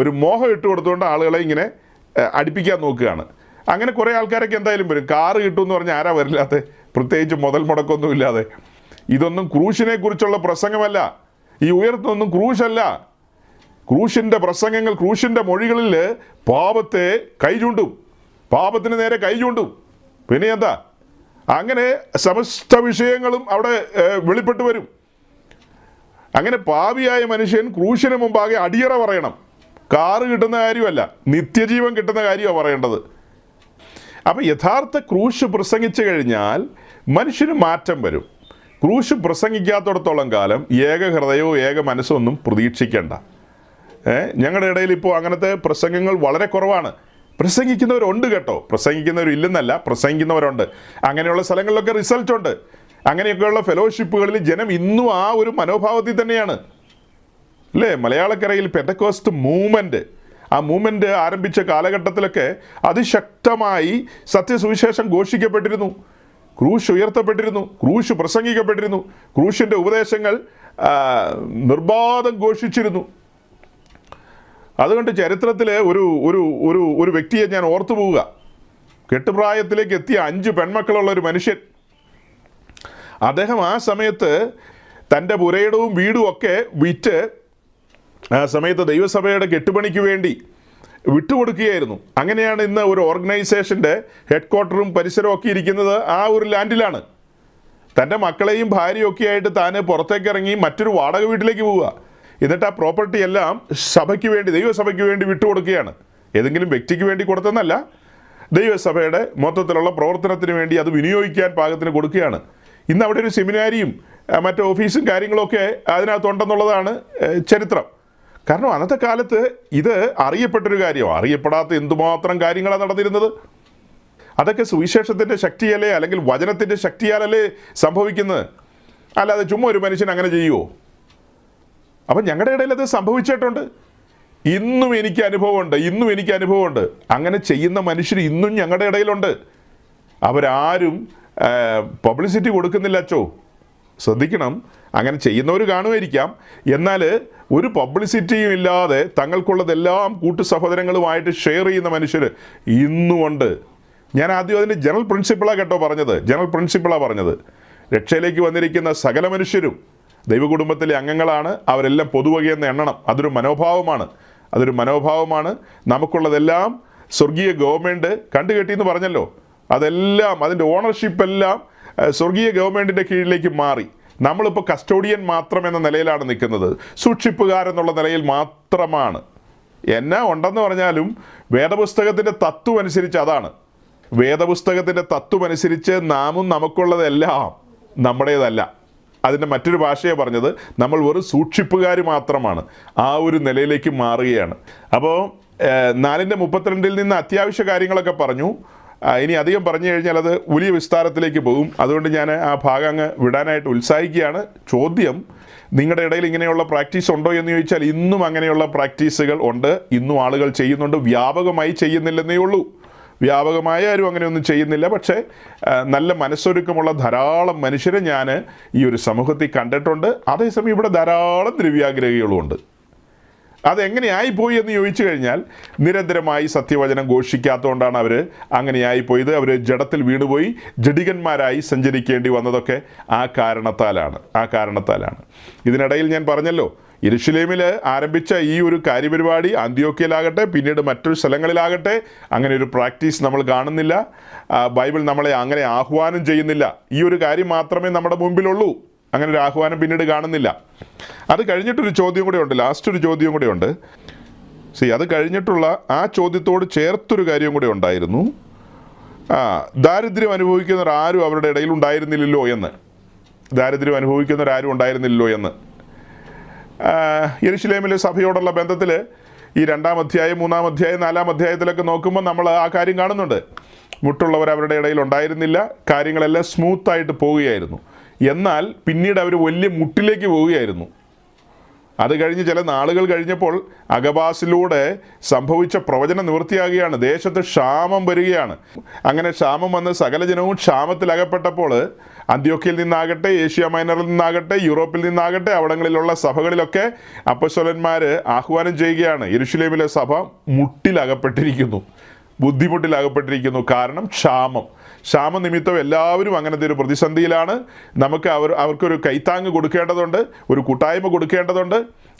ഒരു മോഹം ഇട്ട് കൊടുത്തുകൊണ്ട് ആളുകളെ ഇങ്ങനെ അടുപ്പിക്കാൻ നോക്കുകയാണ്. അങ്ങനെ കുറേ ആൾക്കാരൊക്കെ എന്തായാലും വരും. കാറ് കിട്ടുമെന്ന് പറഞ്ഞാൽ ആരാ വരില്ലാതെ? പ്രത്യേകിച്ച് മുതൽ മുടക്കൊന്നും ഇല്ലാതെ. ഇതൊന്നും ക്രൂശിനെ കുറിച്ചുള്ള പ്രസംഗമല്ല. ഈ ഉയർത്തുന്നൊന്നും ക്രൂശല്ല. ക്രൂശിൻ്റെ പ്രസംഗങ്ങൾ, ക്രൂശിൻ്റെ മൊഴികളിൽ പാപത്തെ കൈചൂണ്ടും, പാപത്തിന് നേരെ കൈചൂണ്ടും. പിന്നെ എന്താ? അങ്ങനെ സമസ്ത വിഷയങ്ങളും അവിടെ വെളിപ്പെട്ടു വരും. അങ്ങനെ പാപിയായ മനുഷ്യൻ ക്രൂശിന് മുമ്പാകെ അടിയറ പറയണം. കാറ് കിട്ടുന്ന കാര്യമല്ല, നിത്യജീവൻ കിട്ടുന്ന കാര്യമാണ് പറയേണ്ടത്. അപ്പോൾ യഥാർത്ഥ ക്രൂശ് പ്രസംഗിച്ചു കഴിഞ്ഞാൽ മനുഷ്യന് മാറ്റം വരും. ക്രൂശ് പ്രസംഗിക്കാത്തിടത്തോളം കാലം ഏക ഹൃദയവും ഏക മനസ്സും ഒന്നും പ്രതീക്ഷിക്കേണ്ട. ഞങ്ങളുടെ ഇടയിൽ ഇപ്പോൾ അങ്ങനത്തെ പ്രസംഗങ്ങൾ വളരെ കുറവാണ്. പ്രസംഗിക്കുന്നവരുണ്ട് കേട്ടോ, പ്രസംഗിക്കുന്നവരില്ലെന്നല്ല, പ്രസംഗിക്കുന്നവരുണ്ട്. അങ്ങനെയുള്ള സ്ഥലങ്ങളിലൊക്കെ റിസൾട്ടുണ്ട്. അങ്ങനെയൊക്കെയുള്ള ഫെലോഷിപ്പുകളിൽ ജനം ഇന്നും ആ ഒരു മനോഭാവത്തിൽ തന്നെയാണ് അല്ലേ? മലയാളക്കരയിൽ പെന്തക്കോസ്റ്റ് മൂവ്മെൻറ്റ്, ആ മൂവ്മെൻറ്റ് ആരംഭിച്ച കാലഘട്ടത്തിലൊക്കെ അതിശക്തമായി സത്യസുവിശേഷം ഘോഷിക്കപ്പെട്ടിരുന്നു, ക്രൂശ് ഉയർത്തപ്പെട്ടിരുന്നു, ക്രൂശ് പ്രസംഗിക്കപ്പെട്ടിരുന്നു, ക്രൂശിൻ്റെ ഉപദേശങ്ങൾ നിർബാധം ഘോഷിച്ചിരുന്നു. അതുകൊണ്ട് ചരിത്രത്തിലെ ഒരു വ്യക്തിയെ ഞാൻ ഓർത്തു പോവുക. കെട്ടുപ്രായത്തിലേക്ക് എത്തിയ 5 പെൺമക്കളുള്ള ഒരു മനുഷ്യൻ. അദ്ദേഹം ആ സമയത്ത് തൻ്റെ പുരയിടവും വീടും ഒക്കെ വിറ്റ് ആ സമയത്ത് ദൈവസഭയുടെ കെട്ടുപണിക്ക് വേണ്ടി വിട്ടുകൊടുക്കുകയായിരുന്നു. അങ്ങനെയാണ് ഇന്ന് ഒരു ഓർഗനൈസേഷൻ്റെ ഹെഡ് ക്വാർട്ടറും പരിസരവും ഒക്കെ ഇരിക്കുന്നത് ആ ഒരു ലാൻഡിലാണ്. തൻ്റെ മക്കളെയും ഭാര്യയൊക്കെ ആയിട്ട് താൻ പുറത്തേക്ക് ഇറങ്ങി മറ്റൊരു വാടക വീട്ടിലേക്ക് പോവുക. എന്നിട്ട് ആ പ്രോപ്പർട്ടി എല്ലാം സഭയ്ക്ക് വേണ്ടി, ദൈവസഭയ്ക്ക് വേണ്ടി വിട്ടുകൊടുക്കുകയാണ്. ഏതെങ്കിലും വ്യക്തിക്ക് വേണ്ടി കൊടുത്തെന്നല്ല, ദൈവസഭയുടെ മൊത്തത്തിലുള്ള പ്രവർത്തനത്തിന് വേണ്ടി അത് വിനിയോഗിക്കാൻ പാകത്തിന് കൊടുക്കുകയാണ്. ഇന്ന് അവിടെ ഒരു സെമിനാരിയും മറ്റു ഓഫീസും കാര്യങ്ങളൊക്കെ അതിനകത്തുണ്ടെന്നുള്ളതാണ് ചരിത്രം. കാരണം അന്നത്തെ കാലത്ത് ഇത് അറിയപ്പെട്ടൊരു കാര്യമാണ്. അറിയപ്പെടാത്ത എന്തുമാത്രം കാര്യങ്ങളാണ് നടന്നിരുന്നത്. അതൊക്കെ സുവിശേഷത്തിൻ്റെ ശക്തിയല്ലേ, അല്ലെങ്കിൽ വചനത്തിൻ്റെ ശക്തിയാലല്ലേ സംഭവിക്കുന്നത്. അല്ലാതെ ചുമ്മാ ഒരു മനുഷ്യൻ അങ്ങനെ ചെയ്യുമോ? അപ്പം ഞങ്ങളുടെ ഇടയിൽ അത് സംഭവിച്ചിട്ടുണ്ട്. ഇന്നും എനിക്ക് അനുഭവമുണ്ട്. അങ്ങനെ ചെയ്യുന്ന മനുഷ്യർ ഇന്നും ഞങ്ങളുടെ ഇടയിലുണ്ട്. അവരാരും പബ്ലിസിറ്റി കൊടുക്കുന്നില്ല. അച്ചോ, ശ്രദ്ധിക്കണം. അങ്ങനെ ചെയ്യുന്നവർ കാണുമായിരിക്കാം, എന്നാൽ ഒരു പബ്ലിസിറ്റിയും ഇല്ലാതെ തങ്ങൾക്കുള്ളതെല്ലാം കൂട്ടു സഹോദരങ്ങളുമായിട്ട് ഷെയർ ചെയ്യുന്ന മനുഷ്യർ ഇന്നുമുണ്ട്. ഞാൻ ആദ്യം അതിൻ്റെ ജനറൽ പ്രിൻസിപ്പിളാണ് കേട്ടോ പറഞ്ഞത്. രക്ഷയിലേക്ക് വന്നിരിക്കുന്ന സകല മനുഷ്യരും ദൈവകുടുംബത്തിലെ അംഗങ്ങളാണ്, അവരെല്ലാം പൊതുവകയെന്ന് എണ്ണണം. അതൊരു മനോഭാവമാണ്. നമുക്കുള്ളതെല്ലാം സ്വർഗീയ ഗവൺമെൻറ് കണ്ടുകെട്ടിയെന്ന് പറഞ്ഞല്ലോ. അതെല്ലാം അതിൻ്റെ ഓണർഷിപ്പ് എല്ലാം സ്വർഗീയ ഗവൺമെൻറ്റിൻ്റെ കീഴിലേക്ക് മാറി. നമ്മളിപ്പോൾ കസ്റ്റോഡിയൻ മാത്രം എന്ന നിലയിലാണ് നിൽക്കുന്നത്, സൂക്ഷിപ്പുകാരെന്നുള്ള നിലയിൽ മാത്രമാണ്. എന്നാ ഉണ്ടെന്ന് പറഞ്ഞാലും വേദപുസ്തകത്തിൻ്റെ തത്വം അനുസരിച്ച് അതാണ്. വേദപുസ്തകത്തിൻ്റെ തത്വം അനുസരിച്ച് നാമും നമുക്കുള്ളതെല്ലാം നമ്മുടേതല്ല. അതിൻ്റെ മറ്റൊരു ഭാഷയെ പറഞ്ഞത് നമ്മൾ വെറും സൂക്ഷിപ്പുകാർ മാത്രമാണ്. ആ ഒരു നിലയിലേക്ക് മാറുകയാണ്. അപ്പോൾ 4:32 നിന്ന് അത്യാവശ്യ കാര്യങ്ങളൊക്കെ പറഞ്ഞു. ഇനി അധികം പറഞ്ഞു കഴിഞ്ഞാൽ അത് വലിയ വിസ്താരത്തിലേക്ക് പോകും. അതുകൊണ്ട് ഞാൻ ആ ഭാഗം അങ്ങ് വിടാനായിട്ട് ഉത്സാഹിക്കുകയാണ്. ചോദ്യം, നിങ്ങളുടെ ഇടയിൽ ഇങ്ങനെയുള്ള പ്രാക്ടീസ് ഉണ്ടോ എന്ന് ചോദിച്ചാൽ ഇന്നും അങ്ങനെയുള്ള പ്രാക്ടീസുകൾ ഉണ്ട്. ഇന്നും ആളുകൾ ചെയ്യുന്നുണ്ട്. വ്യാപകമായി ചെയ്യുന്നില്ലെന്നേ ഉള്ളൂ. വ്യാപകമായ ആരും അങ്ങനെയൊന്നും ചെയ്യുന്നില്ല. പക്ഷേ നല്ല മനസ്സൊരുക്കമുള്ള ധാരാളം മനുഷ്യരെ ഞാൻ ഈ ഒരു സമൂഹത്തിൽ കണ്ടിട്ടുണ്ട്. അതേസമയം ഇവിടെ ധാരാളം ദ്രവ്യാഗ്രഹികളുമുണ്ട്. അതെങ്ങനെയായിപ്പോയി എന്ന് ചോദിച്ചു കഴിഞ്ഞാൽ നിരന്തരമായി സത്യവചനം ഘോഷിക്കാത്തതുകൊണ്ടാണ് അവർ അങ്ങനെയായിപ്പോയത്. അവർ ജഡത്തിൽ വീണുപോയി ജഡികന്മാരായി സഞ്ചരിക്കേണ്ടി വന്നതൊക്കെ ആ കാരണത്താലാണ്. ഇതിനിടയിൽ ഞാൻ പറഞ്ഞല്ലോ, യെരുശലേമിൽ ആരംഭിച്ച ഈ ഒരു കാര്യപരിപാടി അന്ത്യോക്യയിലാകട്ടെ, പിന്നീട് മറ്റൊരു സ്ഥലങ്ങളിലാകട്ടെ, അങ്ങനെ ഒരു പ്രാക്ടീസ് നമ്മൾ കാണുന്നില്ല. ബൈബിൾ നമ്മളെ അങ്ങനെ ആഹ്വാനം ചെയ്യുന്നില്ല. ഈ ഒരു കാര്യം മാത്രമേ നമ്മുടെ മുമ്പിലുള്ളൂ. അങ്ങനെ ഒരു ആഹ്വാനം പിന്നീട് കാണുന്നില്ല. അത് കഴിഞ്ഞിട്ടൊരു ചോദ്യം കൂടെ ഉണ്ട്, ലാസ്റ്റ് ഒരു ചോദ്യം കൂടെ ഉണ്ട്. അത് കഴിഞ്ഞിട്ടുള്ള ആ ചോദ്യത്തോട് ചേർത്തൊരു കാര്യം കൂടെ ഉണ്ടായിരുന്നു. ദാരിദ്ര്യം അനുഭവിക്കുന്നവരാരും അവരുടെ ഇടയിൽ ഉണ്ടായിരുന്നില്ലല്ലോ എന്ന്. യെരുശലേമിലെ സഭയോടുള്ള ബന്ധത്തിൽ ഈ 2-ാം അധ്യായം, 3-ാം അധ്യായം, 4-ാം അധ്യായത്തിലൊക്കെ നോക്കുമ്പോൾ നമ്മൾ ആ കാര്യം കാണുന്നുണ്ട്. മുട്ടുള്ളവർ അവരുടെ ഇടയിൽ ഉണ്ടായിരുന്നില്ല. കാര്യങ്ങളെല്ലാം സ്മൂത്തായിട്ട് പോവുകയായിരുന്നു. എന്നാൽ പിന്നീട് അവർ വലിയ മുട്ടിലേക്ക് പോവുകയായിരുന്നു. അത് കഴിഞ്ഞ് ചില നാളുകൾ കഴിഞ്ഞപ്പോൾ അഗബാസിലൂടെ സംഭവിച്ച പ്രവചനം നിവൃത്തിയാകുകയാണ്. ദേശത്ത് ക്ഷാമം വരികയാണ്. അങ്ങനെ ക്ഷാമം വന്ന് സകല ജനവും ക്ഷാമത്തിലകപ്പെട്ടപ്പോൾ അന്ത്യോക്യയിൽ നിന്നാകട്ടെ, ഏഷ്യ മൈനറിൽ നിന്നാകട്ടെ, യൂറോപ്പിൽ നിന്നാകട്ടെ, അവിടങ്ങളിലുള്ള സഭകളിലൊക്കെ അപ്പോസ്തലന്മാർ ആഹ്വാനം ചെയ്യുകയാണ്, യെരുശലേമിലെ സഭ ബുദ്ധിമുട്ടിലകപ്പെട്ടിരിക്കുന്നു. കാരണം ക്ഷാമ നിമിത്തം എല്ലാവരും അങ്ങനത്തെ ഒരു പ്രതിസന്ധിയിലാണ്. നമുക്ക് അവർക്കൊരു കൈത്താങ്ങ് കൊടുക്കേണ്ടതുണ്ട്, ഒരു കൂട്ടായ്മ കൊടുക്കേണ്ടതുണ്ട്.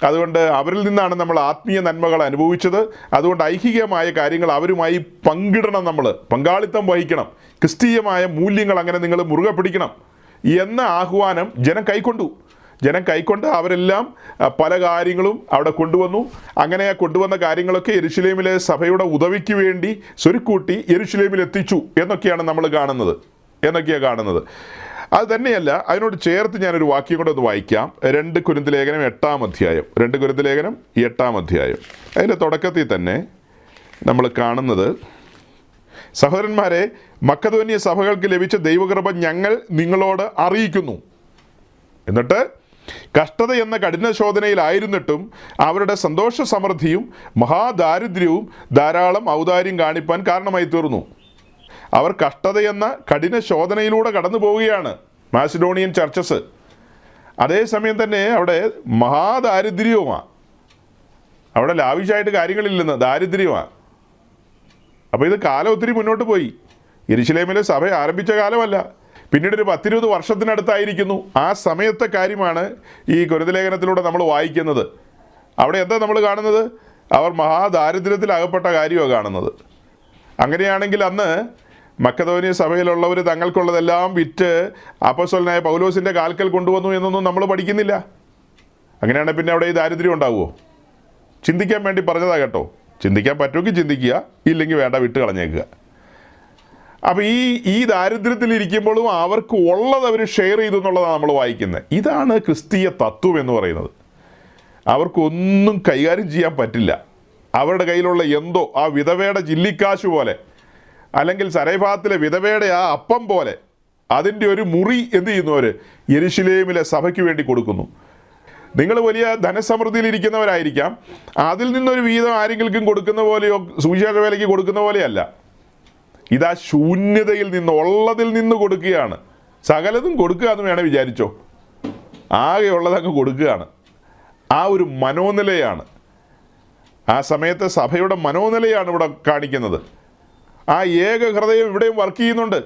അതുകൊണ്ട് അവരിൽ നിന്നാണ് നമ്മൾ ആത്മീയ നന്മകൾ അനുഭവിച്ചത്. അതുകൊണ്ട് ഐഹികമായ കാര്യങ്ങൾ അവരുമായി പങ്കിടണം, നമ്മൾ പങ്കാളിത്തം വഹിക്കണം. ക്രിസ്തീയമായ മൂല്യങ്ങൾ അങ്ങനെ നിങ്ങൾ മുറുകെ പിടിക്കണം എന്ന ആഹ്വാനം ജനം കൈക്കൊണ്ട് അവരെല്ലാം പല കാര്യങ്ങളും അവിടെ കൊണ്ടുവന്നു. അങ്ങനെ കൊണ്ടുവന്ന കാര്യങ്ങളൊക്കെ യെരുശലേമിലെ സഭയുടെ ഉദവിക്ക് വേണ്ടി സ്വരുക്കൂട്ടി യെരുശലേമിൽ എത്തിച്ചു എന്നൊക്കെയാണ് നമ്മൾ കാണുന്നത്. അത് തന്നെയല്ല, അതിനോട് ചേർത്ത് ഞാനൊരു വാക്യം കൂടെ ഒന്ന് വായിക്കാം. 2 കൊരിന്ത്യർ ലേഖനം 8-ാം അധ്യായം. 2 കൊരിന്ത്യർ ലേഖനം 8-ാം അധ്യായം. അതിൻ്റെ തുടക്കത്തിൽ തന്നെ നമ്മൾ കാണുന്നത്, സഹോദരന്മാരെ, മക്കദോന്യ സഭകൾക്ക് ലഭിച്ച ദൈവകൃപ ഞങ്ങൾ നിങ്ങളോട് അറിയിക്കുന്നു. എന്നിട്ട് കഷ്ടത എന്ന കഠിന ശോധനയിലായിരുന്നിട്ടും അവരുടെ സന്തോഷ സമൃദ്ധിയും മഹാദാരിദ്ര്യവും ധാരാളം ഔദാര്യം കാണിപ്പാൻ കാരണമായി തീർന്നു. അവർ കഷ്ടത എന്ന കഠിന ശോധനയിലൂടെ കടന്നു പോവുകയാണ്, മാസിഡോണിയൻ ചർച്ചസ്. അതേസമയം തന്നെ അവിടെ മഹാദാരിദ്ര്യവുമാണ്. അവിടെ ലാവിഷായിട്ട് കാര്യങ്ങളില്ലെന്ന്, ദാരിദ്ര്യമാണ്. അപ്പോൾ ഇത് കാലം ഒത്തിരി മുന്നോട്ട് പോയി. യെരുശലേമിലെ സഭ ആരംഭിച്ച കാലമല്ല, പിന്നീട് ഒരു 10-20 വർഷത്തിനടുത്തായിരിക്കുന്നു. ആ സമയത്തെ കാര്യമാണ് ഈ കൊരിന്ത്യർ ലേഖനത്തിലൂടെ നമ്മൾ വായിക്കുന്നത്. അവിടെ എന്താ നമ്മൾ കാണുന്നത്? അവർ മഹാദാരിദ്ര്യത്തിൽ അകപ്പെട്ട കാര്യമാണ് കാണുന്നത്. അങ്ങനെയാണെങ്കിൽ അന്ന് മക്കദോന്യ സഭയിലുള്ളവർ തങ്ങൾക്കുള്ളതെല്ലാം വിറ്റ് അപ്പോസ്തലനായ പൗലോസിൻ്റെ കാൽക്കൽ കൊണ്ടുവന്നു എന്നൊന്നും നമ്മൾ പഠിക്കുന്നില്ല. അങ്ങനെയാണെങ്കിൽ പിന്നെ അവിടെ ഈ ദാരിദ്ര്യം ഉണ്ടാവുമോ? ചിന്തിക്കാൻ വേണ്ടി പറഞ്ഞതാ കേട്ടോ. ചിന്തിക്കാൻ പറ്റുമെങ്കിൽ ചിന്തിക്കുക, ഇല്ലെങ്കിൽ വേണ്ട, വിട്ട് കളഞ്ഞേക്കുക. അപ്പോൾ ഈ ദാരിദ്ര്യത്തിലിരിക്കുമ്പോഴും അവർക്ക് ഉള്ളത് അവർ ഷെയർ ചെയ്തു എന്നുള്ളതാണ് നമ്മൾ വായിക്കുന്നത്. ഇതാണ് ക്രിസ്തീയ തത്വം എന്ന് പറയുന്നത്. അവർക്കൊന്നും കൈകാര്യം ചെയ്യാൻ പറ്റില്ല. അവരുടെ കയ്യിലുള്ള എന്തോ ആ വിധവയുടെ ചില്ലിക്കാശ് പോലെ, അല്ലെങ്കിൽ സരൈഫാത്തിലെ വിധവയുടെ ആ അപ്പം പോലെ, അതിൻ്റെ ഒരു മുറി എന്ത് ചെയ്യുന്നു? അവർ യെരുശലേമിലെ സഭയ്ക്ക് വേണ്ടി കൊടുക്കുന്നു. നിങ്ങൾ വലിയ ധനസമൃദ്ധിയിലിരിക്കുന്നവരായിരിക്കാം, അതിൽ നിന്നൊരു വീതം ആരെങ്കിലും കൊടുക്കുന്ന പോലെയോ സുവിശേഷ വേലയ്ക്ക് കൊടുക്കുന്ന പോലെയല്ല. ഇതാ ശൂന്യതയിൽ നിന്ന്, ഉള്ളതിൽ നിന്ന് കൊടുക്കുകയാണ്. സകലതും കൊടുക്കുക എന്ന് വേണേൽ വിചാരിച്ചോ. ആകെ ഉള്ളതങ്ങ് കൊടുക്കുകയാണ്. ആ ഒരു മനോനിലയാണ്, ആ സമയത്തെ സഭയുടെ മനോനിലയാണ് ഇവിടെ കാണിക്കുന്നത്. ആ ഏക ഹൃദയം ഇവിടെയും വർക്ക് ചെയ്യുന്നുണ്ട്,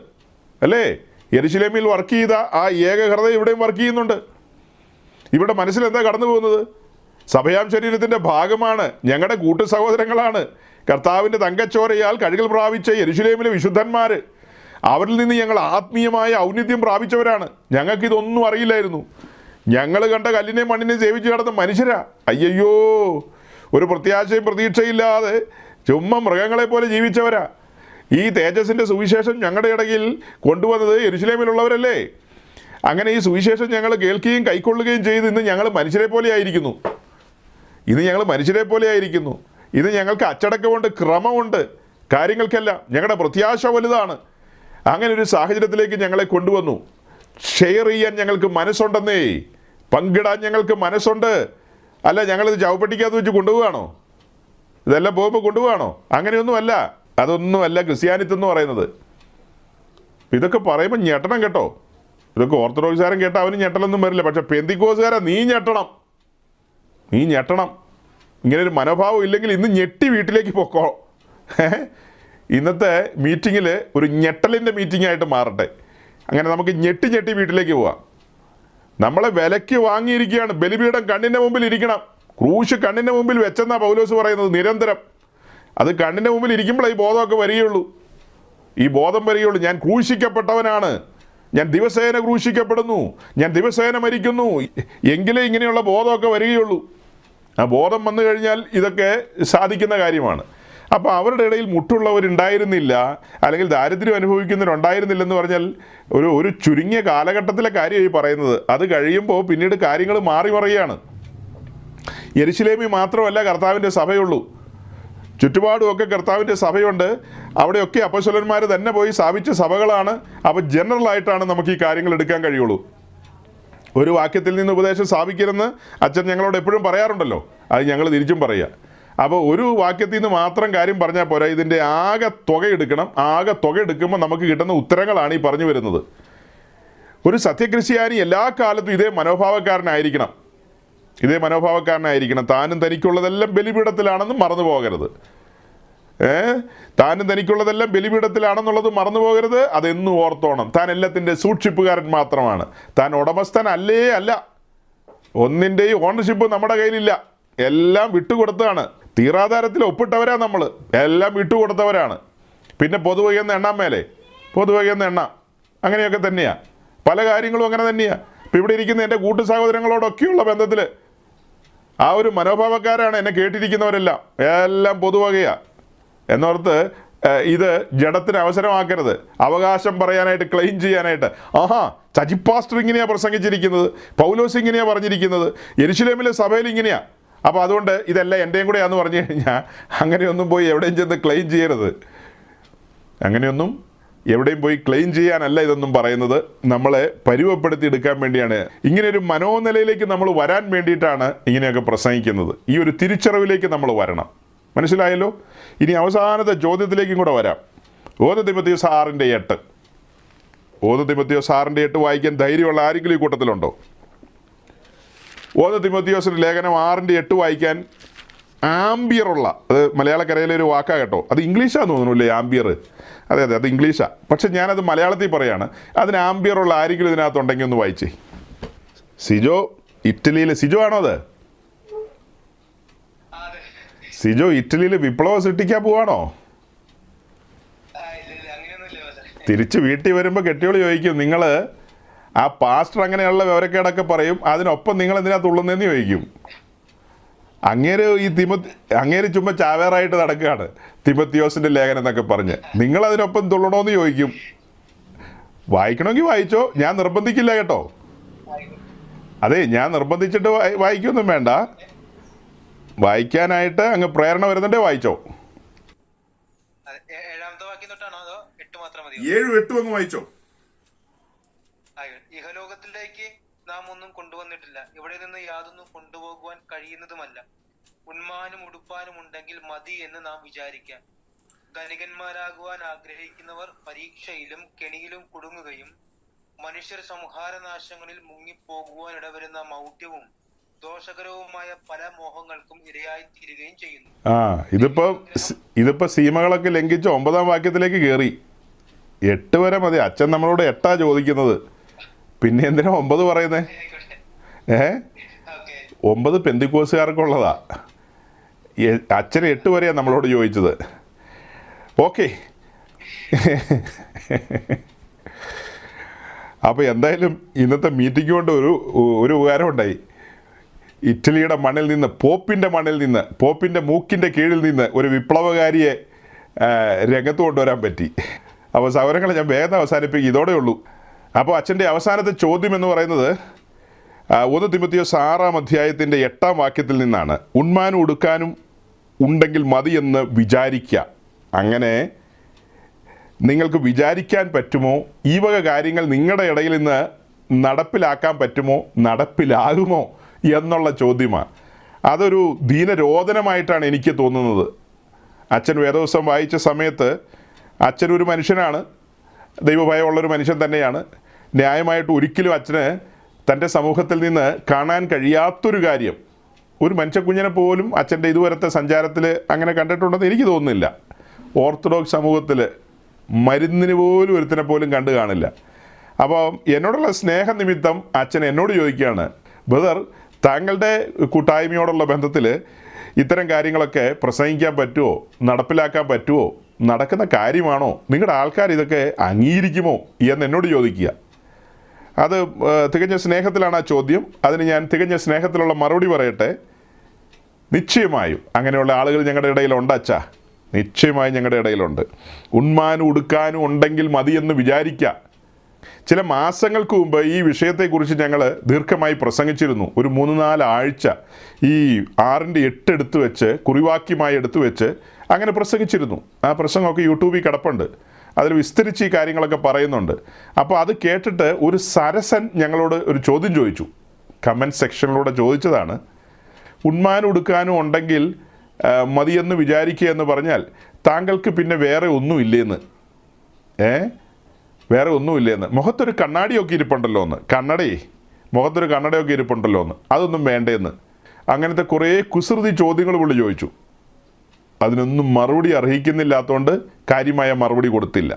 അല്ലേ? യെരുശലേമിൽ വർക്ക് ചെയ്ത ആ ഏക ഹൃദയം ഇവിടെയും വർക്ക് ചെയ്യുന്നുണ്ട്. ഇവിടെ മനസ്സിലെന്താ കടന്നു പോകുന്നത്? സഭയാം ശരീരത്തിൻ്റെ ഭാഗമാണ്, ഞങ്ങളുടെ കൂട്ടു സഹോദരങ്ങളാണ്, കർത്താവിൻ്റെ തങ്കച്ചോരയാൽ കഴുകൽ പ്രാപിച്ച യെരുശലേമിലെ വിശുദ്ധന്മാർ. അവരിൽ നിന്ന് ഞങ്ങൾ ആത്മീയമായ ഔന്നത്യം പ്രാപിച്ചവരാണ്. ഞങ്ങൾക്കിതൊന്നും അറിയില്ലായിരുന്നു. ഞങ്ങൾ കണ്ട കല്ലിനെ മണ്ണിനെ സേവിച്ച് നടന്ന മനുഷ്യരാ. അയ്യയ്യോ, ഒരു പ്രത്യാശയും പ്രതീക്ഷയില്ലാതെ ചുമ്മാ മൃഗങ്ങളെ പോലെ ജീവിച്ചവരാ. ഈ തേജസ്സിൻ്റെ സുവിശേഷം ഞങ്ങളുടെ ഇടയിൽ കൊണ്ടുവന്നത് യെരുശലേമിലുള്ളവരല്ലേ? അങ്ങനെ ഈ സുവിശേഷം ഞങ്ങൾ കേൾക്കുകയും കൈക്കൊള്ളുകയും ചെയ്ത് ഇന്ന് ഞങ്ങൾ മനുഷ്യരെ പോലെ ആയിരിക്കുന്നു. ഇന്ന് ഞങ്ങൾക്ക് അച്ചടക്കമുണ്ട്, ക്രമമുണ്ട്, കാര്യങ്ങൾക്കെല്ലാം ഞങ്ങളുടെ പ്രത്യാശ വലുതാണ്. അങ്ങനെ ഒരു സാഹചര്യത്തിലേക്ക് ഞങ്ങളെ കൊണ്ടുവന്നു. ഷെയർ ചെയ്യാൻ ഞങ്ങൾക്ക് മനസ്സുണ്ടെന്നേ, പങ്കിടാൻ ഞങ്ങൾക്ക് മനസ്സുണ്ട്. അല്ല, ഞങ്ങളിത് ചവപ്പെട്ടിക്കകത്ത് വെച്ച് കൊണ്ടുപോവുകയാണോ? ഇതെല്ലാം പോകുമ്പോൾ കൊണ്ടുപോവുകയാണോ? അങ്ങനെയൊന്നുമല്ല. അതൊന്നുമല്ല ക്രിസ്ത്യാനിത്വം എന്ന് പറയുന്നത്. ഇതൊക്കെ പറയുമ്പോൾ ഞെട്ടണം കേട്ടോ. ഇതൊക്കെ ഓർത്തഡോക്സുകാരൻ കേട്ടാൽ അവന് ഞെട്ടലൊന്നും വരില്ല. പക്ഷെ പെന്തിക്കോസുകാരാ, നീ ഞെട്ടണം. ഇങ്ങനെ ഒരു മനോഭാവം ഇല്ലെങ്കിൽ ഇന്ന് ഞെട്ടി വീട്ടിലേക്ക് പൊക്കോ. ഇന്നത്തെ മീറ്റിങ്ങിൽ ഒരു ഞെട്ടലിൻ്റെ മീറ്റിംഗ് ആയിട്ട് മാറട്ടെ. അങ്ങനെ നമുക്ക് ഞെട്ടി വീട്ടിലേക്ക് പോവാം. നമ്മളെ വിലയ്ക്ക് വാങ്ങിയിരിക്കുകയാണ്. ബലിപീഠം കണ്ണിൻ്റെ മുമ്പിൽ ഇരിക്കണം. ക്രൂശ് കണ്ണിൻ്റെ മുമ്പിൽ വെച്ചെന്നാണ് പൗലോസ് പറയുന്നത്. നിരന്തരം അത് കണ്ണിൻ്റെ മുമ്പിൽ ഇരിക്കുമ്പോഴേ ഈ ബോധമൊക്കെ വരികയുള്ളൂ. ഞാൻ ക്രൂശിക്കപ്പെട്ടവനാണ്, ഞാൻ ദിവസേന ക്രൂശിക്കപ്പെടുന്നു, ഞാൻ ദിവസേന മരിക്കുന്നു, എങ്കിലേ ഇങ്ങനെയുള്ള ബോധമൊക്കെ വരികയുള്ളൂ. ആ ബോധം വന്നു കഴിഞ്ഞാൽ ഇതൊക്കെ സാധിക്കുന്ന കാര്യമാണ്. അപ്പോൾ അവരുടെ ഇടയിൽ മുട്ടുള്ളവരുണ്ടായിരുന്നില്ല, അല്ലെങ്കിൽ ദാരിദ്ര്യം അനുഭവിക്കുന്നവരുണ്ടായിരുന്നില്ലെന്ന് പറഞ്ഞാൽ ഒരു ചുരുങ്ങിയ കാലഘട്ടത്തിലെ കാര്യമായി പറയുന്നത്. അത് കഴിയുമ്പോൾ പിന്നീട് കാര്യങ്ങൾ മാറി മറിയാണ്. യെരുശലേമിൽ മാത്രമല്ല കർത്താവിൻ്റെ സഭയുള്ളൂ, ചുറ്റുപാടുമൊക്കെ കർത്താവിൻ്റെ സഭയുണ്ട്. അവിടെയൊക്കെ അപ്പോസ്തലന്മാർ തന്നെ പോയി സ്ഥാപിച്ച സഭകളാണ്. അപ്പോൾ ജനറലായിട്ടാണ് നമുക്ക് ഈ കാര്യങ്ങൾ എടുക്കാൻ കഴിയുള്ളൂ. ഒരു വാക്യത്തിൽ നിന്ന് ഉപദേശം സ്ഥാപിക്കരുതെന്ന് അച്ഛൻ ഞങ്ങളോട് എപ്പോഴും പറയാറുണ്ടല്ലോ, അത് ഞങ്ങൾ തിരിച്ചും പറയുക. അപ്പോൾ ഒരു വാക്യത്തിൽ നിന്ന് മാത്രം കാര്യം പറഞ്ഞാൽ പോരാ, ഇതിൻ്റെ ആകെ തുക എടുക്കണം. ആകെ തുക എടുക്കുമ്പോൾ നമുക്ക് കിട്ടുന്ന ഉത്തരങ്ങളാണ് ഈ പറഞ്ഞു വരുന്നത്. ഒരു സത്യക്രിസ്ത്യാനി എല്ലാ കാലത്തും ഇതേ മനോഭാവക്കാരനായിരിക്കണം. താനും തനിക്കുള്ളതെല്ലാം ബലിപീഠത്തിലാണെന്ന് മറന്നു പോകരുത്. മറന്നു പോകരുത്. അതെന്നും ഓർത്തോണം. താൻ എല്ലാത്തിൻ്റെ സൂക്ഷിപ്പുകാരൻ മാത്രമാണ്. താൻ ഉടമസ്ഥൻ അല്ല. ഒന്നിൻ്റെയും ഓണർഷിപ്പ് നമ്മുടെ കയ്യിലില്ല. എല്ലാം വിട്ടുകൊടുത്തതാണ്. തീറാധാരത്തിൽ ഒപ്പിട്ടവരാ നമ്മൾ. എല്ലാം വിട്ടുകൊടുത്തവരാണ്. പിന്നെ പൊതുവകയെന്ന് എണ്ണാൻ മേലെ അങ്ങനെയൊക്കെ തന്നെയാണ്. പല കാര്യങ്ങളും അങ്ങനെ തന്നെയാണ്. ഇപ്പം ഇവിടെ ഇരിക്കുന്ന എൻ്റെ കൂട്ടു സഹോദരങ്ങളോടൊക്കെയുള്ള ബന്ധത്തിൽ ആ ഒരു മനോഭാവക്കാരാണ് എന്നെ കേട്ടിരിക്കുന്നവരെല്ലാം. എല്ലാം പൊതുവകയാണ് എന്നോർത്ത് ഇത് ജഡത്തിന് അവസരമാക്കരുത്. അവകാശം പറയാനായിട്ട്, ക്ലെയിം ചെയ്യാനായിട്ട്. സജി പാസ്റ്റർ ഇങ്ങനെയാണ് പ്രസംഗിച്ചിരിക്കുന്നത്, പൗലോസ് ഇങ്ങനെയാണ് പറഞ്ഞിരിക്കുന്നത്, യെരുശലേമിലെ സഭയിൽ ഇങ്ങനെയാണ്, അപ്പോൾ അതുകൊണ്ട് ഇതെല്ലാം എൻ്റെയും കൂടെയാന്ന് പറഞ്ഞു കഴിഞ്ഞാൽ അങ്ങനെയൊന്നും പോയി എവിടെയും ചെന്ന് ക്ലെയിം ചെയ്യരുത്. അങ്ങനെയൊന്നും എവിടെയും പോയി ക്ലെയിം ചെയ്യാനല്ല ഇതൊന്നും പറയുന്നത്. നമ്മളെ പരുവപ്പെടുത്തി എടുക്കാൻ വേണ്ടിയാണ്. ഇങ്ങനെ ഒരു മനോനിലയിലേക്ക് നമ്മൾ വരാൻ വേണ്ടിയിട്ടാണ് ഇങ്ങനെയൊക്കെ പ്രസംഗിക്കുന്നത്. ഈ ഒരു തിരിച്ചറിവിലേക്ക് നമ്മൾ വരണം. മനസ്സിലായല്ലോ? ഇനി അവസാനത്തെ ചോദ്യത്തിലേക്കും കൂടെ വരാം. 1 തിമോഥെയോസ് 6:8 വായിക്കാൻ ധൈര്യമുള്ള ആരെങ്കിലും ഈ കൂട്ടത്തിലുണ്ടോ? 1 തിമോഥെയോസിൻ്റെ ലേഖനം 6:8 വായിക്കാൻ ആംബിയറുള്ള, അത് മലയാളക്കരയിലെ ഒരു വാക്കാണ് കേട്ടോ. അത് ഇംഗ്ലീഷാന്ന് തോന്നുന്നില്ലേ ആംബിയർ? അതെ, അത് ഇംഗ്ലീഷാണ്. പക്ഷെ ഞാനത് മലയാളത്തിൽ പറയാണ്. അതിന് ആംബിയറുള്ള ആരെങ്കിലും ഇതിനകത്തുണ്ടെങ്കിൽ ഒന്ന് വായിച്ചേ. സിജോ, ഇറ്റലിയിൽ സിജോ ആണോ അത്? സിജോ ഇറ്റലിയിൽ വിപ്ലവം സൃഷ്ടിക്കാൻ പോവാണോ? തിരിച്ച് വീട്ടിൽ വരുമ്പോൾ കെട്ടിയോളി ചോദിക്കും, നിങ്ങൾ ആ പാസ്റ്റർ അങ്ങനെയുള്ള വിവരക്കേടൊക്കെ പറയും, അതിനൊപ്പം നിങ്ങൾ എന്തിനാ തുള്ളുന്നതെന്ന് ചോദിക്കും. അങ്ങേര് ചുമ്മാ ചാവേറായിട്ട് നടക്കുകയാണ് തിമോഥെയോസിൻ്റെ ലേഖനം എന്നൊക്കെ പറഞ്ഞ്. നിങ്ങളതിനൊപ്പം തുള്ളണമെന്ന് ചോദിക്കും. വായിക്കണമെങ്കിൽ വായിച്ചോ, ഞാൻ നിർബന്ധിക്കില്ല കേട്ടോ. അതെ, ഞാൻ നിർബന്ധിച്ചിട്ട് വായിക്കൊന്നും വേണ്ട. വായിക്കാനായിട്ട് അങ്ങ് പ്രേരണ വരുന്നുണ്ടേ വായിച്ചോ. 7-8 അങ്ങ് വായിച്ചോ. ഇഹലോകത്തിലേക്ക് നാം ഒന്നും കൊണ്ടുവന്നിട്ടില്ല, ഇവിടെ നിന്ന് യാതൊന്നും കൊണ്ടുപോകുവാൻ കഴിയുന്നതുമല്ല. ഉണ്മാനും ഉടുപ്പാനും ഉണ്ടെങ്കിൽ മതി എന്ന് നാം വിചാരിക്കാം. ധനികന്മാരാകുവാൻ ആഗ്രഹിക്കുന്നവർ പരീക്ഷയിലും കെണിയിലും കുടുങ്ങുകയും മനുഷ്യർ സംഹാരനാശങ്ങളിൽ മുങ്ങിപ്പോകുവാൻ ഇടവരുന്ന മൗഢ്യവും ദോഷകരവുമായ പല മോഹങ്ങൾക്കും ഇരയായി തീരുകയും ചെയ്യുന്നു. ഇതിപ്പോ സീമകളൊക്കെ ലംഘിച്ച് 9-ാം വാക്യത്തിലേക്ക് കയറി. 8 വരെ മതി. അച്ഛൻ നമ്മളോട് 8 ചോദിക്കുന്നത്, പിന്നെ എന്തിനാ 9 പറയുന്നേ? ഓക്കെ 9 പെന്തിക്കോസുകാർക്കുള്ളതാ. അച്ഛന് 8 വരെയാണ് നമ്മളോട് ചോദിച്ചത്. ഓക്കെ. അപ്പോൾ എന്തായാലും ഇന്നത്തെ മീറ്റിംഗ് കൊണ്ട് ഒരു ഉപകാരം ഉണ്ടായി. ഇറ്റലിയുടെ മണ്ണിൽ നിന്ന്, പോപ്പിൻ്റെ മണ്ണിൽ നിന്ന്, പോപ്പിൻ്റെ മൂക്കിൻ്റെ കീഴിൽ നിന്ന് ഒരു വിപ്ലവകാരിയെ രംഗത്ത് കൊണ്ടുവരാൻ പറ്റി. അപ്പോൾ സൗരങ്ങളെ ഞാൻ വേഗം അവസാനിപ്പിക്കും, ഇതോടെ ഉള്ളൂ. അപ്പോൾ അച്ഛൻ്റെ അവസാനത്തെ ചോദ്യം എന്ന് പറയുന്നത് 1 തിമോത്തിയോസ് 6-ാം അധ്യായത്തിൻ്റെ 8-ാം വാക്യത്തിൽ നിന്നാണ്. ഉണ്മാനും ഉടുക്കാനും ഉണ്ടെങ്കിൽ മതി എന്ന് വിചാരിക്കുക. അങ്ങനെ നിങ്ങൾക്ക് വിചാരിക്കാൻ പറ്റുമോ? ഈ വക കാര്യങ്ങൾ നിങ്ങളുടെ ഇടയിൽ നിന്ന് നടപ്പിലാക്കാൻ പറ്റുമോ, നടപ്പിലാകുമോ എന്നുള്ള ചോദ്യമാണ്. അതൊരു ദീനരോധനമായിട്ടാണ് എനിക്ക് തോന്നുന്നത്. അച്ഛൻ വേദവസം വായിച്ച സമയത്ത് അച്ഛനൊരു മനുഷ്യനാണ്, ദൈവഭയമുള്ളൊരു മനുഷ്യൻ തന്നെയാണ്. ന്യായമായിട്ട് ഒരിക്കലും അച്ഛന് തൻ്റെ സമൂഹത്തിൽ നിന്ന് കാണാൻ കഴിയാത്തൊരു കാര്യം ഒരു മനുഷ്യക്കുഞ്ഞിനെ പോലും അച്ഛൻ്റെ ഇതുവരത്തെ സഞ്ചാരത്തിൽ അങ്ങനെ കണ്ടിട്ടുണ്ടെന്ന് എനിക്ക് തോന്നുന്നില്ല. ഓർത്തഡോക്സ് സമൂഹത്തിൽ മരുന്നിന് പോലും ഒരുത്തിനെ പോലും കണ്ടു കാണില്ല. അപ്പോൾ എന്നോടുള്ള സ്നേഹനിമിത്തം അച്ഛൻ എന്നോട് ചോദിക്കുകയാണ്, ബ്രദർ, താങ്കളുടെ കൂട്ടായ്മയോടുള്ള ബന്ധത്തിൽ ഇത്തരം കാര്യങ്ങളൊക്കെ പ്രസംഗിക്കാൻ പറ്റുമോ, നടപ്പിലാക്കാൻ പറ്റുമോ, നടക്കുന്ന കാര്യമാണോ, നിങ്ങളുടെ ആൾക്കാർ ഇതൊക്കെ അംഗീകരിക്കുമോ എന്ന് എന്നോട് ചോദിക്കുക. അത് തികഞ്ഞ സ്നേഹത്തിലാണ് ആ ചോദ്യം. അതിന് ഞാൻ തികഞ്ഞ സ്നേഹത്തിലുള്ള മറുപടി പറയട്ടെ. നിശ്ചയമായും അങ്ങനെയുള്ള ആളുകൾ ഞങ്ങളുടെ ഇടയിലുണ്ട് അച്ഛാ, നിശ്ചയമായും ഞങ്ങളുടെ ഇടയിലുണ്ട്. ഉണ്മാനും ഉടുക്കാനും ഉണ്ടെങ്കിൽ മതിയെന്ന് വിചാരിക്കുക. ചില മാസങ്ങൾക്ക് മുമ്പ് ഈ വിഷയത്തെക്കുറിച്ച് ഞങ്ങൾ ദീർഘമായി പ്രസംഗിച്ചിരുന്നു. ഒരു 3-4 ആഴ്ച ഈ 6-8 എടുത്തു വെച്ച്, കുറിവാക്യമായി എടുത്തു വെച്ച് അങ്ങനെ പ്രസംഗിച്ചിരുന്നു. ആ പ്രസംഗമൊക്കെ യൂട്യൂബിൽ കിടപ്പുണ്ട്. അതിൽ വിസ്തരിച്ച് ഈ കാര്യങ്ങളൊക്കെ പറയുന്നുണ്ട്. അപ്പോൾ അത് കേട്ടിട്ട് ഒരു സരസൻ ഞങ്ങളോട് ഒരു ചോദ്യം ചോദിച്ചു, കമൻറ്റ് സെക്ഷനിലൂടെ ചോദിച്ചതാണ്. ഉണ്മാനും ഉടുക്കാനും ഉണ്ടെങ്കിൽ മതിയെന്ന് വിചാരിക്കുക എന്ന് പറഞ്ഞാൽ താങ്കൾക്ക് പിന്നെ വേറെ ഒന്നുമില്ലേന്ന്, വേറെ ഒന്നുമില്ലേന്ന്. മുഖത്തൊരു കണ്ണാടിയൊക്കെ ഇരിപ്പുണ്ടല്ലോ എന്ന്, മുഖത്തൊരു കണ്ണടയൊക്കെ ഇരിപ്പുണ്ടല്ലോ എന്ന്, അതൊന്നും വേണ്ടേന്ന്. അങ്ങനത്തെ കുറേ കുസൃതി ചോദ്യങ്ങൾ പുള്ളി ചോദിച്ചു. അതിനൊന്നും മറുപടി അർഹിക്കുന്നില്ലാത്തതുകൊണ്ട് കാര്യമായ മറുപടി കൊടുത്തില്ല.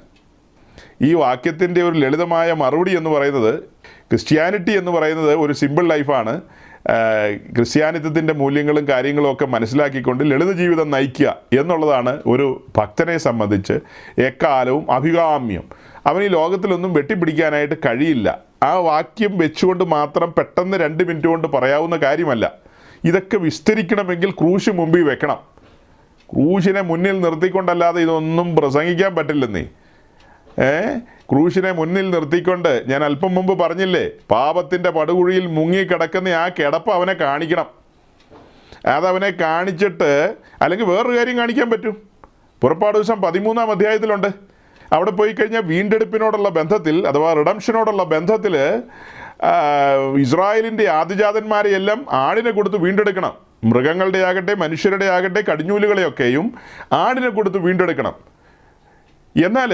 ഈ വാക്യത്തിൻ്റെ ഒരു ലളിതമായ മറുപടി എന്ന് പറയുന്നത്, ക്രിസ്ത്യാനിറ്റി എന്ന് പറയുന്നത് ഒരു സിമ്പിൾ ലൈഫാണ്. ക്രിസ്ത്യാനിത്വത്തിൻ്റെ മൂല്യങ്ങളും കാര്യങ്ങളും ഒക്കെ മനസ്സിലാക്കിക്കൊണ്ട് ലളിത ജീവിതം നയിക്കുക എന്നുള്ളതാണ് ഒരു ഭക്തനെ സംബന്ധിച്ച് എക്കാലവും അഭികാമ്യം. അവൻ ഈ ലോകത്തിലൊന്നും വെട്ടിപ്പിടിക്കാനായിട്ട് കഴിയില്ല. ആ വാക്യം വെച്ചുകൊണ്ട് മാത്രം പെട്ടെന്ന് 2 മിനിറ്റ് കൊണ്ട് പറയാവുന്ന കാര്യമല്ല. ഇതൊക്കെ വിസ്തരിക്കണമെങ്കിൽ ക്രൂശ് മുമ്പിൽ വെക്കണം. ക്രൂശിനെ മുന്നിൽ നിർത്തിക്കൊണ്ടല്ലാതെ ഇതൊന്നും പ്രസംഗിക്കാൻ പറ്റില്ലെന്നേ. ക്രൂശിനെ മുന്നിൽ നിർത്തിക്കൊണ്ട്, ഞാൻ അല്പം മുമ്പ് പറഞ്ഞില്ലേ, പാപത്തിൻ്റെ പടുകുഴിയിൽ മുങ്ങിക്കിടക്കുന്ന ആ കിടപ്പ് അവനെ കാണിക്കണം. അതവനെ കാണിച്ചിട്ട്, അല്ലെങ്കിൽ വേറൊരു കാര്യം കാണിക്കാൻ പറ്റും. പുറപ്പാട് ദിവസം 13-ാം അധ്യായത്തിലുണ്ട്. അവിടെ പോയി കഴിഞ്ഞാൽ വീണ്ടെടുപ്പിനോടുള്ള ബന്ധത്തിൽ, അഥവാ റിഡംഷനോടുള്ള ബന്ധത്തിൽ ഇസ്രായേലിൻ്റെ ആദിജാതന്മാരെയെല്ലാം ആടിനെ കൊടുത്ത് വീണ്ടെടുക്കണം. മൃഗങ്ങളുടെ ആകട്ടെ മനുഷ്യരുടെ ആകട്ടെ കടിഞ്ഞൂലുകളെയൊക്കെയും ആടിനെ കൊടുത്ത് വീണ്ടെടുക്കണം. എന്നാൽ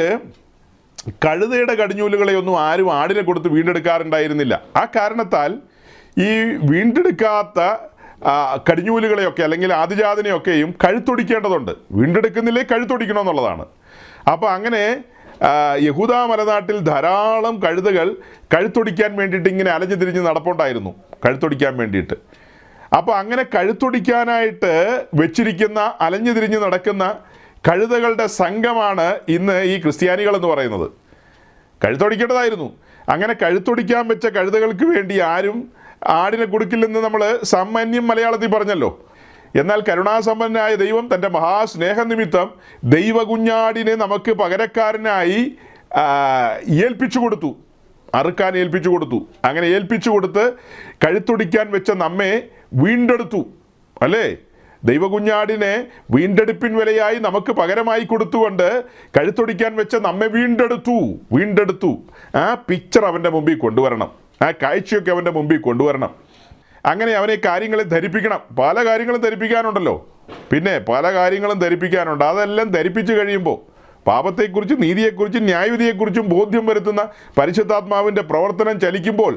കഴുതയുടെ കടിഞ്ഞൂലുകളെയൊന്നും ആരും ആടിനെ കൊടുത്ത് വീണ്ടെടുക്കാറുണ്ടായിരുന്നില്ല. ആ കാരണത്താൽ ഈ വീണ്ടെടുക്കാത്ത കടിഞ്ഞൂലുകളെയൊക്കെ അല്ലെങ്കിൽ ആദിജാതനെയൊക്കെയും കഴുത്തൊടിക്കേണ്ടതുണ്ട്. വീണ്ടെടുക്കുന്നില്ലേ കഴുത്തൊടിക്കണമെന്നുള്ളതാണ്. അപ്പോൾ അങ്ങനെ യഹൂദാ മലനാട്ടിൽ ധാരാളം കഴുതകൾ കഴുത്തൊടിക്കാൻ വേണ്ടിയിട്ട് ഇങ്ങനെ അലഞ്ഞു തിരിഞ്ഞ് നടപ്പുണ്ടായിരുന്നു, കഴുത്തൊടിക്കാൻ വേണ്ടിയിട്ട്. അപ്പോൾ അങ്ങനെ കഴുത്തൊടിക്കാനായിട്ട് വെച്ചിരിക്കുന്ന, അലഞ്ഞു തിരിഞ്ഞ് നടക്കുന്ന കഴുതകളുടെ സംഘമാണ് ഇന്ന് ഈ ക്രിസ്ത്യാനികൾ എന്ന് പറയുന്നത്. കഴുത്തൊടിക്കേണ്ടതായിരുന്നു. അങ്ങനെ കഴുത്തൊടിക്കാൻ വെച്ച കഴുതകൾക്ക് വേണ്ടി ആരും ആടിനെ കൊടുക്കില്ലെന്ന് നമ്മൾ സാമാന്യം മലയാളത്തിൽ പറഞ്ഞല്ലോ. എന്നാൽ കരുണാസമ്പന്നനായ ദൈവം തൻ്റെ മഹാസ്നേഹനിമിത്തം ദൈവകുഞ്ഞാടിനെ നമുക്ക് പകരക്കാരനായി ഏൽപ്പിച്ചു കൊടുത്തു, അറുക്കാൻ ഏൽപ്പിച്ചു കൊടുത്തു. അങ്ങനെ ഏൽപ്പിച്ചു കൊടുത്ത് കഴുത്തൊടിക്കാൻ വെച്ച നമ്മെ വീണ്ടെടുത്തു, അല്ലേ? ദൈവകുഞ്ഞാടിനെ വീണ്ടെടുപ്പിൻ വിലയായി നമുക്ക് പകരമായി കൊടുത്തുകൊണ്ട് കഴുത്തൊടിക്കാൻ വെച്ച നമ്മെ വീണ്ടെടുത്തു. ആ പിക്ചർ അവൻ്റെ മുമ്പിൽ കൊണ്ടുവരണം, ആ കാഴ്ചയൊക്കെ അവൻ്റെ മുമ്പിൽ കൊണ്ടുവരണം. അങ്ങനെ അവനെ കാര്യങ്ങളെ ധരിപ്പിക്കണം. പല കാര്യങ്ങളും ധരിപ്പിക്കാനുണ്ടല്ലോ, പിന്നെ പല കാര്യങ്ങളും ധരിപ്പിക്കാനുണ്ട്. അതെല്ലാം ധരിപ്പിച്ചു കഴിയുമ്പോൾ പാപത്തെക്കുറിച്ചും നീതിയെക്കുറിച്ചും ന്യായവിധിയെക്കുറിച്ചും ബോധ്യം വരുത്തുന്ന പരിശുദ്ധാത്മാവിൻ്റെ പ്രവർത്തനം ചലിക്കുമ്പോൾ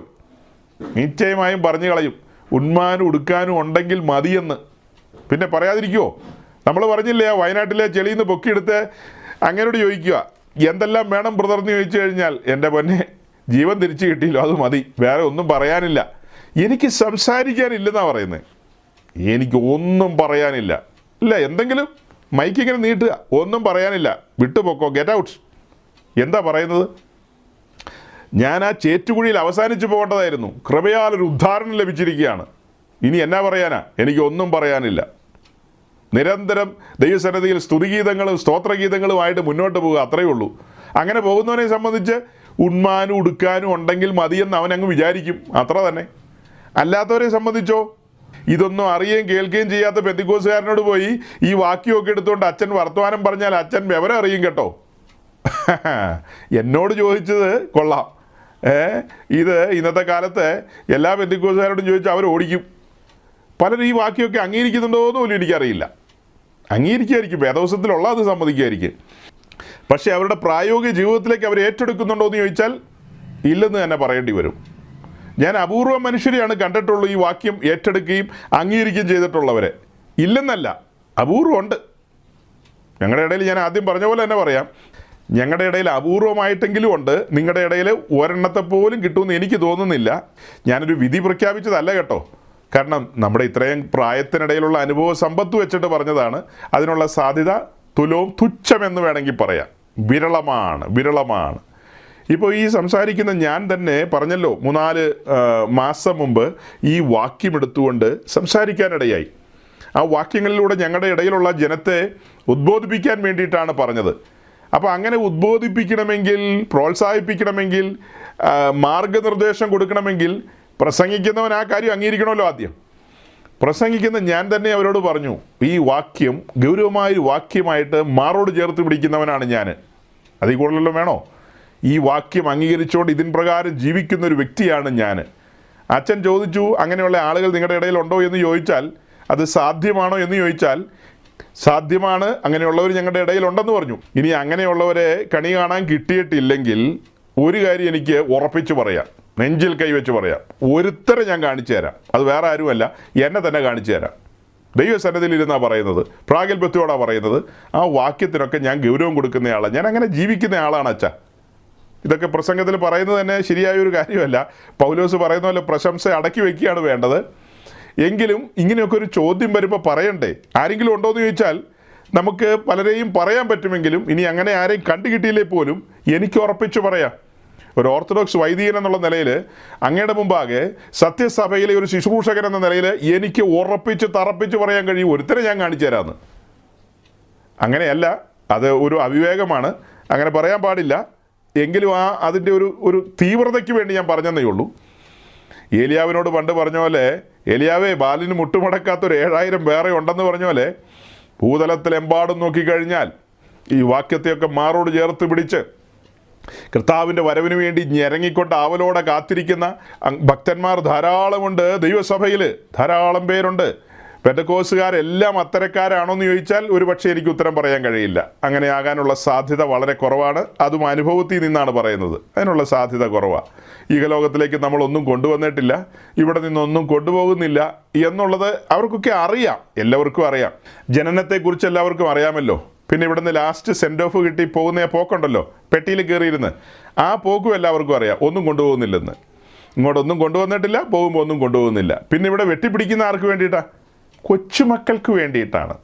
നിശ്ചയമായും പറഞ്ഞു കളയും, ഉണ്മാനും ഉടുക്കാനും ഉണ്ടെങ്കിൽ മതിയെന്ന്. പിന്നെ പറയാതിരിക്കുമോ? നമ്മൾ പറഞ്ഞില്ലേ, ആ വയനാട്ടിലെ ചെളിയിൽ നിന്ന് പൊക്കിയെടുത്ത് അങ്ങനോട് ചോദിക്കുക, എന്തെല്ലാം വേണം ബ്രദർ എന്ന് ചോദിച്ചു കഴിഞ്ഞാൽ, എൻ്റെ പൊന്നെ, ജീവൻ തിരിച്ചു കിട്ടിയില്ലോ, അത് മതി, വേറെ ഒന്നും പറയാനില്ല. എനിക്ക് സംസാരിക്കാനില്ലെന്നാണ് പറയുന്നത്. എനിക്ക് ഒന്നും പറയാനില്ല. ഇല്ല, എന്തെങ്കിലും മൈക്കിങ്ങനെ നീട്ടുക, ഒന്നും പറയാനില്ല, വിട്ടുപൊക്കോ, ഗെറ്റ് ഔട്ട്. എന്താ പറയുന്നത്? ഞാൻ ആ ചേറ്റുകുഴിയിൽ അവസാനിച്ചു പോകേണ്ടതായിരുന്നു. കൃപയാൽ ഒരു ഉദ്ധാരണം ലഭിച്ചിരിക്കുകയാണ്. ഇനി എന്നാ പറയാനാ? എനിക്കൊന്നും പറയാനില്ല. നിരന്തരം ദൈവസന്നിധിയിൽ സ്തുതിഗീതങ്ങളും സ്തോത്രഗീതങ്ങളുമായിട്ട് മുന്നോട്ട് പോകുക, അത്രയേ ഉള്ളൂ. അങ്ങനെ പോകുന്നവനെ സംബന്ധിച്ച് ഉണ്മാനും ഉടുക്കാനും ഉണ്ടെങ്കിൽ മതിയെന്ന് അവനങ്ങ് വിചാരിക്കും, അത്ര തന്നെ. അല്ലാത്തവരെ സംബന്ധിച്ചോ, ഇതൊന്നും അറിയുകയും കേൾക്കുകയും ചെയ്യാത്ത പെന്തിക്കോസുകാരനോട് പോയി ഈ വാക്യമൊക്കെ എടുത്തുകൊണ്ട് അച്ഛൻ വർത്തമാനം പറഞ്ഞാൽ അച്ഛൻ വിവരം അറിയും കേട്ടോ. എന്നോട് ചോദിച്ചത് കൊള്ളാം. ഇത് ഇന്നത്തെ കാലത്ത് എല്ലാ പെന്തിക്കോസുകാരോടും ചോദിച്ചാൽ അവർ ഓടിക്കും. പലരും ഈ വാക്യമൊക്കെ അംഗീകരിക്കുന്നുണ്ടോ എന്ന് പോലും എനിക്കറിയില്ല. അംഗീകരിക്കുമായിരിക്കും, വേദവസത്തിലുള്ള അത് സമ്മതിക്കുമായിരിക്കും. പക്ഷേ അവരുടെ പ്രായോഗിക ജീവിതത്തിലേക്ക് അവർ ഏറ്റെടുക്കുന്നുണ്ടോ എന്ന് ചോദിച്ചാൽ ഇല്ലെന്ന് തന്നെ പറയേണ്ടി വരും. ഞാൻ അപൂർവം മനുഷ്യരെയാണ് കണ്ടിട്ടുള്ളൂ ഈ വാക്യം ഏറ്റെടുക്കുകയും അംഗീകരിക്കുകയും ചെയ്തിട്ടുള്ളവരെ. ഇല്ലെന്നല്ല, അപൂർവമുണ്ട്. ഞങ്ങളുടെ ഇടയിൽ ഞാൻ ആദ്യം പറഞ്ഞ പോലെ തന്നെ പറയാം, ഞങ്ങളുടെ ഇടയിൽ അപൂർവമായിട്ടെങ്കിലും ഉണ്ട്. നിങ്ങളുടെ ഇടയിൽ ഒരെണ്ണത്തെ പോലും കിട്ടുമെന്ന് എനിക്ക് തോന്നുന്നില്ല. ഞാനൊരു വിധി പ്രഖ്യാപിച്ചതല്ല കേട്ടോ. കാരണം നമ്മുടെ ഇത്രയും പ്രായത്തിനിടയിലുള്ള അനുഭവ സമ്പത്ത് വെച്ചിട്ട് പറഞ്ഞതാണ്. അതിനുള്ള സാധ്യത തുച്ഛമെന്ന് വേണമെങ്കിൽ പറയാം. വിരളമാണ്. ഇപ്പോൾ ഈ സംസാരിക്കുന്ന ഞാൻ തന്നെ പറഞ്ഞല്ലോ, 3-4 മാസം മുമ്പ് ഈ വാക്യം എടുത്തുകൊണ്ട് സംസാരിക്കാനിടയായി. ആ വാക്യങ്ങളിലൂടെ ഞങ്ങളുടെ ഇടയിലുള്ള ജനത്തെ ഉദ്ബോധിപ്പിക്കാൻ വേണ്ടിയിട്ടാണ് പറഞ്ഞത്. അപ്പോൾ അങ്ങനെ ഉദ്ബോധിപ്പിക്കണമെങ്കിൽ, പ്രോത്സാഹിപ്പിക്കണമെങ്കിൽ, മാർഗനിർദ്ദേശം കൊടുക്കണമെങ്കിൽ പ്രസംഗിക്കുന്നവൻ ആ കാര്യം അംഗീകരിക്കണമല്ലോ. ആദ്യം പ്രസംഗിക്കുന്ന ഞാൻ തന്നെ അവരോട് പറഞ്ഞു, ഈ വാക്യം ഗൗരവമായൊരു വാക്യമായിട്ട് മാറോട് ചേർത്ത് പിടിക്കുന്നവനാണ് ഞാൻ. അതിൽ കൂടുതലല്ലോ വേണോ? ഈ വാക്യം അംഗീകരിച്ചുകൊണ്ട് ഇതിൻ പ്രകാരം ജീവിക്കുന്ന ഒരു വ്യക്തിയാണ് ഞാൻ. അച്ഛൻ ചോദിച്ചു, അങ്ങനെയുള്ള ആളുകൾ നിങ്ങളുടെ ഇടയിലുണ്ടോ എന്ന് ചോദിച്ചാൽ, അത് സാധ്യമാണോ എന്ന് ചോദിച്ചാൽ സാധ്യമാണ്, അങ്ങനെയുള്ളവർ ഞങ്ങളുടെ ഇടയിലുണ്ടെന്ന് പറഞ്ഞു. ഇനി അങ്ങനെയുള്ളവരെ കണി കാണാൻ കിട്ടിയിട്ടില്ലെങ്കിൽ ഒരു കാര്യം എനിക്ക് ഉറപ്പിച്ച് പറയാം, നെഞ്ചിൽ കൈവച്ച് പറയാം, ഒരുത്തരെ ഞാൻ കാണിച്ചു തരാം. അത് വേറെ ആരുമല്ല, എന്നെ തന്നെ കാണിച്ചു തരാം. ദൈവസന്നിധിയിൽ ഇരുന്നാണ് പറയുന്നത്, പ്രാഗൽഭ്യത്തോടാണ് പറയുന്നത്. ആ വാക്യത്തിനൊക്കെ ഞാൻ ഗൗരവം കൊടുക്കുന്നയാളാണ്. ഞാൻ അങ്ങനെ ജീവിക്കുന്ന ആളാണ് അച്ഛാ. ഇതൊക്കെ പ്രസംഗത്തിൽ പറയുന്നത് തന്നെ ശരിയായൊരു കാര്യമല്ല. പൗലോസ് പറയുന്ന പോലെ പ്രശംസ അടക്കി വയ്ക്കുകയാണ് വേണ്ടത്. എങ്കിലും ഇങ്ങനെയൊക്കെ ഒരു ചോദ്യം വരുമ്പോൾ പറയണ്ടേ? ആരെങ്കിലും ഉണ്ടോ എന്ന് ചോദിച്ചാൽ നമുക്ക് പലരെയും പറയാൻ പറ്റുമെങ്കിലും ഇനി അങ്ങനെ ആരെയും കണ്ടുകിട്ടിയില്ലേ പോലും എനിക്ക് ഉറപ്പിച്ച് പറയാം, ഒരു ഓർത്തഡോക്സ് വൈദികൻ എന്നുള്ള നിലയിൽ അങ്ങയുടെ മുമ്പാകെ സത്യസഭയിലെ ഒരു ശുശ്രൂഷകൻ എന്ന നിലയിൽ എനിക്ക് ഉറപ്പിച്ച് തറപ്പിച്ച് പറയാൻ കഴിയും, ഒരുത്തരെ ഞാൻ കാണിച്ചു തരാമെന്ന്. അങ്ങനെയല്ല, അത് ഒരു അവിവേകമാണ്, അങ്ങനെ പറയാൻ പാടില്ല. എങ്കിലും അതിൻ്റെ ഒരു തീവ്രതയ്ക്ക് വേണ്ടി ഞാൻ പറഞ്ഞതേ ഉള്ളൂ. ഏലിയാവിനോട് പണ്ട് പറഞ്ഞ പോലെ, ഏലിയാവേ ബാലിന് മുട്ടുമടക്കാത്തൊരു 7000 വേറെ ഉണ്ടെന്ന് പറഞ്ഞ പോലെ, ഭൂതലത്തിലെമ്പാടും നോക്കിക്കഴിഞ്ഞാൽ ഈ വാക്യത്തെയൊക്കെ മാറോട് ചേർത്ത് പിടിച്ച് കർത്താവിൻ്റെ വരവിന് വേണ്ടി ഞെരങ്ങിക്കൊണ്ട് ആവലോടെ കാത്തിരിക്കുന്ന ഭക്തന്മാർ ധാരാളമുണ്ട്. ദൈവസഭയിൽ ധാരാളം പേരുണ്ട്. പെന്തക്കോസ്തുകാരെല്ലാം അത്തരക്കാരാണോ എന്ന് ചോദിച്ചാൽ ഒരു പക്ഷേ എനിക്ക് ഉത്തരം പറയാൻ കഴിയില്ല. അങ്ങനെ ആകാനുള്ള സാധ്യത വളരെ കുറവാണ്. അതും അനുഭവത്തിൽ നിന്നാണ് പറയുന്നത്. അതിനുള്ള സാധ്യത കുറവാണ്. ഈഹലോകത്തിലേക്ക് നമ്മളൊന്നും കൊണ്ടുവന്നിട്ടില്ല, ഇവിടെ നിന്നൊന്നും കൊണ്ടുപോകുന്നില്ല എന്നുള്ളത് അവർക്കൊക്കെ അറിയാം, എല്ലാവർക്കും അറിയാം. ജനനത്തെക്കുറിച്ച് എല്ലാവർക്കും അറിയാമല്ലോ. പിന്നെ ഇവിടുന്ന് ലാസ്റ്റ് സെൻഡ് ഓഫ് കിട്ടി പോകുന്ന പോക്കുണ്ടല്ലോ, പെട്ടിയിൽ കയറിയിരുന്ന്, ആ പോക്കും എല്ലാവർക്കും അറിയാം, ഒന്നും കൊണ്ടുപോകുന്നില്ലെന്ന്. ഇങ്ങോട്ടൊന്നും കൊണ്ടുവന്നിട്ടില്ല, പോകുമ്പോൾ ഒന്നും കൊണ്ടുപോകുന്നില്ല. പിന്നെ ഇവിടെ വെട്ടിപ്പിടിക്കുന്ന ആർക്ക് വേണ്ടിയിട്ടാണ്? കൊച്ചുമക്കൾക്ക് വേണ്ടിയിട്ടാണ്.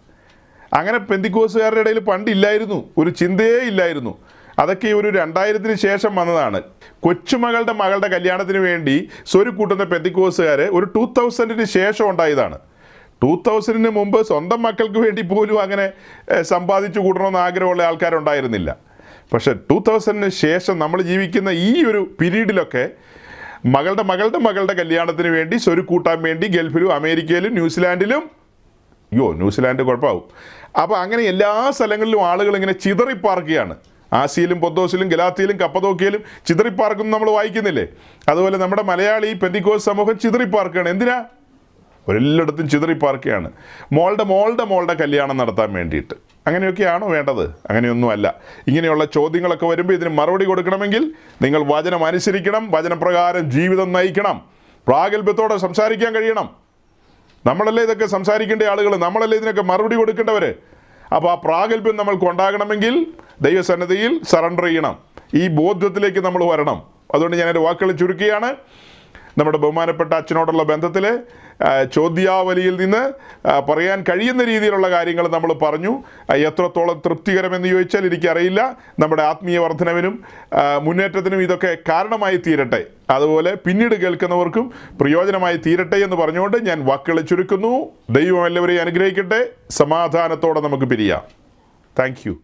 അങ്ങനെ പെന്തിക്കോസുകാരുടെ ഇടയിൽ പണ്ടില്ലായിരുന്നു, ഒരു ചിന്തയേ ഇല്ലായിരുന്നു. അതൊക്കെ ഒരു 2000-ന് ശേഷം വന്നതാണ്. കൊച്ചുമകളുടെ മകളുടെ കല്യാണത്തിന് വേണ്ടി സ്വരുക്കൂട്ടുന്ന പെന്തിക്കോസുകാർ ഒരു 2000-ന് ശേഷം ഉണ്ടായതാണ്. 2000-ന് മുമ്പ് സ്വന്തം മക്കൾക്ക് വേണ്ടി പോലും അങ്ങനെ സമ്പാദിച്ചു കൂട്ടണമെന്ന് ആഗ്രഹമുള്ള ആൾക്കാരുണ്ടായിരുന്നില്ല. പക്ഷെ 2000-ന് ശേഷം നമ്മൾ ജീവിക്കുന്ന ഈ ഒരു പീരീഡിലൊക്കെ മകളുടെ കല്യാണത്തിന് വേണ്ടി സ്വരുക്കൂട്ടാൻ വേണ്ടി ഗൾഫിലും അമേരിക്കയിലും ന്യൂസിലാൻഡിലും, ന്യൂസിലാൻഡ് കുഴപ്പമാവും. അപ്പോൾ അങ്ങനെ എല്ലാ സ്ഥലങ്ങളിലും ആളുകൾ ഇങ്ങനെ ചിതറിപ്പാർക്കുകയാണ്. ആസിയയിലും പൊന്തോസിലും ഗലാത്തിയിലും കപ്പദോക്കിയയിലും ചിതറിപ്പാർക്കുന്നു നമ്മൾ വായിക്കുന്നില്ലേ? അതുപോലെ നമ്മുടെ മലയാളി പെന്തിക്കോസ് സമൂഹം ചിതറിപ്പാർക്കുകയാണ്. എന്തിനാ? എല്ലായിടത്തും ചിതറിപ്പാർക്കുകയാണ്, മോളുടെ കല്യാണം നടത്താൻ വേണ്ടിയിട്ട്. അങ്ങനെയൊക്കെയാണോ വേണ്ടത്? അങ്ങനെയൊന്നുമല്ല. ഇങ്ങനെയുള്ള ചോദ്യങ്ങളൊക്കെ വരുമ്പോൾ ഇതിന് മറുപടി കൊടുക്കണമെങ്കിൽ നിങ്ങൾ വചനം അനുസരിക്കണം, വചനപ്രകാരം ജീവിതം നയിക്കണം, പ്രാഗൽഭ്യത്തോടെ സംസാരിക്കാൻ കഴിയണം. നമ്മളല്ലേ ഇതൊക്കെ സംസാരിക്കേണ്ട ആളുകൾ, നമ്മളല്ലേ ഇതിനൊക്കെ മറുപടി കൊടുക്കേണ്ടവർ. അപ്പോൾ ആ പ്രാഗൽഭ്യം നമ്മൾക്ക് ഉണ്ടാകണമെങ്കിൽ ദൈവസന്നിധിയിൽ സറണ്ടർ ചെയ്യണം. ഈ ബോധ്യത്തിലേക്ക് നമ്മൾ വരണം. അതുകൊണ്ട് ഞാനൊരു വാക്കുകൾ ചുരുക്കുകയാണ്. നമ്മുടെ ബഹുമാനപ്പെട്ട അച്ഛനോടുള്ള ബന്ധത്തിൽ ചോദ്യാവലിയിൽ നിന്ന് പറയാൻ കഴിയുന്ന രീതിയിലുള്ള കാര്യങ്ങൾ നമ്മൾ പറഞ്ഞു. എത്രത്തോളം തൃപ്തികരമെന്ന് ചോദിച്ചാൽ എനിക്കറിയില്ല. നമ്മുടെ ആത്മീയ വർധനവിനും മുന്നേറ്റത്തിനും ഇതൊക്കെ കാരണമായി തീരട്ടെ, അതുപോലെ പിന്നീട് കേൾക്കുന്നവർക്കും പ്രയോജനമായി തീരട്ടെ എന്ന് പറഞ്ഞുകൊണ്ട് ഞാൻ വാക്കുകളെ ചുരുക്കുന്നു. ദൈവം എല്ലാവരെയും അനുഗ്രഹിക്കട്ടെ. സമാധാനത്തോടെ നമുക്ക് പിരിയാം. Thank you.